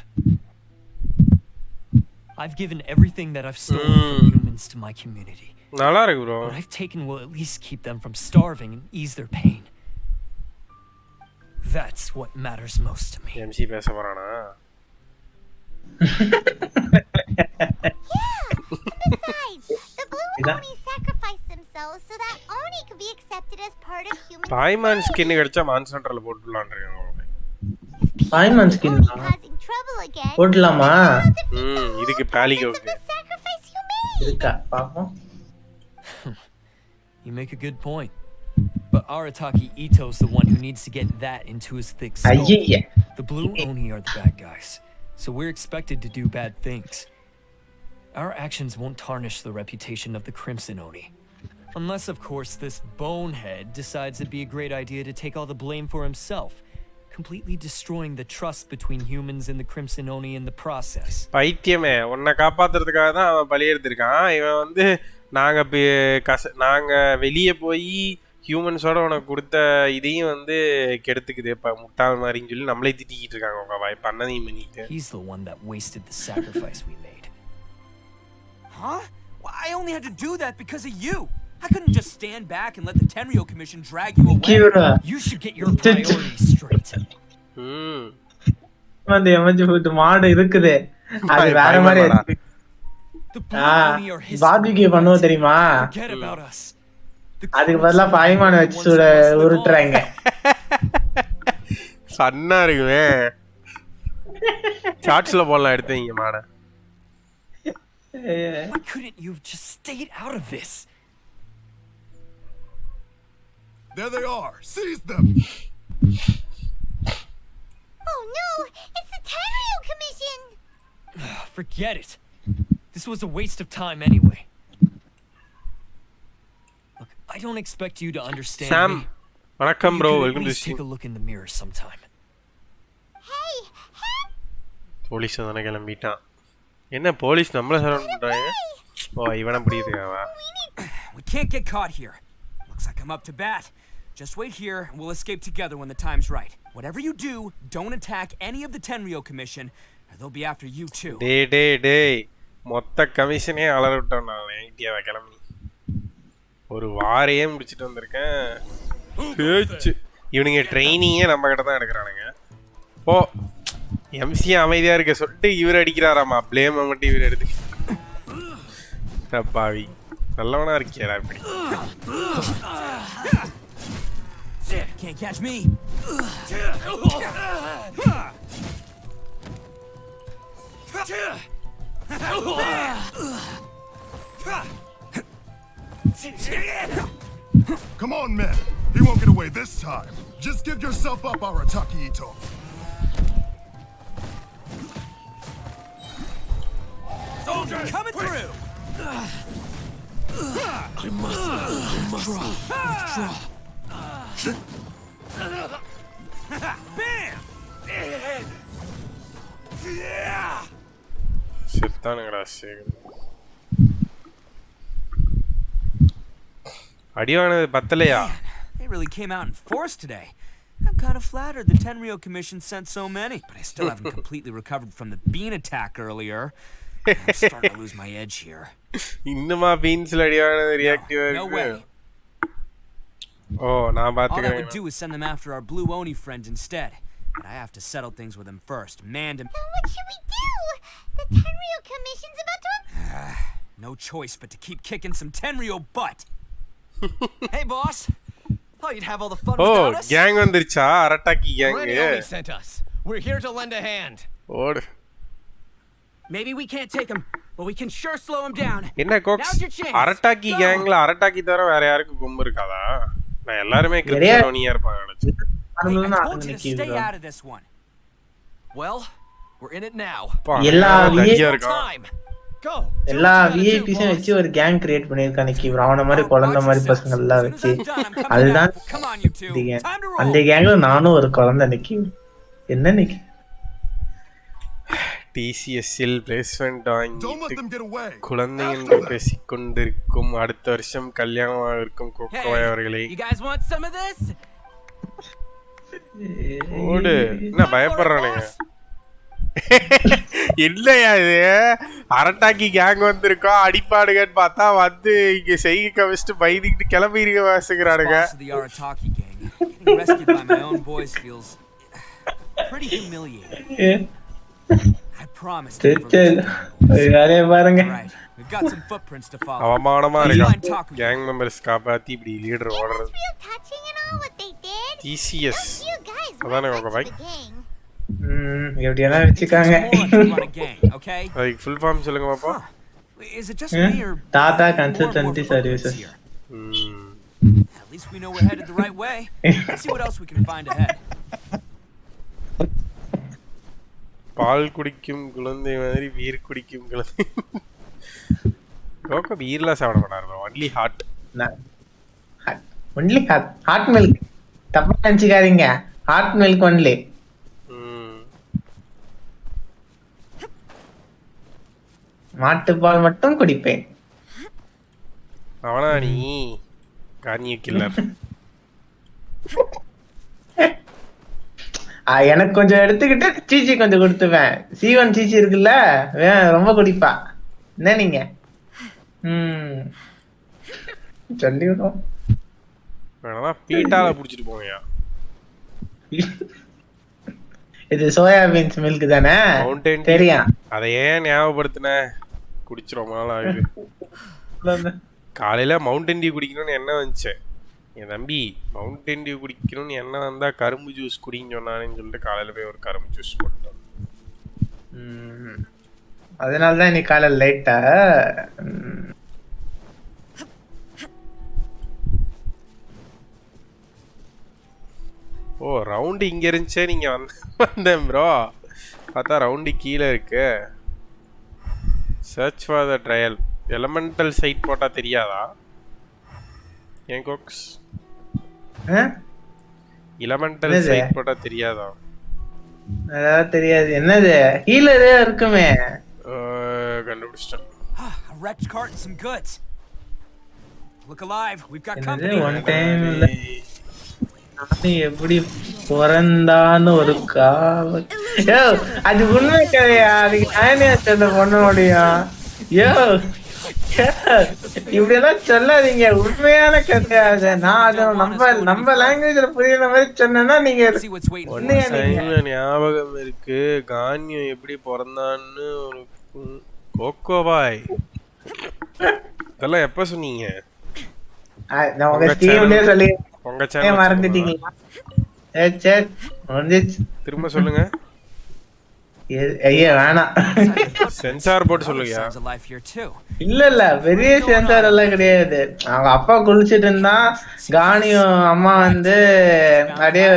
I've given everything that I've stolen from humans to my community. நல்லா இருக்கு bro. What I've taken will at least keep them from starving and ease their pain. That's what matters most to me. MC பேச போறானா? Besides, the blue Oni sacrificed themselves so that Oni could be accepted as part of human society. Paimon skin கிடைச்சா மான் சென்டர்ல போட்டுடலாம்ன்றீங்க. பாய்மான் skin போடலாமா? இதுக்கு பாலிக்கு okay. இருக்கா பாப்போம். You make a good point. But Arataki Itto's the one who needs to get that into his thick skull. The blue Oni are the bad guys, so we're expected to do bad things. Our actions won't tarnish the reputation of the Crimson Oni. Unless, of course, this bonehead decides it'd be a great idea to take all the blame for himself, completely destroying the trust between humans and the Crimson Oni in the process. பைத்தியமே, உன்னை காப்பாத்துறதுக்காக தான் அவன் பலி எடுத்திருக்கான். இவன் வந்து நாங்க வெளியே போய் ஹியூமன்ஸோட உனக்கு கொடுத்த இதையும் வந்து கெடுத்துக்குது இப்ப முட்டாள் மாதிரின்னு சொல்லி நம்மளே திட்டிக்கிட்டு இருக்காங்க உங்க வாய் பண்ணதையும் பண்ணிட்டு. He's the one that wasted the sacrifice we made. Huh? Well, I only had to do that because of you. I couldn't just stand back and let the Tenryo Commission drag you away. You should get your priorities straight. வந்து எமஜி மாடு இருக்குது. அது வேற மாதிரி இருக்கு. பாபிக்கு பண்ணுவோம் தெரியுமா? அதுக்கு பதிலா பாய்மான வச்சு சுட உருட்டுறாங்க. சன்னா இருக்குவே. சாட்ஸ்ல போடலாம் எடுத்தீங்க மாட. Why couldn't you just stayed out of this? There they are. Seize them. Oh no, it's the Tenryo Commission. Forget it. This was a waste of time anyway. Look, I don't expect you to understand Sam, me. welcome bro. Welcome to take a look in the mirror sometime. Hey, police தான கிளம்பிட்டான். என்ன police நம்மள surround பண்றாங்க? ஓ இவன புடிக்குதுவா? We can't get caught here. Looks like I'm up to bat. Just wait here and we'll escape together when the time's right. Whatever you do, don't attack any of the Tenryo Commission or they'll be after you too. டேய் மொத்த கமிஷனே அலற விட்டோம் நான் idea கிளம்பி. ஒரு வாரையே முடிச்சிட்டு வந்திருக்கேன். இவனுங்க ட்ரைனிங்கே நம்ம கிட்ட தான் எடுக்கிறானுங்க. ஓ எம்சி அமைதியா இருக்க சொல்லிட்டு இவர் அடிக்கிறாராமா. ப்ளேம் மட்டும் இவர் எடுத்து. பாவி நல்லவனா இருக்கியாடா இப்படி. Can't catch me. Come on, men. He won't get away this time. Just give yourself up, Arataki Itto. Soldier coming through. I must withdraw. Bam! செத்தானுங்கடா Sekar. அடிவானது பத்தலையா? They really came out in force today. I'm kind of flattered the Tenryo Commission sent so many, but I still haven't completely recovered from the bean attack earlier. I'm starting to lose my edge here. இன்னுமா பீன்ஸ்ல அடிவானது ரியாக்டிவா இருக்கு? No way. Oh, நான் பாத்துக்கிறேன். All I would do is send them after our blue Oni friend instead. But I have to settle things with him first. Man, then what should we do? The Tenryo Commission's about to... No choice but to keep kicking some Tenryo butt. Hey, boss. Thought you'd have all the fun without us. Oh, gang வந்துருச்சா? அரட்டாக்கி gang. Oni sent us. We're here to lend a hand. ஓடு. Maybe we can't take him, but we can sure slow him down. என்ன கோக்ஸ்? அரட்டாக்கி கேங்ல அரட்டாக்கி தவிர வேற யாருக்கு கும்பு இருக்காதா? நான் எல்லாரும் krypton ஓனியா இருப்பாங்க நினைச்சேன். I told you to stay out of this one. Well, we're in it now. எல்லா எல்லா விஐபிஸும் வச்சு ஒரு கேங் கிரியேட் பண்ணிருக்கானே கிவர். அவன மாதிரி குழந்தை மாதிரி பசங்க எல்லாம் வச்சு அதுதான் அந்த கேங்ல நானும் ஒரு குழந்தை நிக்கி. என்ன நிக்கி? டிசிஎஸ்ஸில் பிளேஸ்மெண்ட் வாங்கி குழந்தைங்க பேசிக்கொண்டிருக்கும் அடுத்த வருஷம் கல்யாணமாக இருக்கும் கோகோய் அவர்களை. ஓடு என்ன பயப்படுறானுங்க? இல்லையா இது அரட்டாக்கி கேங் வந்திருக்கோம் அடிப்பாடுகன்னு பார்த்தா வந்து இங்க செய்கை கவச்சிட்டு பயந்துக்கிட்டு கிளம்பிருக்க வாசுகிறானுங்க. pretty humiliating. I promise to never சரி let you down. வேலையை பாருங்க. Alright, we've got some footprints to follow. அவமானமா Let's இருக்கா find Taku. கேங் மெம்பர்ஸ் காப்பாத்தி இப்படி லீடர் It ஓடுறது. was real touching and all what they did. TCS You guys அதானே were உங்க the பைக். gang. எப்படியெல்லாம் It takes வச்சுக்காங்க. more to run a gang, okay? அதுக்கு ஃபுல் ஃபார்ம் சொல்லுங்க பாப்பா. Is it just me or Tata more and more Consultancy footprints Services. here? At least we know we're headed the right way. Let's see what else we can find ahead. பால் குடிக்கும் குழந்தை மாதிரி beer குடிக்கும் குழந்தை. Cocoa பீர்லாம் சாப்பிட மாட்டாரு. Only hot. Only hot milk. தப்பா நினைச்சுக்காதீங்க. Hot milk only. மாட்டுப்பால் மட்டும் குடிப்பேன். அவனா நீ கார்னிய கில்லர். எனக்கு கொஞ்சம் எடுத்துக்கிட்டு சீச்சி கொஞ்சம் கொடுத்துவேன். C1 சீச்சி இருக்குல்ல ரொம்ப குடிப்பா. என்ன நீங்க சொல்லிவிடும். வேணா பீட்டால புடிச்சிட்டு போங்கயா. இது சோயா பீன்ஸ் மில்க் தானே? தெரியும். அதை ஏன் ஞாபகப்படுத்தின? குடிச்சிரும் நாள் ஆகுது. காலையில மவுண்டன் டியூ குடிக்கணும்னு என்ன வந்துச்சு என் தம்பி. மவுண்டன் டியூ குடிக்கணும்னு என்ன வந்தா கரும்பு ஜூஸ் குடின்னு சொன்னானேன்னு சொல்லிட்டு காலையில போய் ஒரு கரும்பு ஜூஸ் போட்டோம். அதனாலதான் இன்னைக்கு காலையில் லேட்டா. ஓ ரவுண்டு இங்க இருந்துச்சே. நீங்க வந்தேன் ப்ரோ. பார்த்தா ரவுண்டு கீழே இருக்கு. Search for the trial. Elemental side போட்டா தெரியாதா ஏன் கோக்ஸ்? எலமெண்டல் சைட் போட்டா தெரியாதா? அதான் தெரியாது. என்னது ஹீலரே இருக்குமே. கண்டுபிடிச்சிட்டேன். A wrecked cart and some goods. Look alive. We've got company. One time இல்ல. எப்படி பிறந்தான்னு ஒரு காவல். யோ அது உண்மை கதையா? அதுக்கு நானே சொல்ல பண்ண முடியும். யோ இப்படி எல்லாம் சொல்லாதீங்க. உண்மையான கதையா? நான் அதை நம்ம லாங்குவேஜ்ல புரியுற மாதிரி சொன்னா நீங்க ஞாபகம் இருக்கு. கான்யம் எப்படி பிறந்தான்னு ஒரு கோகோபாய் இதெல்லாம் எப்ப சொன்னீங்க? உங்க சேனல் மறந்துட்டீங்களா? திரும்ப சொல்லுங்க. ஐயா வேணாம். சென்சார் போட்டு சொல்லுங்க. இல்ல பெரிய சென்சார் எல்லாம் கிடையாது. அவங்க அப்பா குளிச்சிட்டு இருந்தா கானியும் அம்மா வந்து அப்படியே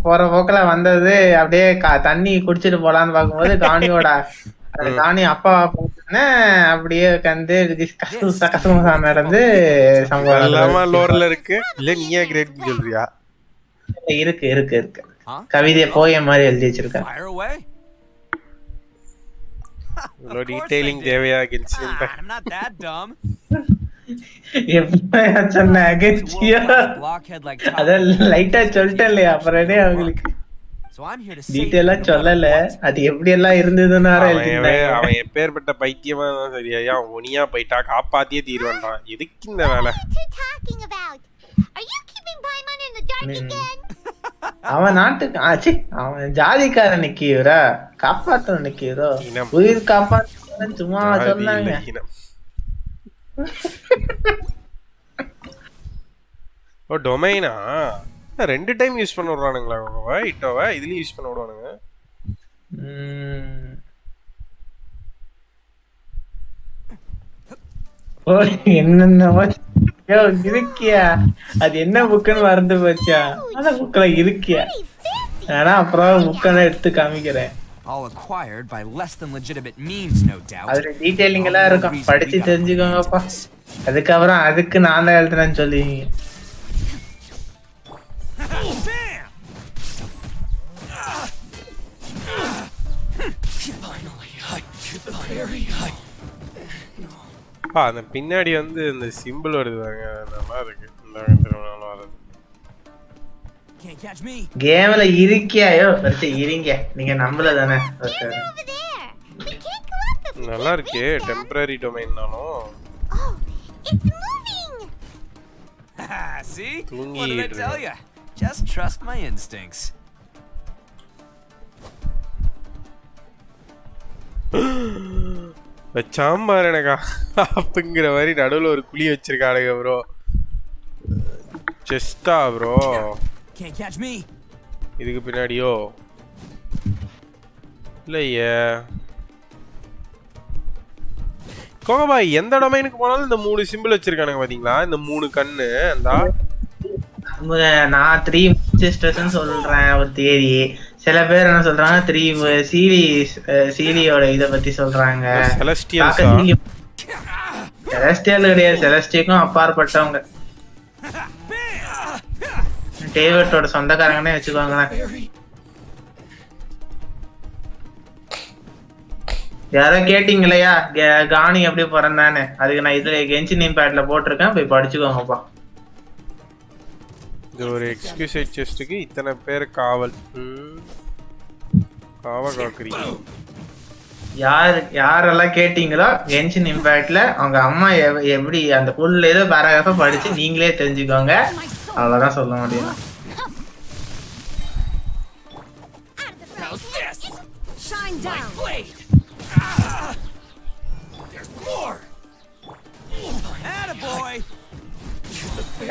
போற போக்குல வந்தது. அப்படியே தண்ணி குடிச்சிட்டு போலான்னு பாக்கும்போது கானியோட காணி அப்பா போன அப்படியே உட்காந்து கசகசா நடந்து சம்பவம் லோர்ல இருக்கு. இல்ல நீயே கிரேட் சொல்றியா? இருக்கு இருக்கு இருக்கு. கவிதை போய மாதிரி எழுதி வச்சிருக்கேன். இவ்வளவு டீடைலிங் தேவையா Genshin? I'm not that dumb. எப்ப சொன்ன Genshin? அத லைட்டா சொல்லிட்டேன் இல்லையா? அப்புறமே அவங்களுக்கு டீடைலா சொல்லல. அது எப்படி எல்லாம் இருந்ததுன்னா அவன் எப்பேற்பட்ட பைத்தியமா தான் சரியா. அவன் ஒனியா போயிட்டா காப்பாத்தியே தீர்வான்றான். எதுக்கு இந்த வேலை? அவன் நாட்டுக்கு ஆச்சு. அவன் ஜாதிக்கார நிக்கிறா காப்பாத்த நிக்கிறோ. உயிர் காப்பாத்த சும்மா சொன்னாங்க. ஓ டொமைனா 2 டைம் யூஸ் பண்ண விடுறானுங்களா அவங்க? இட்டோவா இதுலயும் யூஸ் பண்ண விடுவானுங்க. என்னென்ன இருக்கியா? அது என்ன புக்குன்னு மறந்து போச்சா? அந்த புக்ல இருக்கியா? ஆனா அப்புறம் புக்கெல்லாம் எடுத்து காமிக்கிறேன். All acquired by less than legitimate means, no doubt. அதுல டீடைலிங் எல்லாம் இருக்கும். படிச்சு தெரிஞ்சுக்கோங்கப்பா. அதுக்கப்புறம் அதுக்கு நான் தான் எழுதுறேன்னு சொல்லுவீங்க. அந்த பின்னாடி வந்து இந்த சிம்பிள் வருதுங்க. நல்லா இருக்கு. கேம்ல இருக்கியாயோ? ஃபர்ஸ்ட் இருங்க. நீங்க நம்மள தானே. நல்லா இருக்கு. டெம்பரரி டொமைன்னாலும் See? What did I tell you? Just trust my instincts. வச்சாம்பார் எனக்கா அப்படிங்கிற மாதிரி நடுவில் ஒரு குழி வச்சிருக்கானுங்க ப்ரோ. செஸ்டா ப்ரோ? இதுக்கு பின்னாடியோ இல்லையே. கோகபாய் எந்த டொமைனுக்கு போனாலும் இந்த 3 சிம்பிள் வச்சிருக்கானுங்க பாத்தீங்களா, இந்த 3 கண்ணு. நான் 3 சிஸ்டர்ஸ்னு சொல்றேன் ஒரு தியரி. சில பேர் என்ன சொல்றாங்க 3 சீலியோட இத பத்தி சொல்றாங்க. செலஸ்டியல் கிடையாது, செலஸ்டியக்கும் அப்பாற்பட்டவங்க. டேவிட்டோட சொந்தக்காரங்கன்னே வச்சுக்கோங்களேன். யாரோ கேட்டீங்க இல்லையா கானி எப்படி பிறந்தானு, அதுக்கு நான் இதுல கென்ஷின் இம்பேக்ட்ல போட்டிருக்கேன், போய் படிச்சுக்கோங்கப்பா. இது ஒரு எக்ஸ்க்ளூசிவ் செஸ்டுக்கு இத்தனை பேர் காவல் காக்குறீங்க. யாரெல்லாம் கேட்டீங்களோ கென்ஷின் இம்பேக்ட்ல அவங்க அம்மா எப்படி அந்த புல்ல ஏதோ பேராகிராஃபா படிச்சு நீங்களே தெரிஞ்சுக்கோங்க. அவ்வளவுதான் சொல்ல முடியும்.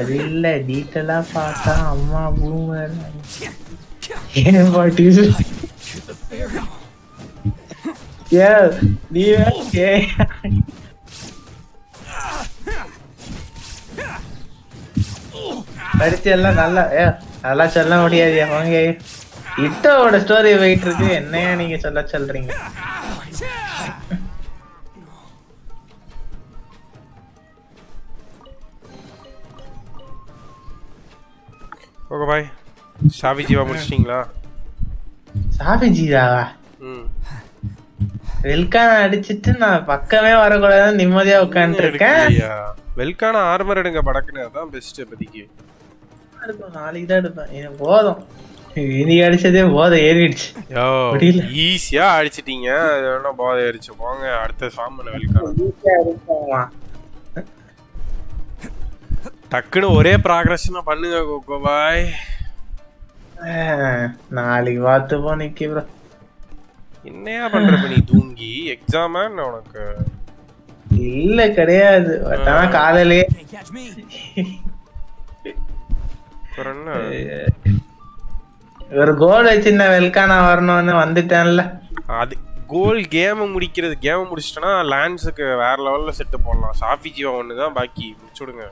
அது இல்ல டீட்டெயிலா பார்த்தா அம்மா பூமர் ஏன் பாட்டி நீ படிச்சு எல்லாம் நல்லா சொல்ல முடியாது. அவங்க இட்டோட ஸ்டோரி போயிட்டு இருக்கு, என்னையா நீங்க சொல்றீங்க? Okay bye. சாவி ஜீவா முடிச்சிட்டீங்களா? சாவி ஜீவாவா? வெல்கான அடிச்சிட்டு நான் பக்கமே வரக்கூடாதுன்னு நிம்மதியா உட்கார்ந்து இருக்கேன். வெல்கான ஆர்மர் எடுங்க படக்குன்னு, அதான் பெஸ்ட். இப்போதைக்கு நாளைக்கு தான் எடுப்பேன். எனக்கு போதும், இன்னைக்கு அடிச்சதே போதும், ஏறிடுச்சு. ஈஸியா அடிச்சிட்டீங்க, போதை ஏறிச்சு. போங்க அடுத்த சாமன் வெல்கான டக்குன்னு ஒரே ப்ராக்ரஷனா பண்ணுங்க கோகோ பாய். நாளைக்கு பார்த்து போ நிக்கி ப்ரோ. என்னையா பண்ற நீ தூங்கி எக்ஸாமா உனக்கு? இல்ல கிடையாது, காலையிலே ஒரு கோல் வச்சிருந்த வெல்கானா வரணும்னு வந்துட்டேன்ல. அது கோல் கேம் முடிக்கிறது. கேம் முடிச்சிட்டனா லான்ஸுக்கு வேற லெவல்ல செட் போடலாம். சாஃபி ஜீவா ஒண்ணுதான் பாக்கி, முடிச்சுடுங்க.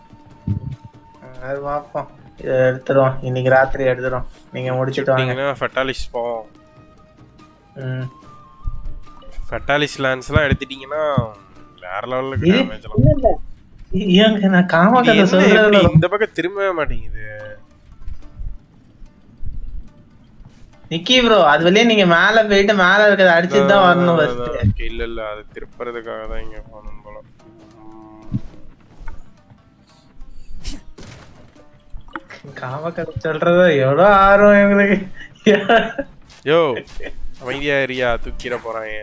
அது பாப்போம், இத எடுத்துறோம், இன்னைக்கு ராத்திரி எடுத்துறோம். நீங்க முடிச்சிட்டு வாங்க. ஃபெட்டாலிஸ் போவோம். ஃபெட்டாலிஸ் லான்ஸ்லாம் எடுத்துட்டீங்கன்னா வேற லெவல்ல டேமேஜ்லாம். ஏங்க நான் காம கதை சொல்றேன், இந்த பக்கம் திரும்பவே மாட்டேங்குது. நிக்கி ப்ரோ, அது வழியே நீங்க மேல போயிட்டு மேல இருக்கத அடிச்சிட்டு தான் வரணும் ஃபர்ஸ்ட். இல்ல அது திருப்பறதுக்காக தான் இங்க போறோம் போல. காம கதை சொல்றது எவ்வளவு ஆர்வம் எங்களுக்கு. யோ அமைதியா ஏரியா தூக்கிட போறாங்க.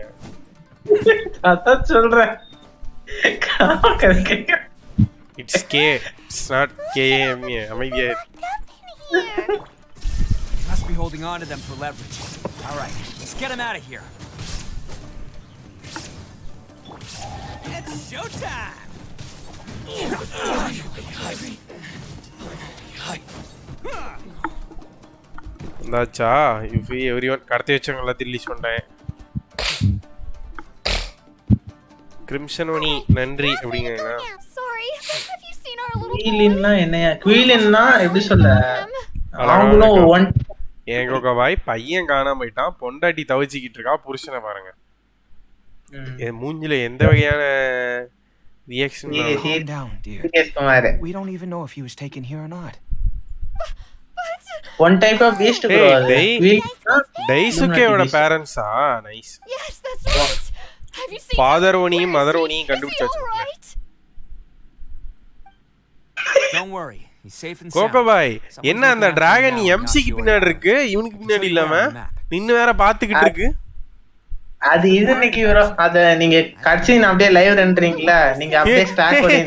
அதான் சொல்றேன், காம கதை. It's K, it's not KMA. அமைதியா must be holding on to them for leverage. All right, let's get them out of here. It's showtime. வந்தாச்சா? இஃப் எவ்ரிவன் கடத்தி வச்சவங்க எல்லாத்தையும் ரிலீஸ் பண்ணிட்டேன். கிரிம்சன் மணி நன்றி அப்படிங்கறீங்க. குயிலின்னா என்னையா? குயிலின்னா எப்படி சொல்ல? அவங்களும் ஒன் ஏங்கோக பாய் பையன் காணாம போயிட்டான், பொண்டாட்டி தவிச்சிக்கிட்டு இருக்கா, புருஷனை பாருங்க. என் மூஞ்சில எந்த வகையான reaction? We don't even know if he was taken here or not. One type of beast bro. டைசுகேவோட பேரண்ட்ஸா? Nice. Yes, that's right. Have you seen father Oni mother Oni கண்டுபிடிச்சாச்சு. Don't worry. He's safe and sound. கோகோ பாய் என்ன அந்த dragon எம்சிக்கு பின்னாடி இருக்கு, இவனுக்கு பின்னாடி இல்லாம நின்னு வேற பாத்துக்கிட்டு இருக்கு. அது இது நிக்கி ப்ரோ, அத நீங்க கட்சின் அப்படியே லைவ் ரன்றீங்களா, நீங்க அப்படியே ஸ்டார்ட் பண்ணி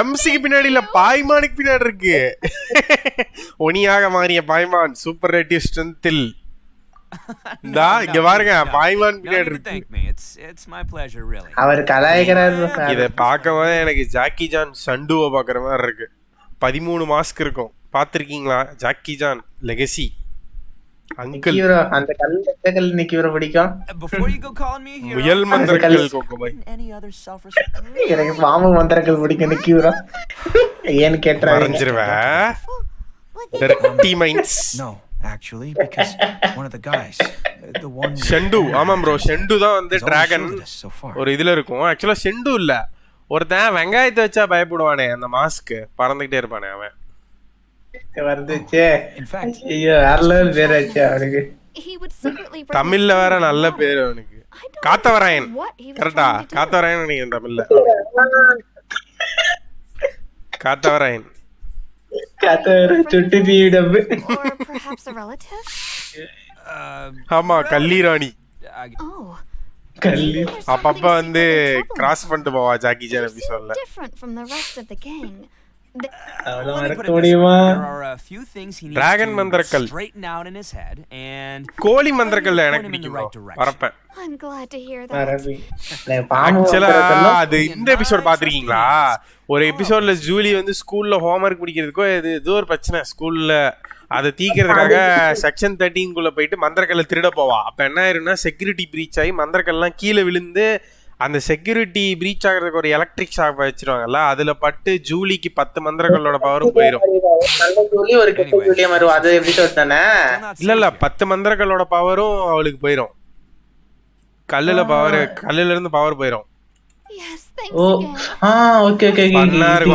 எம்சிக்கு பின்னாடி இல்ல, பாய்மானுக்கு பின்னாடி இருக்கு. ஒனியாக மாறிய பாய்மான் சூப்பர் ரேட்டிவ் ஸ்ட்ரென்த்தில் டா இங்க பாருங்க பாய்மான் பீரியட் இருக்கு. Thank me. It's my pleasure really. அவர் கலாய்க்கிறாரு. இத பாக்கும்போது எனக்கு ஜாக்கி ஜான் சண்டுவை பாக்குற மாதிரி இருக்கு. 13 மாஸ்க் இருக்கும். பாத்திருக்கீங்களா ஜாக்கி ஜான் லெகசி அங்கிள் அந்த கல் நிக்கிவர பிடிக்கும். Before you go calling me here. முயல் மந்திரக்கல் கோகோபாய். Any other self-respect? எனக்கு பாம்பு மந்திரக்கல் பிடிக்கும் நிக்கிவர. ஏன் கேட்றாரு? மறஞ்சிருவே. Dirty minds. No, actually, because one of the guys, the one. ஷெண்டு ஆமா ப்ரோ ஷெண்டு தான் வந்து டிராகன் ஒரு இதுல இருக்கும். ஆக்சுவலா ஷெண்டு இல்ல ஒருத்தன் வெங்காயத்தை வச்சா பயப்படுவானே அந்த மாஸ்க் பறந்துகிட்டே இருப்பானே அவன் வந்துச்சே. ஐயோ யாரெல்லாம் பேராச்சு அவனுக்கு. தமிழ்ல வேற நல்ல பேரு அவனுக்கு காத்தவராயன். கரெக்டா காத்தவராயன் நினைக்கிறேன் தமிழ்ல. காத்தவராயன் சுட்டு தீவிடப்பு. ஆமா கல்லீராணி. அப்பப்ப வந்து கிராஸ் பண்ணிட்டு போவா ஜாக்கி ஜான் எபிசோட்ல. டிராகன் மந்திரக்கல் கோழி மந்திரக்கல் எனக்கு பிடிக்கும். வரப்பேன் அது இந்த எபிசோட் பாத்திருக்கீங்களா? ஒரு எபிசோட்ல ஜூலி வந்து ஸ்கூல்ல ஹோம்ஒர்க் முடிக்கிறதுக்கோ ஏதோ ஒரு பிரச்சனை ஸ்கூல்ல அதை தீக்கிறதுக்காக செக்ஷன் 13 போயிட்டு மந்திரக்கல்ல திருட போவா. அப்ப என்ன ஆயிரும்னா செக்யூரிட்டி பிரீச் ஆகி மந்திரக்கல்லாம் கீழே விழுந்து அந்த செக்யூரிட்டி பிரீச் ஆகிறதுக்கு ஒரு எலக்ட்ரிக் ஷாக் வச்சிருவாங்கல்ல அதுல பட்டு ஜூலிக்கு 10 மந்திரக்கல்லோட பவரும் போயிடும். இல்ல 10 மந்திரக்கல்லோட பவரும் அவளுக்கு போயிடும். கல்லுல இருந்து பவர் போயிடும்.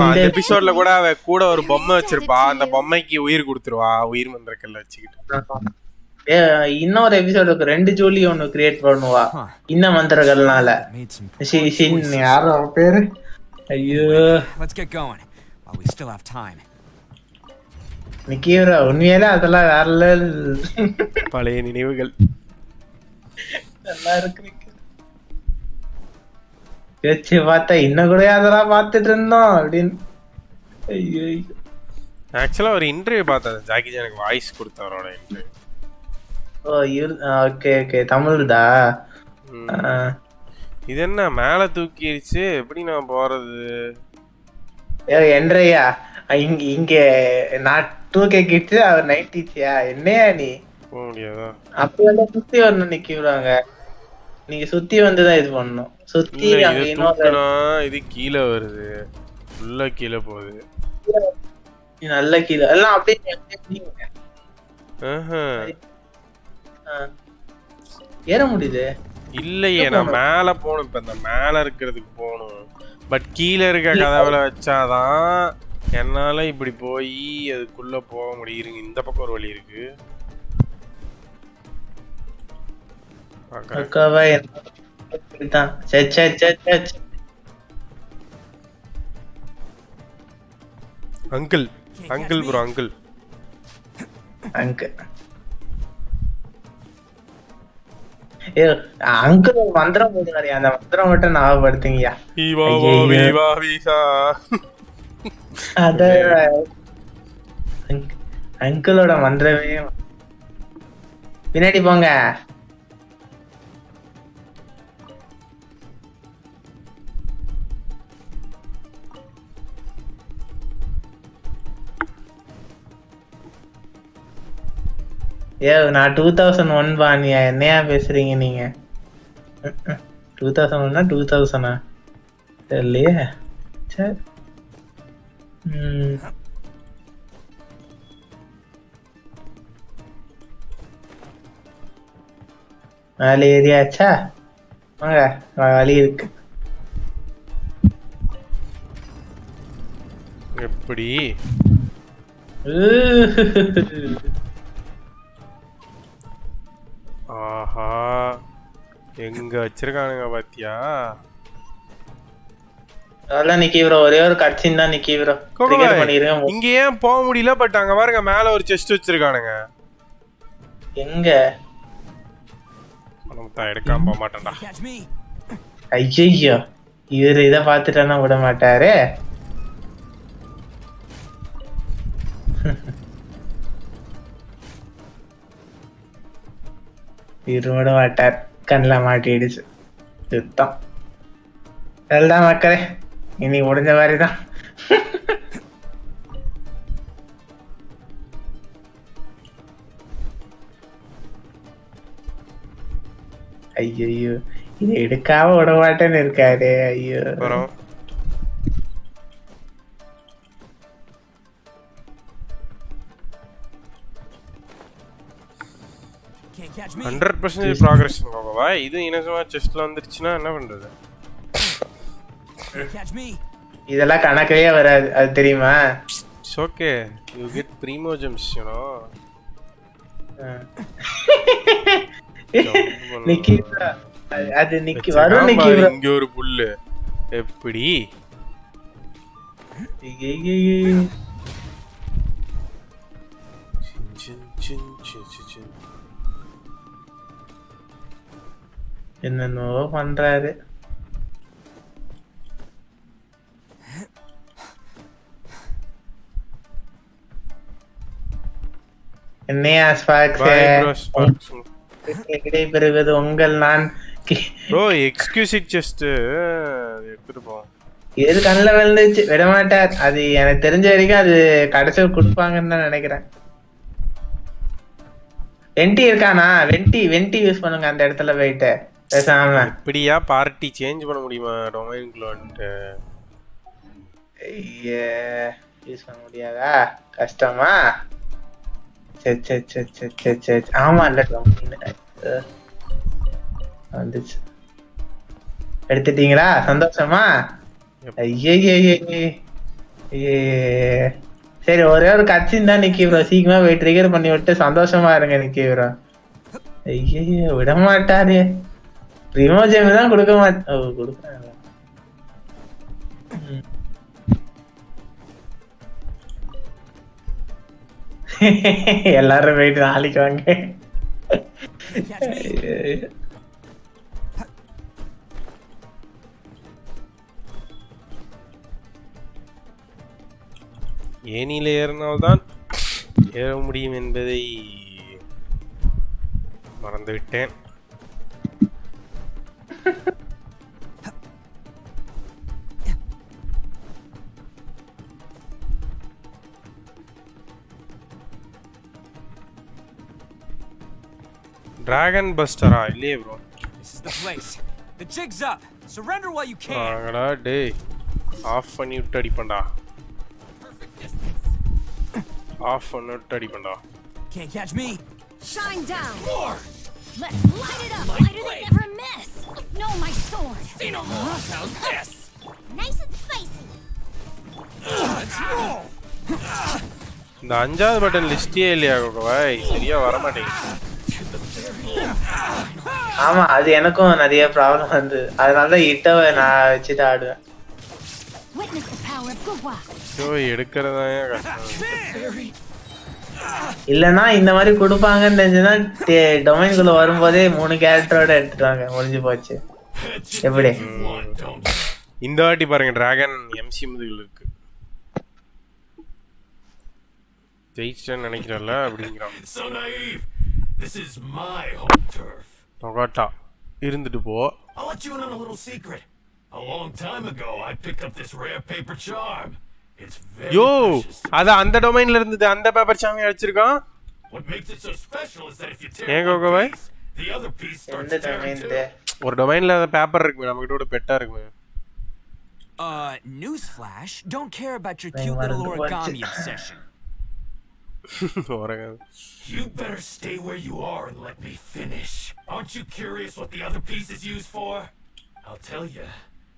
அந்த எபிசோட்ல கூட அவ கூட ஒரு பொம்மை வச்சிருப்பா. அந்த பொம்மைக்கு உயிர் கொடுத்துருவா உயிர் மந்திரக்கல்ல வச்சுக்கிட்டு. இன்னொரு எபிசோடுக்கு 2 ஜூலி ஒன்னு கிரியேட் பண்ணுவா இந்த மந்திரங்கள்னால. யாரோ பேரு ஐயோ நிக்கிவரா உண்மையிலே அதெல்லாம் வேற பழைய நினைவுகள் நல்லா இருக்கு. யோசிச்சு பார்த்தா இன்னும் கூட அதெல்லாம் பார்த்துட்டு இருந்தோம் அப்படின்னு. ஐயோ ஆக்சுவலா ஒரு இன்டர்வியூ பார்த்தேன் ஜாக்கி ஜானுக்கு வாய்ஸ் கொடுத்தவரோட இன்டர்வியூ. ஓகே ஓகே தமிழ்தா. இது என்ன மேல தூக்கிடுச்சு எப்படி நான் போறது? என்றையா இங்க நான் 2K கிட்ஸ் அவர் 90s என்னையா நீ போக முடியாதா? அப்ப வந்து சுத்தி வரணும் நிக்கிறாங்க. நீங்க சுத்தி வந்துதான் இது பண்ணணும். சுத்தி இது கீழே வருது ஃபுல்லா கீழே போகுது. நல்ல கீழே எல்லாம் அப்படியே ஏற முடியுது இல்லையே. நான் மேல போகணும். இப்ப இந்த மேல இருக்கிறதுக்கு போகணும். பட் கீழே இருக்க கதவுல வச்சாதான் என்னால இப்படி போய் அதுக்குள்ள போக முடியும். இந்த பக்கம் ஒரு வழி இருக்கு. Uncle uncle bro uncle uncle uncle மந்திரம் போடுறாரு. அந்த மந்திரம் மட்டும் ஞாபகப்படுத்துங்கய்யா. அத அங்கிளோட மந்திரமே பின்னாடி போங்க. நான் 2001 பானியா என்னையா பேசுறீங்க நீங்க? 2001 2000 தெரியலையே. சரி மேலே ஏரியாச்சா வாங்க வழி இருக்கு. எப்படி ஆஹா எங்க வச்சிருக்கானுங்க பாத்தியா? அதெல்லாம் நிக்கி ப்ரோ ஒரே ஒரு கட்சின் தான் நிக்கி ப்ரோ. ட்ரிகர் பண்ணிருங்க. இங்க ஏன் போக முடியல? பட் அங்க பாருங்க மேல ஒரு செஸ்ட் வச்சிருக்கானுங்க. எங்க நான் எடுக்காம போக மாட்டேன்டா. ஐயோ இவரு இத பாத்துட்டானா விட மாட்டாரு. இருவிட மாட்டார். கண்ணில் மாட்டிடுச்சு. சுத்தம். அதுதான் மக்களே, இனி முடிஞ்ச மாதிரி தான். ஐயோ, இது எடுக்காம விட மாட்டேன்னு இருக்காரு. ஐயோ, Catch me. 100% progress பாபா. இது இனசமா செஸ்ட்ல வந்துருச்சுனா என்ன பண்றது? Catch me. இதெல்லாம் கணக்கிலே வராது, அது தெரியுமா? It's okay. You get primo gems, you know. நிக்கி அது நிக்கி வரும். நிக்கி இங்க ஒரு புல்லு எப்படி? என்னன்னோ பண்றாரு. என்னையா ஸ்பார்க்ஸ் பெறுவது உங்கள். நான் ப்ரோ எக்ஸ்க்ளூசிவ் செஸ்ட் எடுத்துட்டு போ. எது கண்ணில் விழுந்துச்சு விட மாட்டார். அது எனக்கு தெரிஞ்ச வரைக்கும் அது கடைசி கொடுப்பாங்கன்னு தான் நினைக்கிறேன். வெண்டி இருக்கானா? வெண்டி யூஸ் பண்ணுங்க அந்த இடத்துல போயிட்டு பேசாம. இப்படியா பார்ட்டி சேஞ்ச் பண்ண முடியுமா டொமைன்குள்ள வந்துட்டு? யூஸ் பண்ண முடியாதா? கஷ்டமா? சரி ஆமா இல்ல வந்துச்சு. எடுத்துட்டீங்களா? சந்தோஷமா? சரி, ஒரே ஒரு கட்சின் தான் நிக்கி ப்ரோ. சீக்கிரமா போய் ட்ரிகர் பண்ணி விட்டு சந்தோஷமா இருங்க நிக்கி ப்ரோ. ஐயோ, விட மாட்டாரு. ரிமோஜம் தான் கொடுக்க மாட்டேன். கொடுக்குறாங்க. எல்லாரும் போயிட்டு நாளைக்கு வாங்க. ஏனில ஏறினால்தான் ஏற முடியும் என்பதை மறந்துவிட்டேன். டிராகன் பஸ்டரா? இல்லையே bro. This is the place. The jig's up. Surrender while you can. வாங்கடா டேய். ஆஃப் பண்ணி விட்டு அடிப்பண்டா. ஆஃப் பண்ணி விட்டு அடிப்பண்டா. Can't catch me. Shine down. More. Let's light it up. Lighter than ever miss. No, my sword. See no more. How's this? Nice and spicy. Let's roll. இந்த அஞ்சாவது button லிஸ்டே இல்லையா கோகோவாய்? சரியா வர மாட்டேங்குது. ஆமா, அது எனக்கும் நிறைய ப்ராப்ளம் வந்து, அதனால இட்டோவை நான் வச்சுட்டு ஆடுவேன். எடுக்கிறதா இல்லன்னா இந்த மாதிரி கொடுப்பாங்கன்னு தெரிஞ்சுன்னா டொமைன்குள்ள வரும்போதே 3 கேரக்டரோட எடுத்துட்டாங்க. முடிஞ்சு போச்சு. எப்படி இந்த வாட்டி பாருங்க, டிராகன் எம்சி முதுகுல இருக்கு. ஜெயிச்சேன்னு நினைக்கிறேன்ல அப்படிங்கிறான். This is my home turf. நோகாட்டா இருந்துட்டு போ. I'll let you in on a little secret. A long time ago, I picked up this rare paper charm. It's very precious. அத அந்த டொமைன்ல இருந்தது. அந்த பேப்பர் சாமி அடிச்சிருக்கான். What makes it so special is that if you tear one piece, the other piece starts tearing too. ஒரு டொமைன்ல அந்த paper இருக்கு, நமக்கிட்ட ஒரு பெட்டா இருக்கு. Newsflash, don't care about your cute little origami obsession. You better stay where you are and let me finish. Aren't you curious what the other piece is used for? I'll tell you.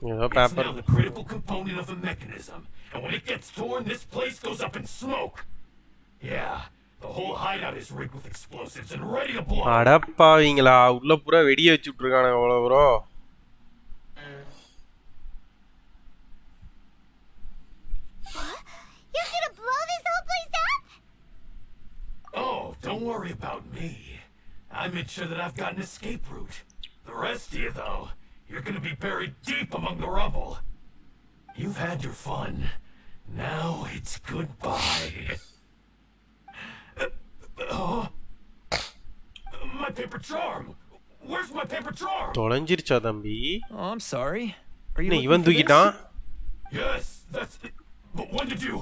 It's now the critical component of the mechanism, and when it gets torn, this place goes up in smoke. Yeah, the whole hideout is rigged with explosives and ready to blow. அடப்பாவீங்களா, உள்ள பூரா வெடிய வச்சிட்டு இருக்கானே அவ்வளவு bro. You're gonna blow this whole place up? Oh, don't worry about me. I made sure that I've got an escape route. The rest of you, though, you're gonna be buried deep among the rubble. You've had your fun. Now it's goodbye. Oh, my paper charm. Where's my paper jar? தொலைஞ்சிருச்சா தம்பி? Oh, I'm sorry. Are you இவன் தூக்கிட்டான்? Yes, that's it. But when did you?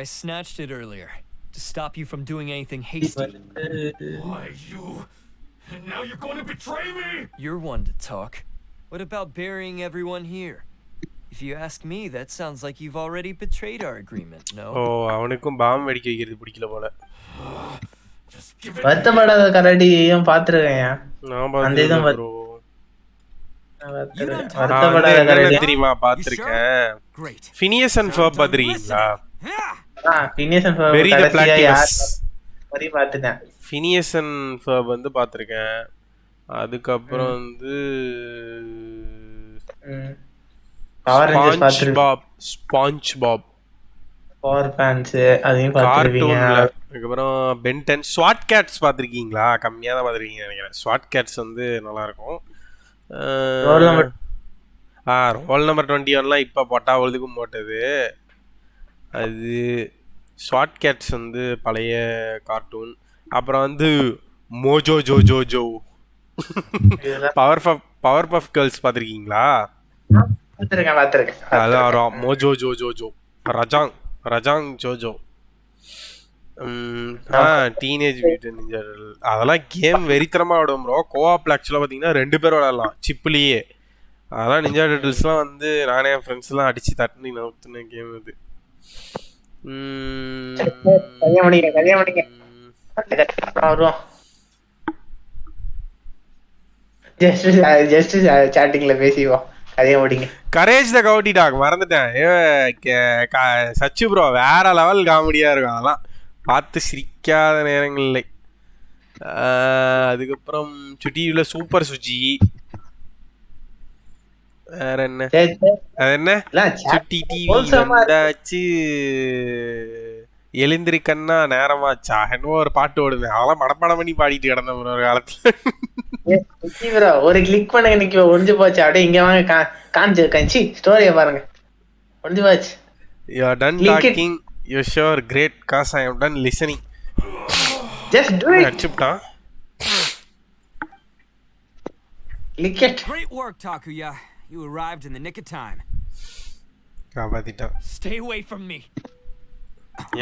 I snatched it earlier to stop you from doing anything hasty. Why you? And now you're going to betray me? You're one to talk. What about burying everyone here? If you ask me, that sounds like you've already betrayed our agreement, no? Oh, அவனுக்கும் bomb வெடிக்க வைக்கிறது பிடிக்கல போல. வருத்தப்படாத கரடியையும் பாத்துருக்கேன். அந்த இதுவும் bro. வருத்தப்படாத கரடி தெரியுமா பாத்துர்க்கேன். Phineas and Ferb பாத்துறீங்களா? Phineas and Ferb Bury the Platypus மாதிரி பாத்துட்டேன். Phineas and Ferb வந்து பாத்துர்க்கேன். அதுக்கு அப்புறம் வந்து Power Rangers பாத்துருக்கேன். SpongeBob பவர் ஃபேன்ஸ் அதையும் பாத்துருவீங்க. அதுக்கு அப்புறம் Ben 10 SWAT Cats பாத்துருக்கீங்களா? கம்மியா தான் பாத்துருக்கீங்க நினைக்கிறேன். SWAT Cats வந்து நல்லா இருக்கும். ரோல் நம்பர் 21லாம் இப்போ பொட்டா ஒழுதுக்கும் போட்டது. அது SWAT Cats வந்து பழைய கார்ட்டூன். அப்புறம் வந்து Mojo Jojo Jo Powerpuff Girls பாத்திருக்கீங்களா? பாத்திருக்கேன். அதான் மோஜோ ஜோஜோ ஜோ ரஜாங் Jojo. Teenage mutant ninja turtle அதெல்லாம் கேம் வெறித்தனமா விடும் ப்ரோ. கோஆப்ல ஆக்சுவலாக பார்த்தீங்கன்னா 2 பேர் விளையாடலாம் சிப்லேயே. அதெல்லாம் நிஞ்சா டர்ட்டில்ஸ்லாம் வந்து நானே என் ஃப்ரெண்ட்ஸ்லாம் அடிச்சு தட்டி நவுத்துன கேம் இது. சாட்டிங்ல பேசிவோம். கரேஜ் த கவுட்டி டாக் மறந்துட்டேன். சச்சு ப்ரோ வேற லெவல் காமெடியா இருக்கும். அதெல்லாம் பார்த்து சிரிக்காத நேரங்கள் இல்லை. அதுக்கப்புறம் சுட்டியில சூப்பர் சுஜி. வேற என்ன அது என்ன சுட்டி டிவி வந்தாச்சு எழுந்திருக்கன்னா நேரமாச்சா என்னவோ ஒரு பாட்டு ஓடுவேன். அதெல்லாம் மனப்பாடம் பண்ணி பாடிட்டு கிடந்தேன் ஒரு காலத்துல. ஒரு கிளிக் பண்ணுங்க நிக்க ஒளிஞ்சு போச்சு. அப்படியே இங்க வாங்க காஞ்சி ஸ்டோரியை பாருங்க. ஒளிஞ்சு போச்சு. You are done talking. You sure great cause I am done listening. Just do it. அடிச்சுட்டா. Click it. Great work, Takuya. You arrived in the nick of time. காபாத்திட்டா. Stay away from me.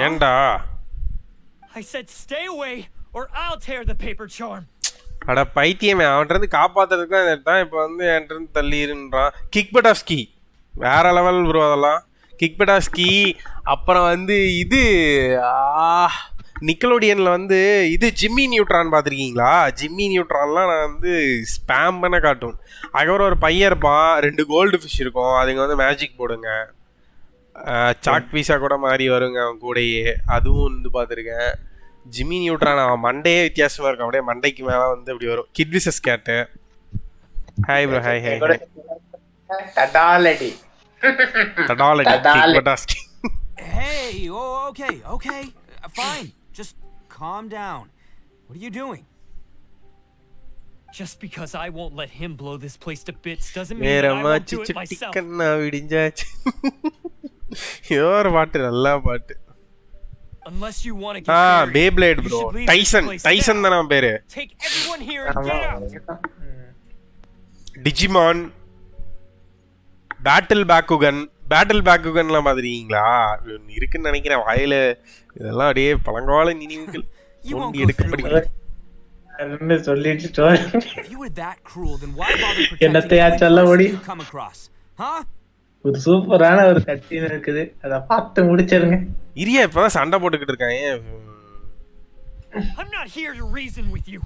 ஏண்டா? I said stay away or I'll tear the paper charm. அட பைத்தியமே அவன்கிட்ட இருந்து காப்பாத்துறதுக்கு தான் எடுத்தான். இப்போ வந்து என்கிட்ட இருந்து தள்ளிடுன்றான். கிக் பட்டாஸ்கி வேற லெவல் ப்ரோ. அதெல்லாம் கிக் பட்டாஸ்கி. அப்புறம் வந்து இது நிக்கலோடியன்ல வந்து இது ஜிம்மி நியூட்ரான் பார்த்துருக்கீங்களா? ஜிம்மி நியூட்ரான்லாம் நான் வந்து ஸ்பேம் பண்ண காட்டும். அதுக்கப்புறம் ஒரு பையன் இருப்பான், 2 கோல்டு ஃபிஷ் இருக்கும். அதுங்க வந்து மேஜிக் போடுங்க. சாக் பீஸா கூட மாதிரி வருங்க அவன் கூடையே. அதுவும் வந்து பார்த்துருக்கேன். ஜிம்மி நியூட்ரான் அவன் மண்டையே வித்தியாசமா இருக்கும். அப்படியே மண்டைக்கு மேல வந்து அப்படி வரும். கிட் விசஸ் கேட்டு. Hi bro. ஹாய் ஹாய் டடாலடி டடாலடி. Hey, okay. Fine. Just calm down. What are you doing? Just because I won't let him blow this place to bits doesn't mean that I won't do it myself. கண்ணா விடிஞ்சாச்சு. Your பாட்டு நல்ல பாட்டு. Unless you want to get buried, Beyblade bro. Tyson தான அவன் பேரு. Take everyone here and get out. Digimon, Battle Bakuganலாம் பாத்துறீங்களா? இருக்குன்னு நினைக்கிறேன். வாயில இதெல்லாம் அப்படியே பழங்கால நினைவுகள் தோண்டி எடுக்கப்படுகிறது. என்ன சொல்லிட்டு story If you were that cruel, then why bother protecting என்னத்தையா சொல்ல ஓடி? come across? Huh? ஒரு சூப்பரான ஒரு கட்சின் இருக்குது. அத பார்த்து முடிச்சிருங்க. இரியா இப்பதான் சண்டை போட்டுக்கிட்டு இருக்காங்க. I'm not here to reason with you.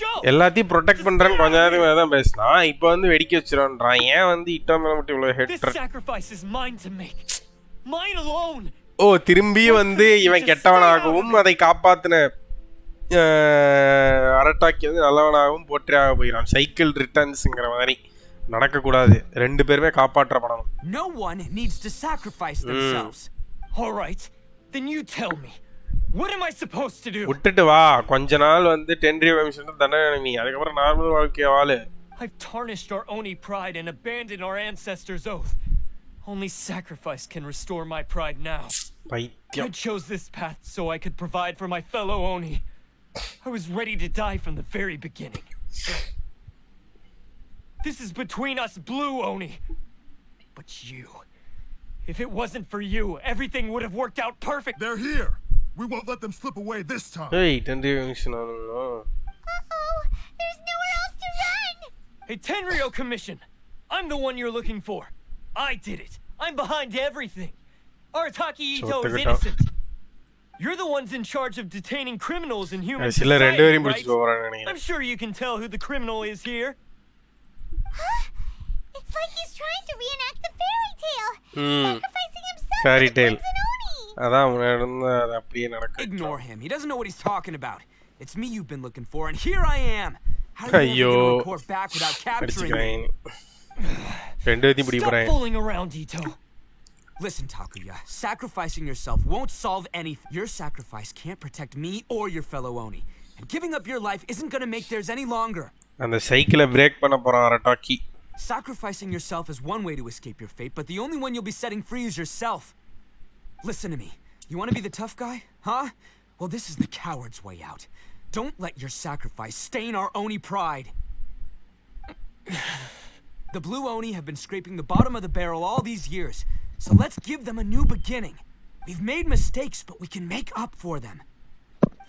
Go. எல்லாத்தையும் ப்ரொடெக்ட் பண்றேன்னு கொஞ்ச நேரத்துக்கு தான் பேசினான். இப்போ வந்து வெடிக்க வச்சிரான்றான். ஏன் வந்து இட்டோ மேல மட்டும் இவ்வளவு head? This sacrifice is mine to make. Mine alone. ஓ திரும்பி வந்து இவன் கெட்டவனாகவும் அதை காப்பாத்தின அரட்டாக்கி வந்து நல்லவனாகவும் போற்றியாக போயிடான். சைக்கிள் ரிட்டர்ன்ஸ்ங்கிற மாதிரி நடக்கக்கூடாது. 2 பேருமே காப்பாற்றப்படணும். No one needs to sacrifice themselves. All right, then you tell me. What am I supposed to do? விட்டுட்டு வா. கொஞ்ச நாள் வந்து 10 ரிவைம்ஸ் தண்டனை நீ. அதுக்கப்புறம் நார்மல் வாழ்க்கைய வாழு. I've tarnished our Oni pride and abandoned our ancestors' oath. Only sacrifice can restore my pride now. பைத்தியம். I chose this path so I could provide for my fellow Oni. I was ready to die from the very beginning. This is between us blue Oni. But you... If it wasn't for you, everything would have worked out perfect. They're here. We won't let them slip away this time. Hey, Uh-oh. There's nowhere else to run. Hey, Tenryo Commission. I'm the one you're looking for. I did it. I'm behind everything. Arataki Itto is innocent. You're the ones in charge of detaining criminals in human society, right? I'm sure you can tell who the criminal is here. Huh? It's like he's trying to reenact the fairy tale. Sacrificing himself fairy to tale. Ignore him. He doesn't know what he's talking about. It's me you've been looking for, and here I am. How are you going to report back without capturing me? Stop fooling around, Itto. Listen, Takuya. Sacrificing yourself won't solve anything. Your sacrifice can't protect me or your fellow Oni. And giving up your life isn't going to make theirs any longer. அந்த சைக்கிளை break பண்ண போறான் அரட்டாக்கி. Sacrificing yourself is one way to escape your fate, but the only one you'll be setting free is yourself. Listen to me. You want to be the tough guy? Huh? Well, this is the coward's way out. Don't let your sacrifice stain our Oni pride. The blue Oni have been scraping the bottom of the barrel all these years, so let's give them a new beginning. We've made mistakes, but we can make up for them.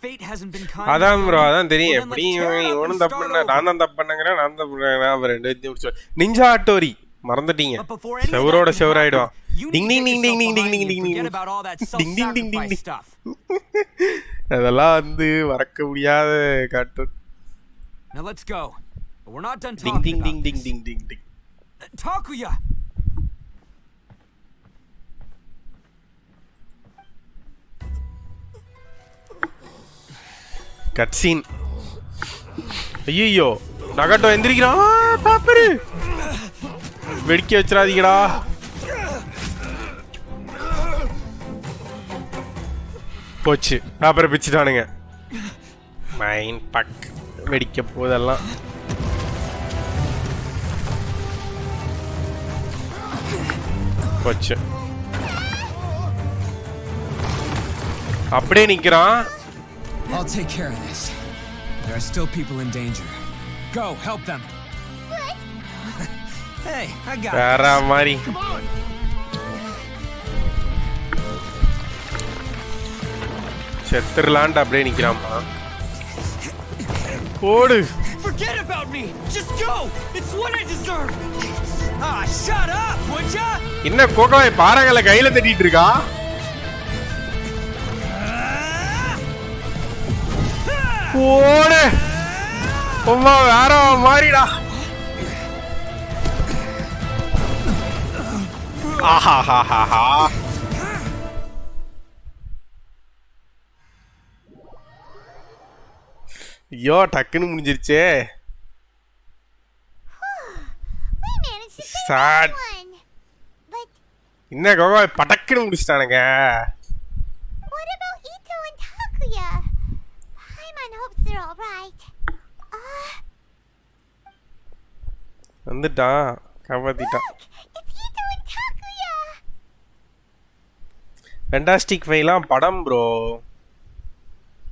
Fate hasn't been kind. அதான் bro அதான் தெரியும் எப்படி இவனும் தப்பு பண்ண நான் தான் தப்பு பண்ணங்கறேன் நான் தான் அவர் ரெண்டு முடிச்சு நிஞ்சா ஆட்டோரி மறந்துட்டீங்க செவரோட செவராயிடும் டிங் டிங் டிங் டிங் டிங் டிங் டிங் டிங் டிங் டிங் டிங் டிங் அதெல்லாம் வந்து மறக்க முடியாத cartoon. Now let's go. But we're not done ding talking ding about ding ding ding ding ding. Takuya. Cutscene. ஐயோ நகட்டோ எந்திரிக்கிறான் பாப்பரு வெடிக்க வச்சிராதீங்கடா. போச்சு பாப்பரை பிச்சுட்டானுங்க. மைன் பக் வெடிக்க போதெல்லாம். போச்சு அப்படியே நிக்கிறான். I'll take care of this. There are still people in danger. Go, help them. Hey, I got it. வேற மாதிரி. செத்துறலான்ட்டு அப்படியே நிக்கிறாமா. ஓடு. Forget about me. Just go. It's what I deserve. Ah, shut up, would ya? என்ன கோகாய் பாறங்கள கையில தட்டிட்டு இருக்கா? ஓடு. அம்மா வேற மாறிடா. ஆஹாஹாஹா. ஐயோ டக்குன்னு முடிஞ்சிருச்சே. சாட். என்ன கோகாய் படக்குன்னு முடிச்சிட்டானுங்க. What about Itto and Takuya? Paimon hopes they're all right. வந்துட்டான் காப்பாத்திட்டான். It's Itto and Takuya. Fantastic ஃபைவ்லாம் படம் ப்ரோ.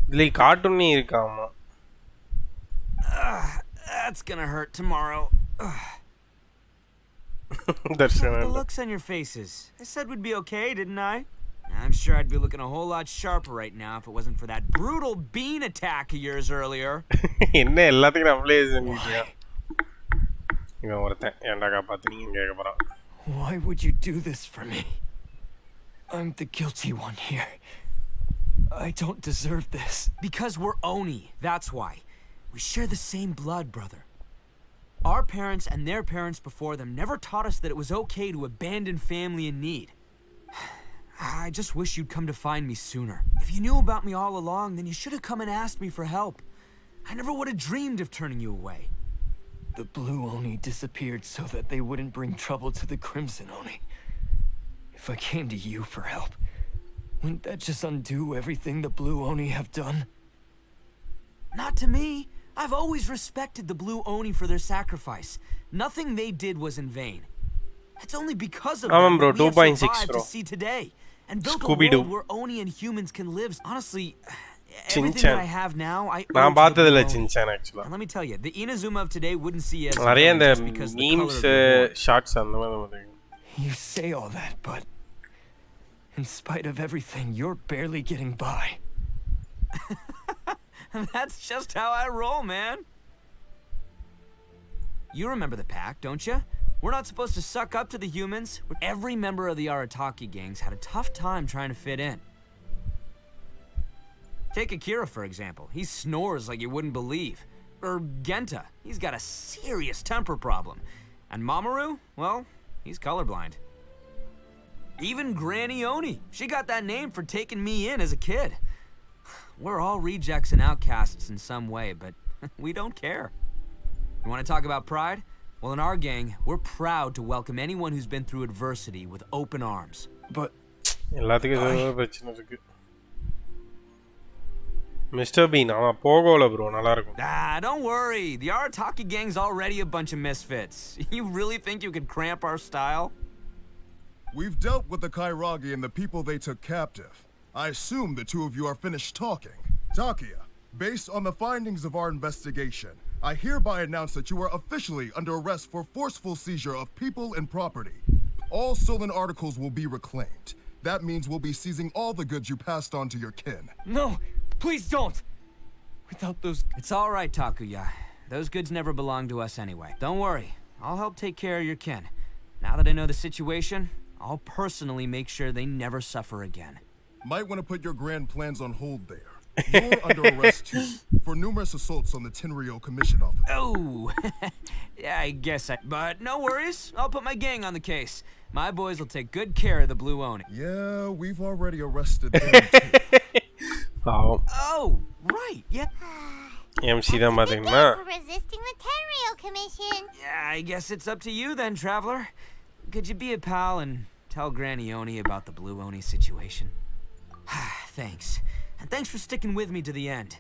இதுல கார்ட்டூனே இருக்காமா. That's gonna hurt tomorrow. The looks on your faces. I said we'd be okay, didn't I? I'm sure I'd be looking a whole lot sharper right now if it wasn't for that brutal bean attack of yours earlier. என்ன எல்லாத்துக்கும் நம்மளே செஞ்சிட்டியா? இவன் ஒருத்தன் ஏன்டா காப்பாத்துனீங்க கேட்க போறான். Why would you do this for me? I'm the guilty one here. I don't deserve this. Because we're Oni, that's why. We share the same blood, brother. Our parents and their parents before them never taught us that it was okay to abandon family in need. I just wish you'd come to find me sooner. If you knew about me all along, then you should have come and asked me for help. I never would have dreamed of turning you away. The Blue Oni disappeared so that they wouldn't bring trouble to the Crimson Oni. If I came to you for help, wouldn't that just undo everything the Blue Oni have done? Not to me. I've always respected the Blue Oni for their sacrifice. Nothing they did was in vain. It's only because of them bro, that we have 2.6 survived bro. to see today. And built a Scooby-Doo. world where Oni and humans can live. Honestly, everything that I have now, I owe நான் to the பார்த்ததில்ல Blue Oni. Genshin actually. And let me tell you, the Inazuma of today wouldn't see you as நிறைய a இந்த just because of the color memes of your horn. shots அந்த மாதிரி You say all that, but in spite of everything, you're barely getting by. That's just how I roll, man. You remember the pack, don't you? We're not supposed to suck up to the humans. Every member of the Arataki gangs had a tough time trying to fit in. Take Akira, for example. He snores like you wouldn't believe. Or Genta. He's got a serious temper problem. And Mamoru, well, he's colorblind. Even Granny Oni. She got that name for taking me in as a kid. We're all rejects and outcasts in some way, but we don't care. You want to talk about pride? Well, in our gang, we're proud to welcome anyone who's been through adversity with open arms. But எல்லாத்துக்கும் பிரச்சனை இருக்கு. Mister been அவன் போகல bro நல்லா இருக்கும். Don't worry. The Arataki gang's already a bunch of misfits. You really think you could cramp our style? We've dealt with the Kairagi and the people they took captive. I assume the two of you are finished talking. Takia, based on the findings of our investigation, I hereby announce that you are officially under arrest for forceful seizure of people and property. All stolen articles will be reclaimed. That means we'll be seizing all the goods you passed on to your kin. no, please don't. Without those... It's all right, Takuya. Those goods never belonged to us anyway. Don't worry. I'll help take care of your kin. Now that I know the situation, I'll personally make sure they never suffer again. Might want to put your grand plans on hold there. You're under arrest too, for numerous assaults on the Tenryo Commission office. Oh, yeah, I guess But no worries, I'll put my gang on the case. My boys will take good care of the Blue Oni. Yeah, we've already arrested them too. Oh, right, yeah. MC தான் பாத்தீங்கன்னா For resisting the Tenryo Commission. Yeah, I guess it's up to you then, Traveler. Could you be a pal and tell Granny Oni about the Blue Oni situation? Thanks. And thanks for sticking with me to the end.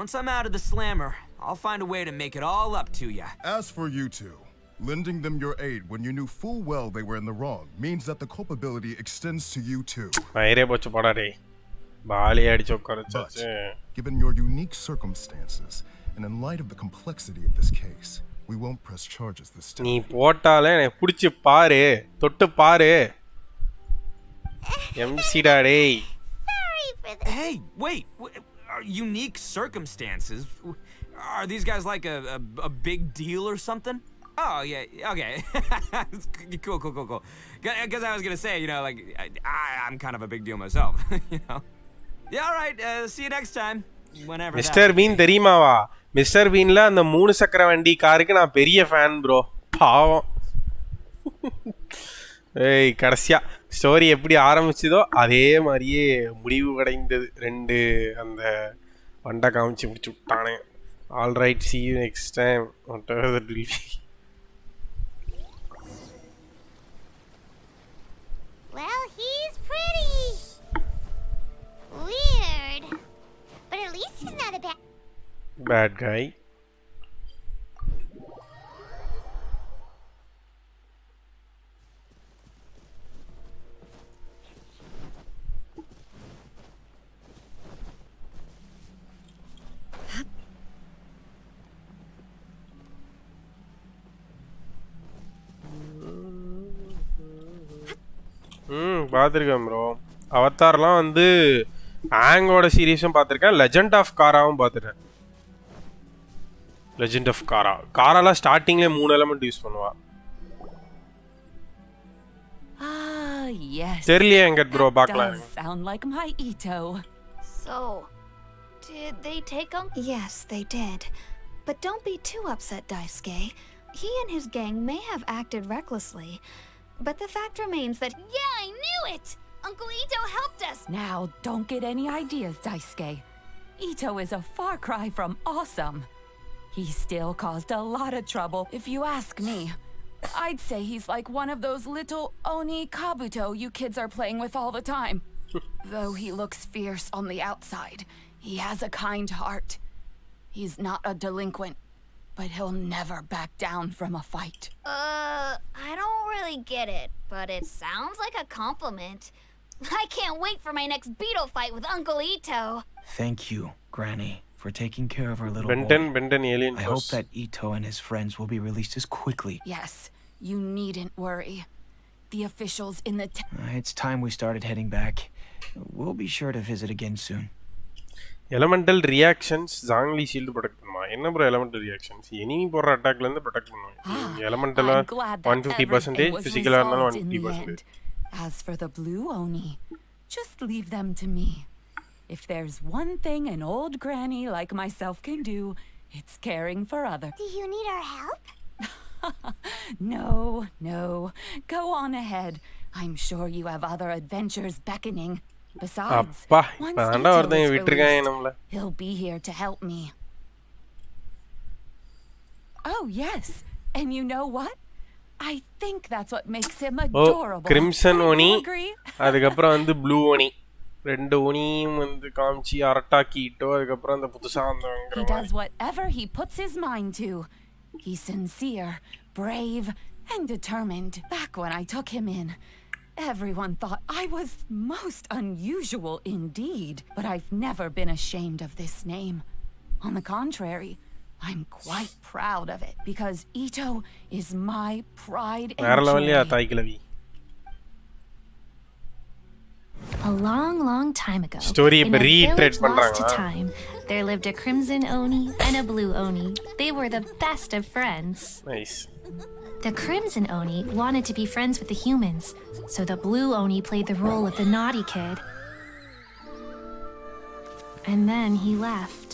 Once I'm out of the slammer, I'll find a way to make it all up to ya. As for you two, lending them your aid when you knew full well they were in the wrong means that the culpability extends to you too. மயிரே போச்சு போடா டேய் poly அடிச்சு உட்காரச்சாச்சு. Given your unique circumstances and in light of the complexity of this case, we won't press charges this time. நீ போட்டாலே எனக்கு பிடிச்சு பாரு தொட்டு பாரு MC டா டேய். Hey, wait. Are unique circumstances? Are these guys like a big deal or something? Oh, yeah, okay. Cool. Because I was going to say, you know, like, I'm kind of a big deal myself, you know? Yeah, all right. See you next time. Whenever. Mister Bean தெரியுமாவா? Mister பீன்ல அந்த 3 சக்கர வண்டி காருக்கு நான் பெரிய fan bro. பாவம். ஏய் கடைசியா ஸ்டோரி எப்படி ஆரம்பிச்சதோ அதே மாதிரியே முடிவு அடைந்தது. 2 அந்த வண்டை காமிச்சு முடிச்சு விட்டானே. All right see you next time whatever that will be. Well, he's pretty weird, but at least he's not a bad guy. பார்த்துருக்கேன் ப்ரோ. அவத்தார்லாம் வந்து ஆங்கோட சீரீஸும் பார்த்துருக்கேன். லெஜெண்ட் ஆஃப் காராவும் பார்த்துட்டேன். லெஜெண்ட் ஆஃப் காராலாம் ஸ்டார்டிங்லேயே 3 எலமெண்ட் யூஸ் பண்ணுவா. Yes. தெரியலையே எங்க ப்ரோ பார்க்கலாம். Sound like my Itto. So, did they take Uncle? Yes, they did. But don't be too upset, Daisuke. He and his gang may have acted recklessly, but the fact remains that... Yeah, I knew it! Uncle Itto helped us! Now, don't get any ideas, Daisuke. Itto is a far cry from awesome. He still caused a lot of trouble, if you ask me. I'd say he's like one of those little Oni Kabuto you kids are playing with all the time. Though he looks fierce on the outside, he has a kind heart. He's not a delinquent, but he'll never back down from a fight. I don't really get it, but it sounds like a compliment. I can't wait for my next beetle fight with Uncle Itto. Thank you, Granny, for taking care of our little Benton alien boy. I hope that Itto and his friends will be released as quickly. Yes, you needn't worry. The officials in the It's time we started heading back. We'll be sure to visit again soon. Elemental reactions Zhangli shield protect பண்ணுமா என்ன bro elemental reactions enemy போற attackல இருந்து protect பண்ணுவாங்க elemental 150% physical இருந்தாலும் 150%. As for the blue Oni, just leave them to me. If there's one thing an old granny like myself can do, it's caring for others. Do you need our help? No. Go on ahead. I'm sure you have other adventures beckoning. Besides, once Itto is released, he'll be here to help me. Oh, yes. And you know what? I think that's what makes him adorable. Crimson Oni. அதுக்கப்புறம் வந்து blue Oni. ரெண்டு ஒனியும் வந்து காமிச்சி அரட்டாக்கி Itto அதுக்கப்புறம் அந்த புதுசா வந்தவங்க. He does whatever he puts his mind to. He's sincere, brave, and determined. Back when I took him in, everyone thought I was most unusual indeed, but I've never been ashamed of this name. On the contrary, I'm quite proud of it because Itto is my pride and joy. A long time ago, Story in a village lost to time, there lived a crimson Oni and a blue Oni. They were the best of friends. Nice. The crimson Oni wanted to be friends with the humans, so the blue Oni played the role of the naughty kid. And then he left.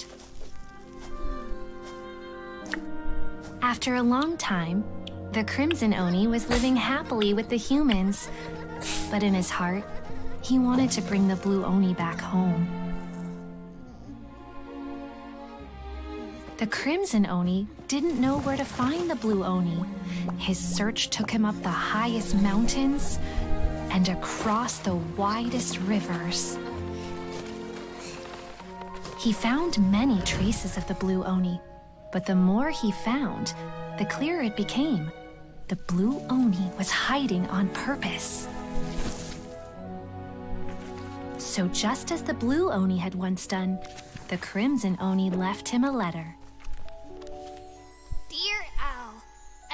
After a long time, the crimson Oni was living happily with the humans, but in his heart, he wanted to bring the blue Oni back home. The crimson Oni didn't know where to find the blue Oni. His search took him up the highest mountains and across the widest rivers. He found many traces of the blue Oni, but the more he found, the clearer it became. The blue Oni was hiding on purpose. So just as the blue Oni had once done, the crimson Oni left him a letter. Dear Owl,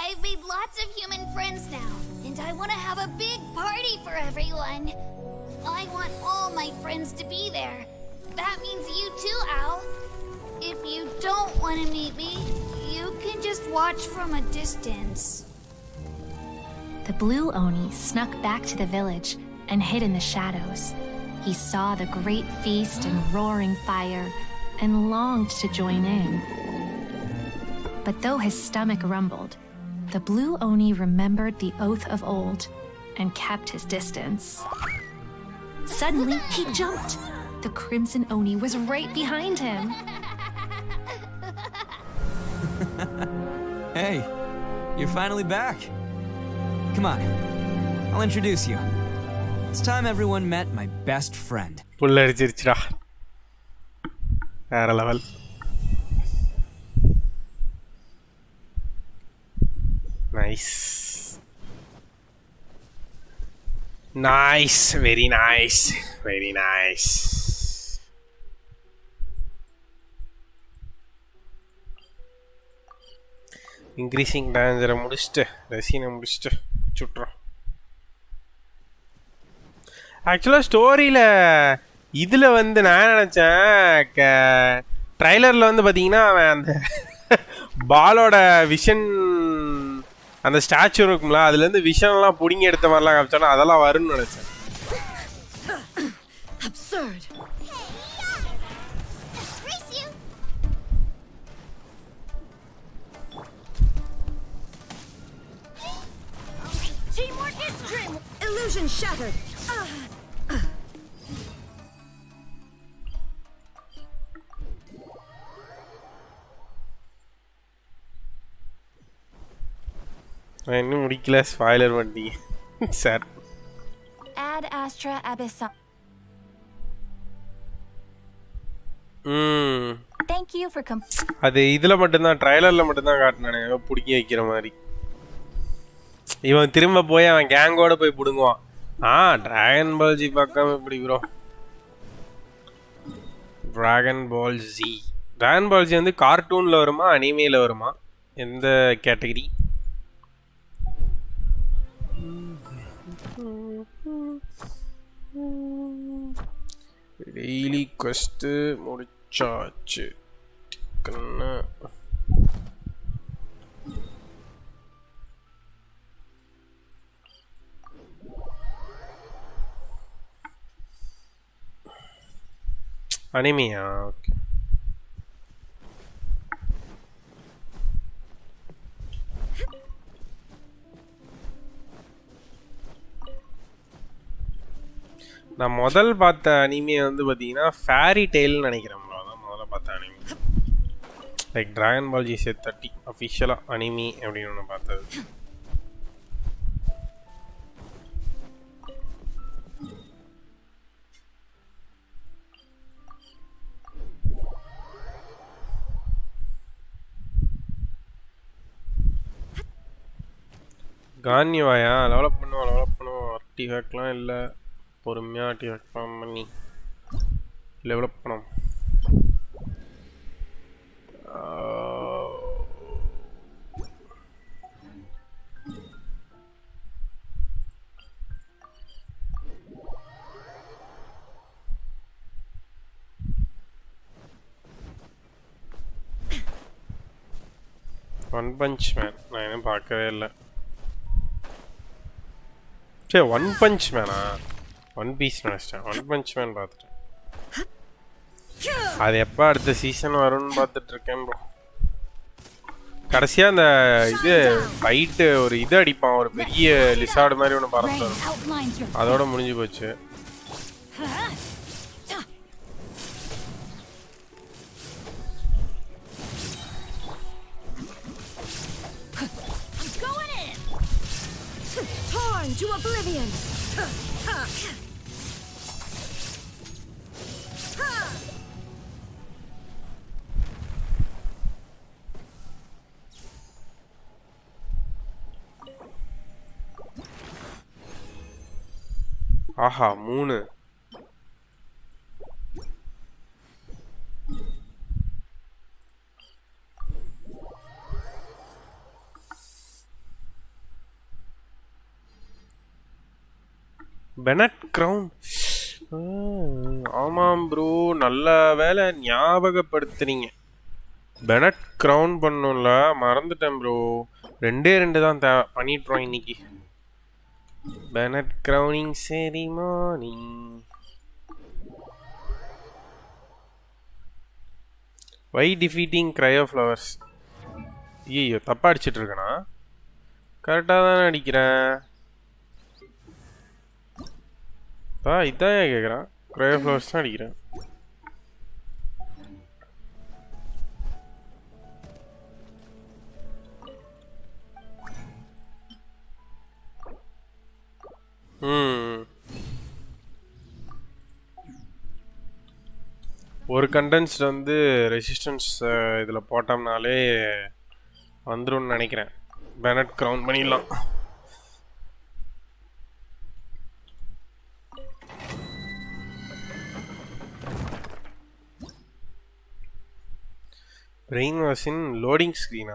I've made lots of human friends now, and I want to have a big party for everyone. I want all my friends to be there. That means you too, Owl. If you don't want to meet me, you can just watch from a distance. The blue Oni snuck back to the village and hid in the shadows. He saw the great feast and roaring fire and longed to join in. But though his stomach rumbled, the blue Oni remembered the oath of old and kept his distance. Suddenly, he jumped. The crimson Oni was right behind him. Hey, you're finally back. Come on, I'll introduce you. It's time everyone met my best friend. புல்லரிச்சிருச்சுடா வேற level. Nice. Nice, very nice. Very nice. Increasing danger முடிச்சிட்டு ரெசினை முடிச்சிட்டு சுட்டுறோம். ஆக்சுவலாக ஸ்டோரியில் இதில் வந்து நான் நினச்சேன் ட்ரைலரில் வந்து பார்த்தீங்கன்னா அவன் அந்த பாலோட விஷன் அந்த ஸ்டாச்சு இருக்கும்ல அதுலேருந்து விஷன்லாம் பிடிங்கி எடுத்த மாதிரிலாம் காமிச்சானா அதெல்லாம் வரும்னு நினச்சேன். Illusion shattered. இன்னும் முடிக்கல ஸ்பாயிலர் பண்ணிட்டீங்க sir. Ad Astra Abyssal. Thank you for அது இதுல மட்டும் தான் ட்ரைலர்ல மட்டும் தான் காட்டுனானே புடிங்கி வைக்கிற மாதிரி. இவன் திரும்ப போய் அவன் கேங்கோட போய் புடுங்குவான். டிராகன் பால் ஜி பார்க்காம இப்படி bro dragon Ball Z. Dragon Ball Z வந்து கார்ட்டூனில் வருமா அனிமேல வருமா, எந்த கேட்டகரி? டெய்லி கொஸ்ட்டு முடிச்சாச்சு. அனிமியா? ஓகே. நான் முதல் பார்த்த அனிமே வந்து பார்த்தீங்கன்னா ஃபேரி டெய்ல்னு நினைக்கிறேன். அதான் முதல்ல பார்த்த anime. Like dragon Ball Z set 30 அஃபிஷியலாக அனிமி அப்படின்னு ஒன்று பார்த்தது. கான்யுவாயா? டெவலப் பண்ணுவோம். ஆர்டிஃபேக்ட்லாம் இல்லை, பொறுமையாக ஆர்டிஃபேக்ட்லாம் பண்ணி டெவலப் பண்ணோம். ஒன் பஞ்ச் மேன் நான் இன்னும் பார்க்கவே இல்லை. சரி, ஒன் பஞ்ச் மேனா? ஒன் பீஸ் நினச்சிட்டேன். ஒன் பஞ்ச் மேன் பார்த்துட்டேன். அது எப்போ அடுத்த சீசன் வரும்னு பார்த்துட்டு இருக்கேன் ப்ரோ. கடைசியாக அந்த இது ஃபைட்டு ஒரு இது அடிப்பான், ஒரு பெரிய லிசார்டு மாதிரி ஒன்று பறந்து வரும், அதோட முடிஞ்சு போச்சு. To oblivion. ஆஹா 3. Bennett crown. ஆமாம் ப்ரோ, நல்ல வேலை ஞாபகப்படுத்துறீங்க. பெனட் கிரவுன் பண்ணும்ல, மறந்துட்டேன் ப்ரோ. 2 தான் பண்ணிட்டுறோம் இன்னைக்கு. Bennett crowning ceremony. Why defeating Cryo flowers. ஐயோ, தப்பா அடிச்சிட்டு இருக்கேனா? கரெக்டாக தானே அடிக்கிறேன். இதான் கேட்குறான். கிரையோ ஃப்ளவர்ஸ் தான் அடிக்கிறேன். ஒரு கண்டென்ஸ்ட் வந்து ரெசிஸ்டன்ஸ் இதில் போட்டோம்னாலே வந்துடும் நினைக்கிறேன். பெனட் கிரவுன் பண்ணிடலாம். Brain was in loading screen.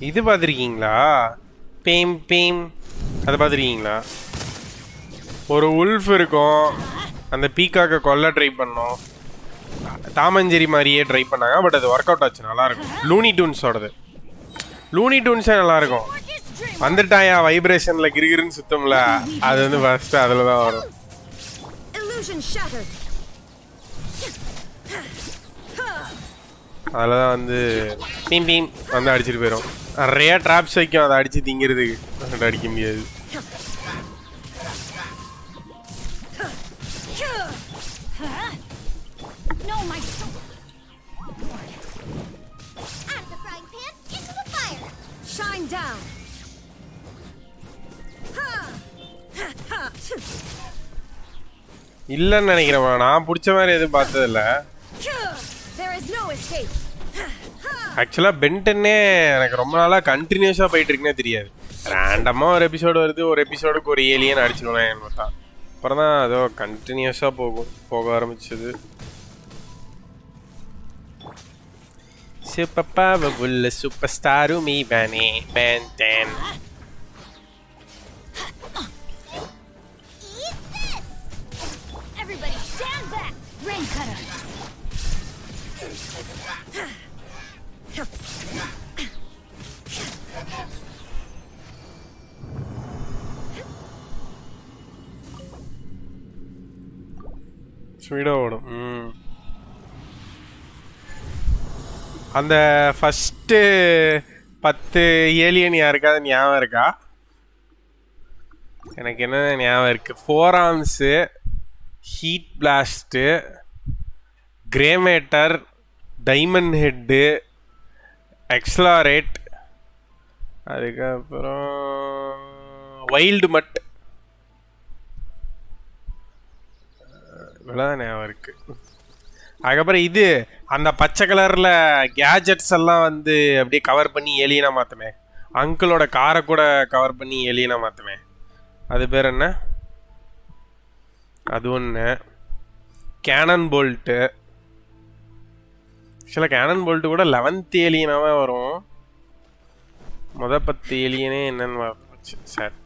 இது பார்த்துருக்கீங்களா? பேம் பேம் அதை பார்த்துருக்கீங்களா? ஒரு உல்ஃப் இருக்கும், அந்த பீக்காக்கை கொல்ல ட்ரை பண்ணோம். தாமஞ்சேரி மாதிரியே ட்ரை பண்ணாங்க, பட் அது ஒர்க் அவுட் ஆச்சு. நல்லாயிருக்கும். லூனி டூன்ஸோடது. லூனி டூன்ஸே நல்லாயிருக்கும். வந்துட்டாயா வைப்ரேஷனில் கிரிகிருன்னு சுத்தம்ல, அது வந்து ஃபஸ்ட்டு அதில் தான் வரும். அதில் தான் வந்து பீம் பீம் வந்து அடிச்சுட்டு போயிடும். நிறைய ட்ராப்ஸ் வைக்கும், அதை அடித்து திங்கிறதுக்கு. அடிக்க முடியாது. இல்லன்னு நினைக்கிறேன். நான் பிடிச்ச மாதிரி எதுவும் பார்த்தது இல்ல. ஆக்சுவலா பென்டனே எனக்கு ரொம்ப நாளா கண்டினியூஸா போயிட்டு இருக்குன்னே தெரியாது. ரேண்டமா ஒரு எபிசோடு வருது, ஒரு எபிசோடுக்கு ஒரு ஏலியன் அடிச்சிடுவேன் பார்த்தா அப்புறம் தான் அதோ கண்டினியூஸா போக ஆரம்பிச்சது. Super powerful superstar Nvme Benten. Everybody stand back. Rain cutter. Speedo ஓடும். அந்த ஃபர்ஸ்ட் 10 ஏலியன் யாருக்காவது ஞாபகம் இருக்கா? எனக்கு என்ன ஞாபகம் இருக்கு, 4 Arms, Heat Blast, Grey Matter, Diamond Head, XLR8, அதுக்கப்புறம் வைல்டு மட், இவ்வளோதான் ஞாபகம் இருக்கு. அதுக்கப்புறம் இது அந்த பச்சை கலரில் கேஜெட்ஸ் எல்லாம் வந்து அப்படியே கவர் பண்ணி ஏலியனா மாற்றுமே, அங்கிளோட காரை கூட கவர் பண்ணி ஏலியனா மாற்றுமே, அது பேர் என்ன? அது ஒன்று. கேனன் போல்ட்டு, ஆக்சுவலாக கேனன் போல்ட்டு கூட 11th ஏலியனாகவே வரும். 10 ஏலியனே என்னன்னு வரச்சு சார்.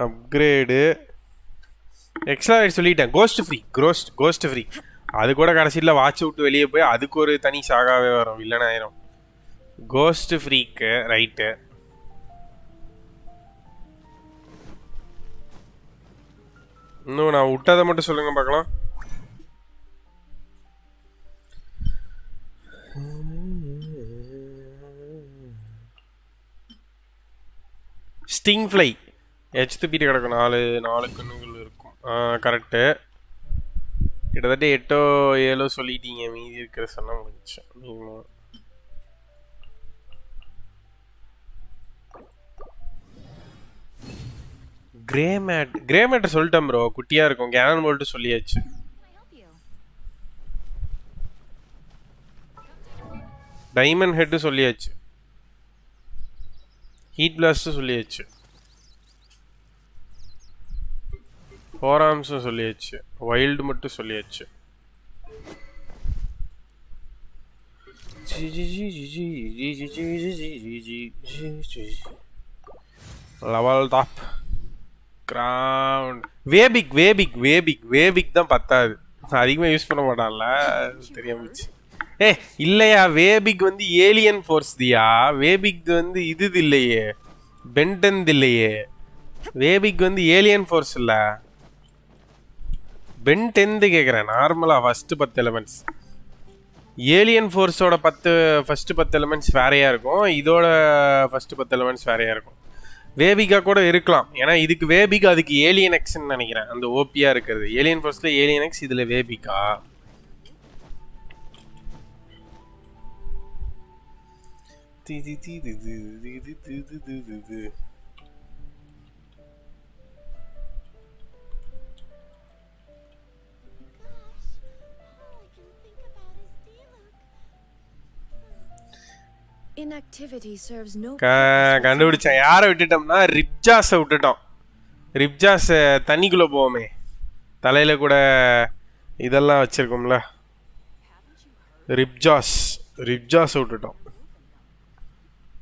அப்கிரேடு எக்ஸ்ட்ரா சொல்லிட்டேன். கோஸ்ட் ஃப்ரீ அது கூட கடைசியில் வாட்ச் விட்டு வெளியே போய் அதுக்கு ஒரு தனி சாகாவே வரும், வில்லன் ஆயிரும். Ghost Freak right. இன்னும் நான் விட்டதை மட்டும் சொல்லுங்க பார்க்கலாம். ஸ்டிங் ஃப்ளை எச் துப்பிட்டு கிடக்கும், 4 கண்ணுகள் இருக்கும். கரெக்டு. கிட்டத்தட்ட 8 7 சொல்லிட்டீங்க, மீதி இருக்கிற சொன்ன முடிச்சு. கிரேமேட்டர் சொல்லிட்டேன் ப்ரோ, குட்டியா இருக்கும். கேனன் போல்ட்டு சொல்லியாச்சு. டைமண்ட் ஹெட்டு சொல்லியாச்சு. ஹீட் பிளாஸ்ட் சொல்லியாச்சு. 4 ஆர்ம்ஸும் சொல்லியாச்சு. வைல்டு மட்டும் சொல்லியாச்சு. Level top ground. வேபிக் தான் பத்தாது, அதிகமாக யூஸ் பண்ண மாட்டான்ல, தெரியாமச்சு. இல்லையா, வேபிக் வந்து ஏலியன் ஃபோர்ஸ் தியா. வேபிக் வந்து இது இல்லையே, பென்டன் இல்லையே. வேபிக் வந்து ஏலியன் ஃபோர்ஸ் இல்லை, பென் 10 கேட்குறேன். நார்மலாக first 10 elements alien ஃபோர்ஸோட first 10 elements வேறையாக இருக்கும், இதோட ஃபஸ்ட்டு 10 எலிமெண்ட்ஸ் வேறையாக இருக்கும். வேபிகா கூட இருக்கலாம், ஏன்னா இதுக்கு வேபிக், அதுக்கு ஏலியன் எக்ஸ்ன்னு நினைக்கிறேன். அந்த ஓபியாக இருக்கிறது ஏலியன் ஃபோர்ஸில் ஏலியன் எக்ஸ், இதில் வேபிகா. கண்டுபிடிச்சேன். யாரை விட்டுட்டோம்னா ரிப்ஜாஸை விட்டுட்டோம். ரிப்ஜாஸ் தண்ணிக்குள்ளே போவோமே, தலையில் கூட இதெல்லாம் வச்சுருக்கோம்ல, ரிப்ஜாஸை விட்டுட்டோம்.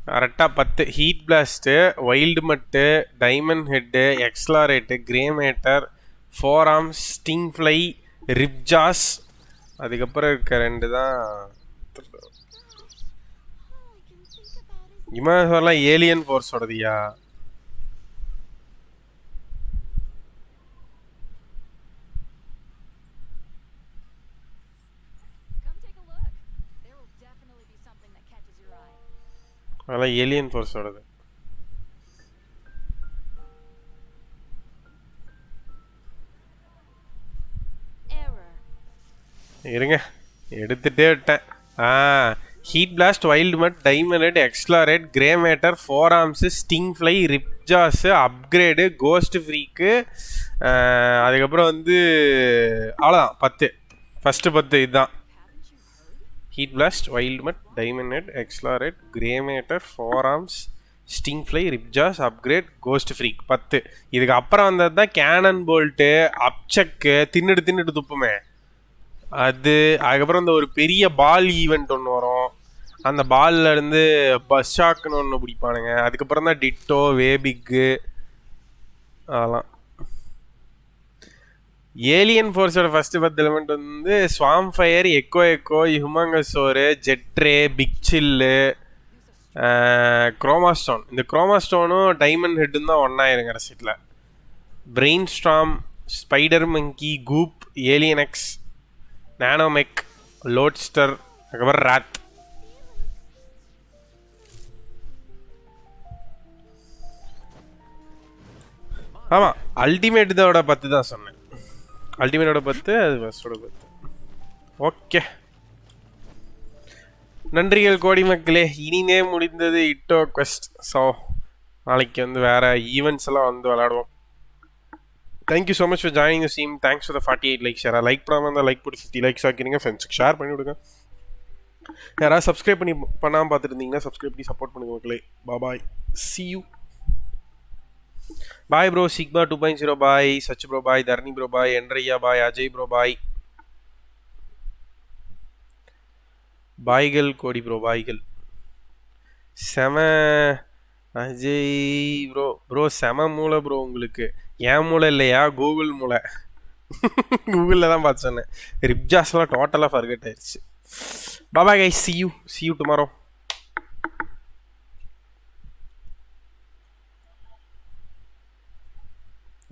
கரெக்டாக 10. Heat Blast, Wild Mutt, Diamond Head, XLR8, Grey Matter, 4 Arms, Stinkfly, Ripjaws. அதுக்கப்புறம் இருக்க 2 தான் இமேஜெல்லாம் ஏலியன் ஃபோர்ஸோடதியா. அதெல்லாம் ஏலியன் ஃபோர்ஸோடது. இருங்க, எடுத்துட்டே விட்டேன். Heat Blast, Wild Mutt, Diamond Head, XLR8, Grey Matter, Four Arms, Stinkfly, Ripjaws, Upgrade, Ghost Freak, அதுக்கப்புறம் வந்து அவ்வளோதான் 10. ஃபஸ்ட்டு 10 இதுதான். Heat Blast, Wild Mutt, Diamond Head, XLR8, Grey Matter, Four Arms, Stinkfly, Ripjaws, Upgrade, Ghost Freak 10. இதுக்கு அப்புறம் வந்தது தான் Canon bolt, அப்சக்கு, தின்னுட்டு துப்புமே அது. அதுக்கப்புறம் இந்த ஒரு பெரிய பால் ஈவெண்ட் ஒன்று வரும். அந்த பால்ல இருந்து பஸ் ஷாக்குன்னு ஒன்று பிடிப்பானுங்க. அதுக்கப்புறம் தான் டிட்டோ, வேபிக்கு, அதெல்லாம். ஏலியன் ஃபோர்ஸோட ஃபஸ்ட்டு 10 எலிமெண்ட் வந்து ஸ்வாம் ஃபயர், எக்கோ, ஹியூமங்கஸோரு, ஜெட்ரே, பிக் சில்லு, குரோமாஸ்டோன். இந்த குரோமாஸ்டோனும் டைமண்ட் ஹெட்டும் தான் ஒன்றாயிருங்க ரசிட்டில். பிரெயின் ஸ்டாம், ஸ்பைடர் மங்கி, கூப், ஏலியன் எக்ஸ், நானோமெக், லோட்ஸ்டர், அதுக்கப்புறம் ராத். ஆமாம், அல்டிமேட்டோட 10 தான் சொன்னேன். அல்டிமேட்டோட 10, அது ஃபஸ்ட்டோட 10. ஓகே, நன்றிகள் கோடி மக்களே. இனிமே முடிந்தது இட்டோ குவெஸ்ட். ஸோ நாளைக்கு வந்து வேறு ஈவெண்ட்ஸ் எல்லாம் வந்து விளையாடுவோம். Thank you so much for joining the stream. Thanks for the 48 likes. யாராவது லைக் பண்ணாமல் இருந்தால் லைக் போட்டு 50 லைக்ஸ் ஆக்கிடுங்க. ஃப்ரெண்ட்ஸுக்கு ஷேர் பண்ணி விடுங்க. யாராவது சப்ஸ்கிரைப் பண்ணாமல் பார்த்துருந்தீங்கன்னா சப்ஸ்கிரைப் பண்ணி சப்போர்ட் பண்ணுங்க மக்களே. Bye, see you. Bye bro. Sigma 2.0 bye. Such bro bye. Dharani bro bye. என்ரையா பாய். Ajay bro bye. பாய்கள் கோடி ப்ரோ. பாய்கள் செம அஜய் ப்ரோ செம மூளை ப்ரோ உங்களுக்கு. ஏன் மூளை இல்லையா, கூகுள் மூளை. கூகுளில் தான் பார்த்து சொன்னேன். ரிப்ஜாஸ்லாம் டோட்டலாக ஃபர்கெட் ஆயிடுச்சு. Bye guys, see you tomorrow.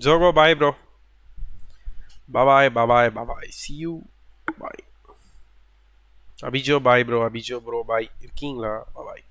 Jogo, bye bro. Bye. See you. Bye. Abijo, bye bro. Abijo bro, bye. இருக்கீங்களா? Bye.